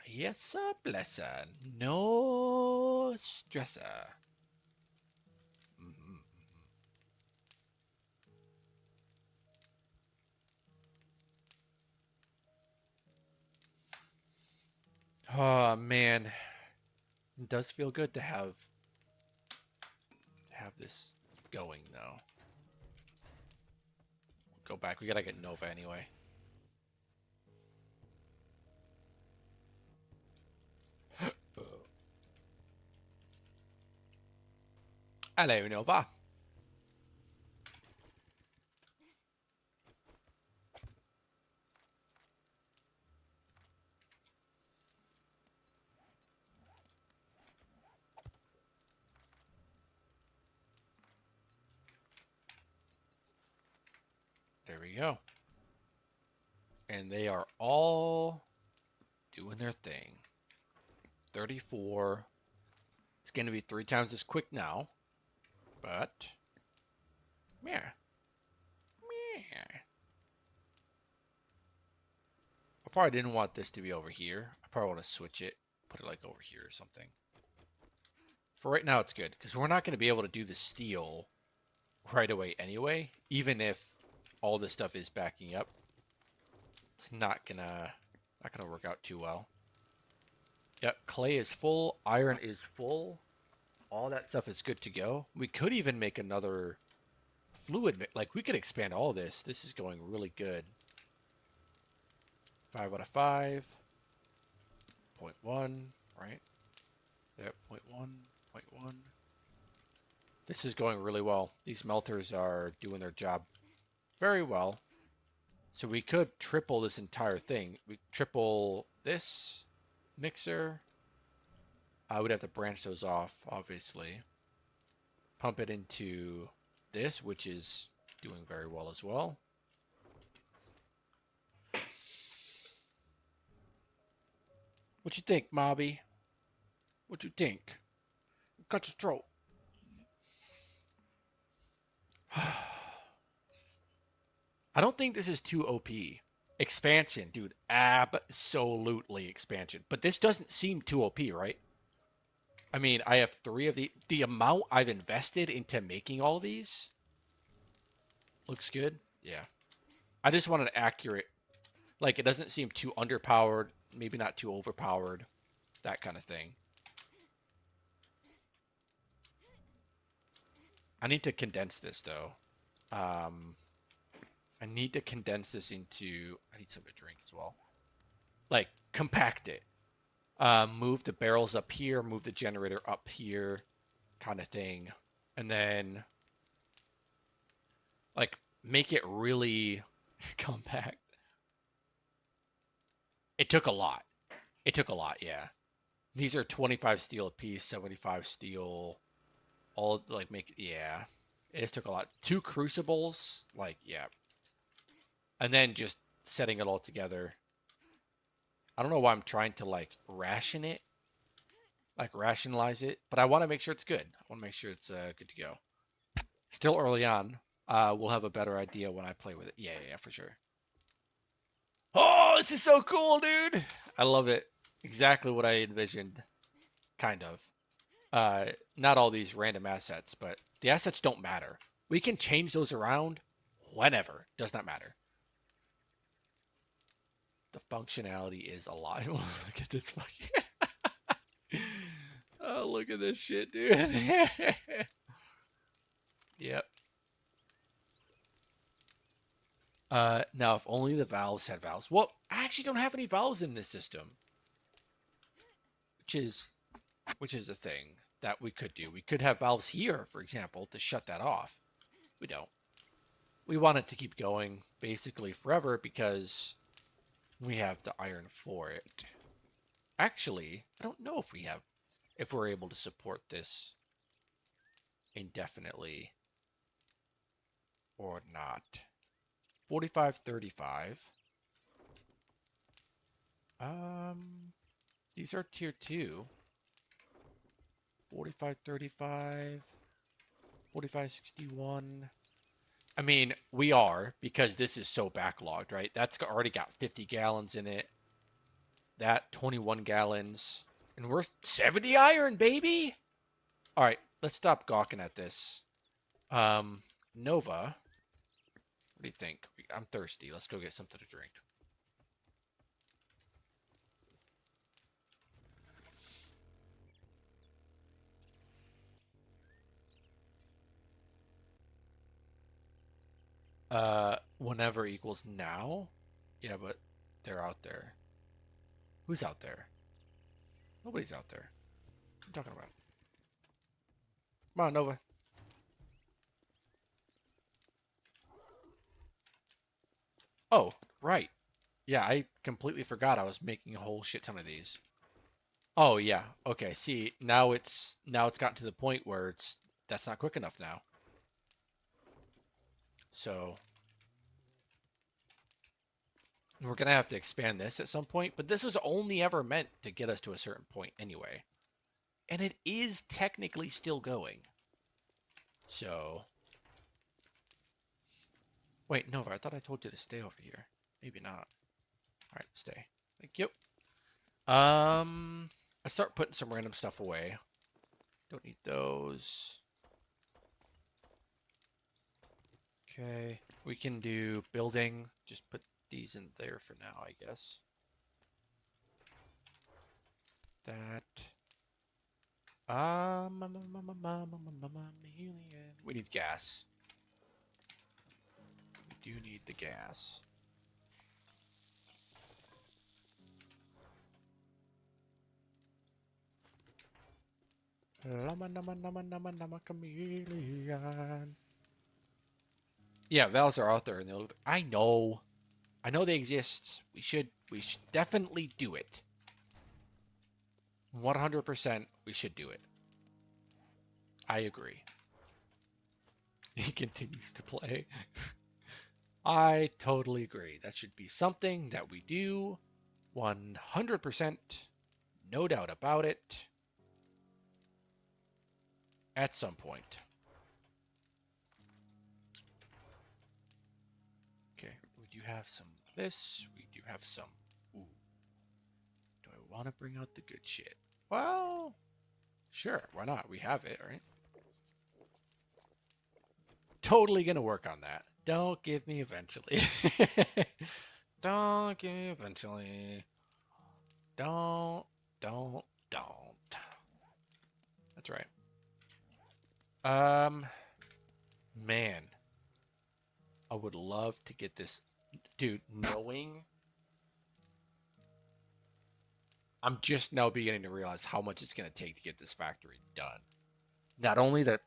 Yes, sir, blesser. No stressor. Oh man, it does feel good to have this going though. Go back. We gotta get Nova anyway. Hello, Nova. There we go. And they are all doing their thing. 34. It's going to be 3 times as quick now. But, yeah. I probably didn't want this to be over here. I probably want to switch it. Put it like over here or something. For right now, it's good. Because we're not going to be able to do the steel right away anyway. Even if all this stuff is backing up. It's not gonna work out too well. Yep, clay is full. Iron is full. All that stuff is good to go. We could even make another fluid. Like, we could expand all this. This is going really good. 5 out of 5. 0.1, right? Yep, 0.1, 0.1. This is going really well. These melters are doing their job very well. So we could triple this entire thing. We triple this mixer. I would have to branch those off, obviously. Pump it into this, which is doing very well as well. What you think, Mobby? What you think? Cut your throat. I don't think this is too OP. Expansion, dude. Absolutely expansion. But this doesn't seem too OP, right? I mean, I have 3 of the amount I've invested into making all these looks good. Yeah. I just want an accurate, like, it doesn't seem too underpowered, maybe not too overpowered, that kind of thing. I need to condense this, though. I need to condense this into... I need something to drink as well. Like, compact it. Move the barrels up here, move the generator up here, kind of thing. And then, like, make it really compact. It took a lot. It took a lot, yeah. These are 25 steel a piece, 75 steel. All, like, yeah. It just took a lot. 2 crucibles, like, yeah. And then just setting it all together. I don't know why I'm trying to, like, ration it. Like, rationalize it. But I want to make sure it's good. I want to make sure it's good to go. Still early on. We'll have a better idea when I play with it. Yeah, for sure. Oh, this is so cool, dude. I love it. Exactly what I envisioned. Kind of. Not all these random assets, but the assets don't matter. We can change those around whenever. Does not matter. The functionality is a lot. Look at this fucking... Oh, look at this shit, dude. Yep. Now, if only the valves had valves. Well, I actually don't have any valves in this system. Which is a thing that we could do. We could have valves here, for example, to shut that off. We don't. We want it to keep going basically forever because we have the iron for it. Actually, I don't know if we're able to support this indefinitely or not. 4535. These are tier 2. 4535. 4561. I mean, we are, because this is so backlogged, right? That's already got 50 gallons in it. That 21 gallons. And we're 70 iron, baby! All right, let's stop gawking at this. Nova, what do you think? I'm thirsty. Let's go get something to drink. Whenever equals now? Yeah, but they're out there. Who's out there? Nobody's out there. What are you talking about? Come on, Nova. Oh, right. Yeah, I completely forgot I was making a whole shit ton of these. Oh yeah. Okay. See, now it's gotten to the point where that's not quick enough now. So we're gonna have to expand this at some point, but this was only ever meant to get us to a certain point anyway. And it is technically still going. So wait, Nova, I thought I told you to stay over here. Maybe not. Alright, stay. Thank you. I start putting some random stuff away. Don't need those. Okay. We can do building. Just put these in there for now, I guess. That. We need gas. We do need the gas. Chameleon. Yeah, valves are out there, and they look. I know they exist. We should definitely do it. 100%, we should do it. I agree. He continues to play. I totally agree. That should be something that we do. 100%. No doubt about it. At some point. Okay, we do have some of this. We do have some. Ooh. Do I want to bring out the good shit? Well, sure. Why not? We have it, right? Totally gonna work on that. Don't give me eventually. Don't give me eventually. Don't. That's right. Man. I would love to get this. Dude, knowing. I'm just now beginning to realize how much it's going to take to get this factory done. Not only the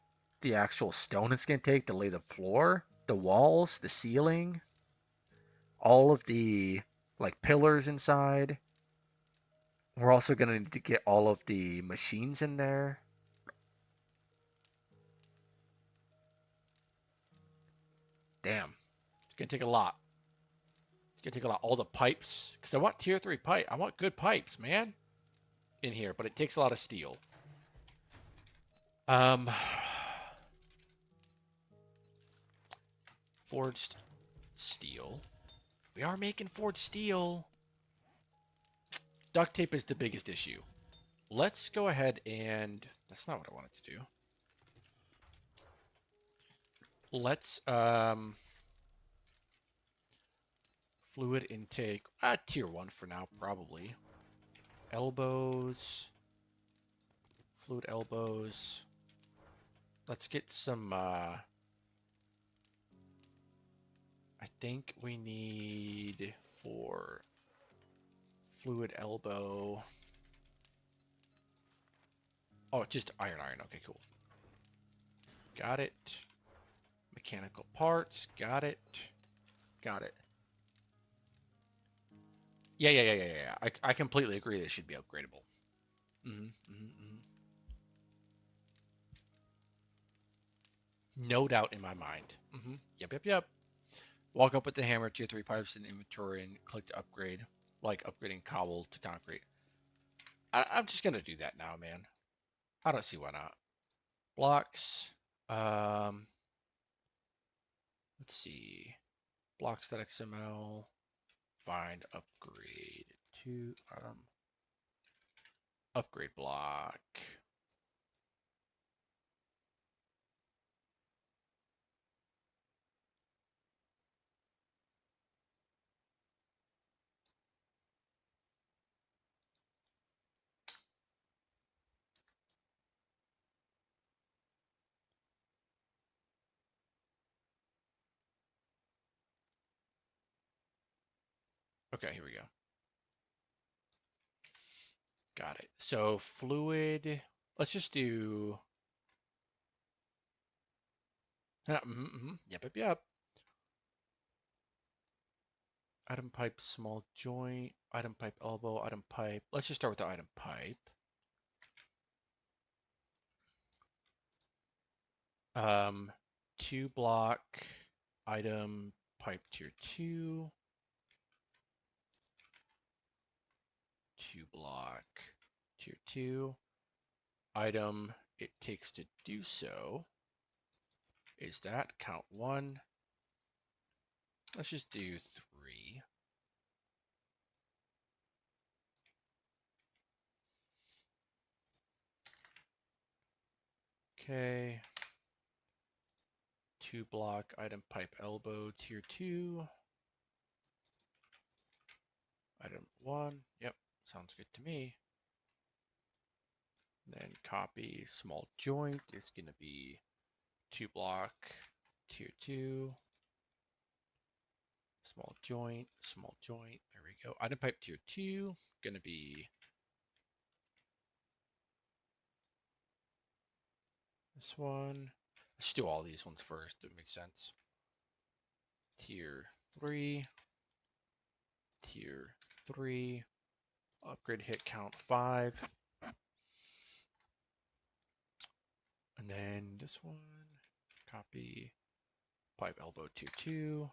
actual stone it's going to take to lay the floor, the walls, the ceiling, all of the like pillars inside. We're also going to need to get all of the machines in there. Damn. It's going to take a lot. It's going to take a lot. All the pipes. Because I want tier 3 pipe. I want good pipes, man. In here. But it takes a lot of steel. Forged steel. We are making forged steel. Duct tape is the biggest issue. Let's go ahead and... That's not what I wanted to do. Let's... Fluid intake. Tier 1 for now, probably. Elbows. Fluid elbows. Let's get some... I think we need for fluid elbow. Oh, just iron. Okay, cool. Got it. mechanical parts. Got it. Got it. Yeah. I completely agree they should be upgradable. No doubt in my mind. Yep. Walk up with the hammer, tier 3 pipes in inventory, and click to upgrade, like upgrading cobble to concrete. I'm just going to do that now, man. I don't see why not. Blocks. Let's see. Blocks.xml. Find upgrade to upgrade block. Okay, here we go. Got it. So fluid. Let's just do. Yep. Item pipe, small joint. Item pipe, elbow. Item pipe. Let's just start with the item pipe. Um, 2 block item pipe tier 2. 2 block tier 2. Item it takes to do so is that count 1. Let's just do 3. Okay. 2 block item pipe elbow tier 2. Item 1. Yep, sounds good to me. Then copy small joint is going to be 2 block tier 2. Small joint. There we go. Item pipe tier 2 going to be this one. Let's do all these ones first. That makes sense. Tier 3. Tier 3. Upgrade hit count 5. And then this one. Copy. Pipe elbow tier 2.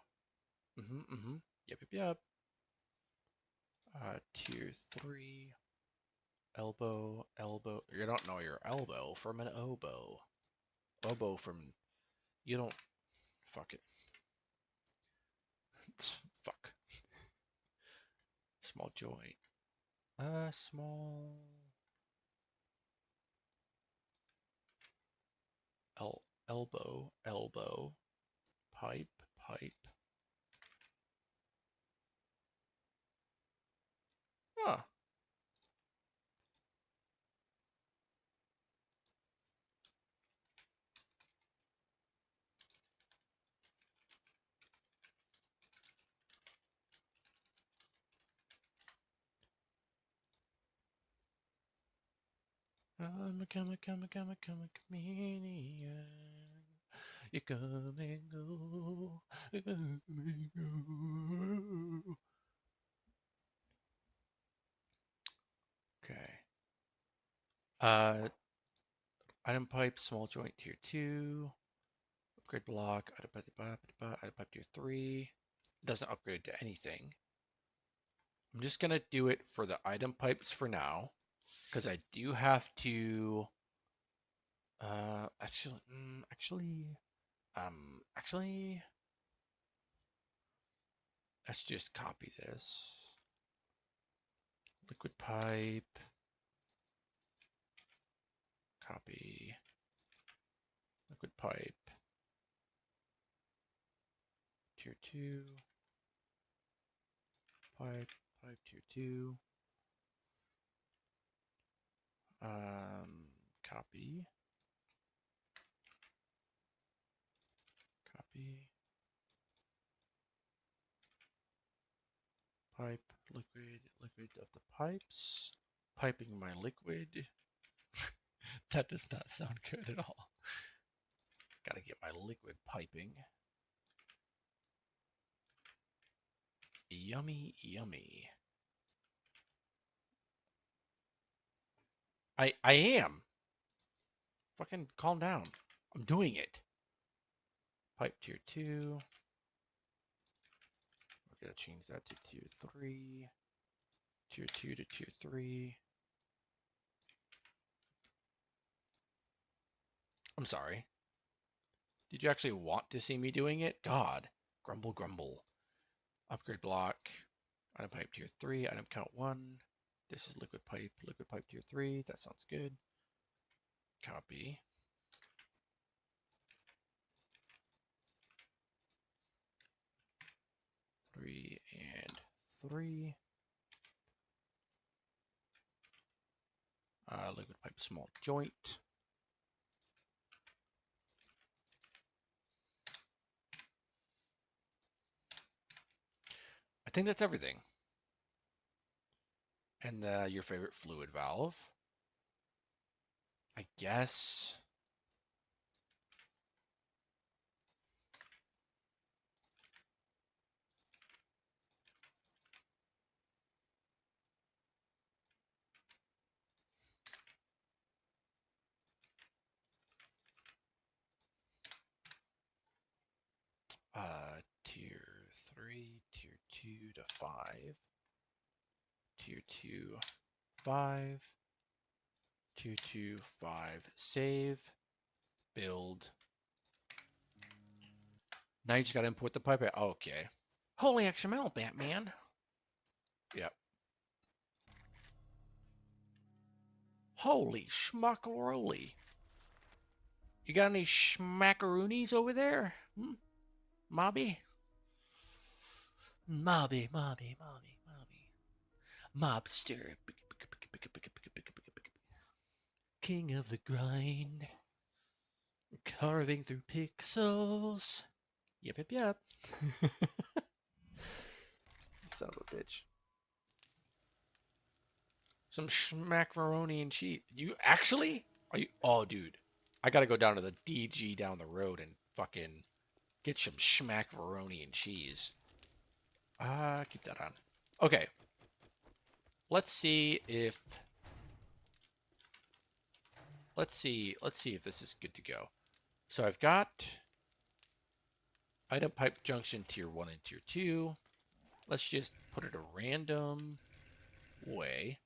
Yep. Tier 3. Elbow. You don't know your elbow from an oboe. Oboe from. You don't. Fuck it. Fuck. Small joint. Small. Elbow. Pipe. Huh. I'm a comedian. You come and go. You come and go. Okay. Item pipe, small joint tier 2. Upgrade block, item pipe tier 3. Doesn't upgrade to anything. I'm just going to do it for the item pipes for now. Because I do have to... Actually, let's just copy this. Liquid pipe. Copy. Liquid pipe. Tier 2. Pipe tier 2. Copy. Pipe, liquid of the pipes. Piping my liquid. That does not sound good at all. Gotta get my liquid piping. Yummy, yummy. I am. Fucking calm down. I'm doing it. Pipe tier 2. We're gonna change that to tier 3. Tier 2 to tier 3. I'm sorry. Did you actually want to see me doing it? God. Grumble, grumble. Upgrade block. Item pipe tier 3. Item count 1. This is liquid pipe. Liquid pipe tier 3. That sounds good. Copy. Three and 3. Liquid pipe small joint. I think that's everything. And your favorite fluid valve. I guess. Tier 3, tier 2 to 5. Tier 2, 5. Tier 2, 5. Save. Build. Now you just gotta import the pipe. Okay. Holy XML, Batman. Yep. Holy schmuckaroli. You got any schmackaroonies over there? Mobby? Mobby. Mobster. King of the grind. Carving through pixels. Yep. Son of a bitch. Some schmackaroni and cheese. You actually? Are you? Oh, dude. I gotta go down to the DG down the road and fucking get some schmackaroni and cheese. Keep that on. Okay. Let's see if this is good to go. So I've got item pipe junction tier 1 and tier 2. Let's just put it a random way.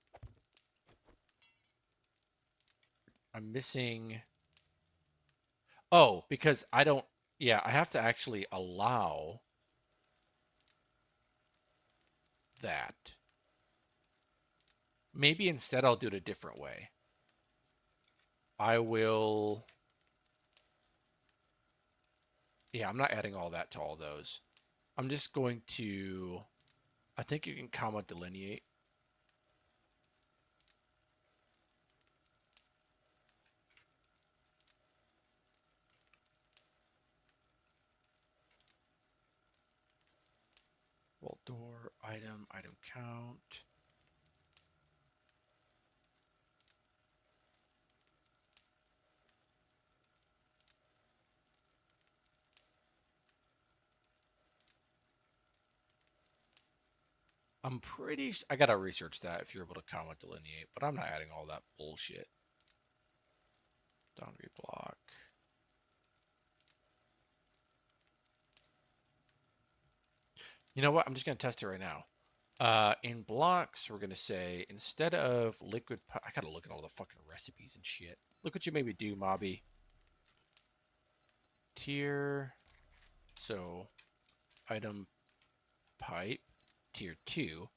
I'm missing. Oh, because I don't. Yeah, I have to actually allow that. Maybe instead I'll do it a different way. I will. Yeah, I'm not adding all that to all those. I'm just going to. I think you can comma delineate. Vault door, item count. I'm pretty. I gotta research that if you're able to comma delineate, but I'm not adding all that bullshit. Boundary block. You know what? I'm just gonna test it right now. In blocks, we're gonna say instead of liquid. I gotta look at all the fucking recipes and shit. Look what you made me do, Mobby. Tier. So, item pipe tier 2.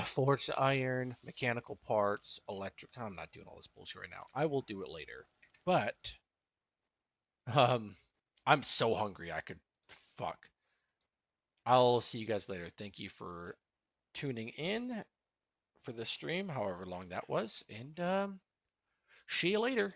Forged iron, mechanical parts, electric. I'm not doing all this bullshit right now. I will do it later. But I'm so hungry I could fuck. I'll see you guys later. Thank you for tuning in for the stream, however long that was, and see you later.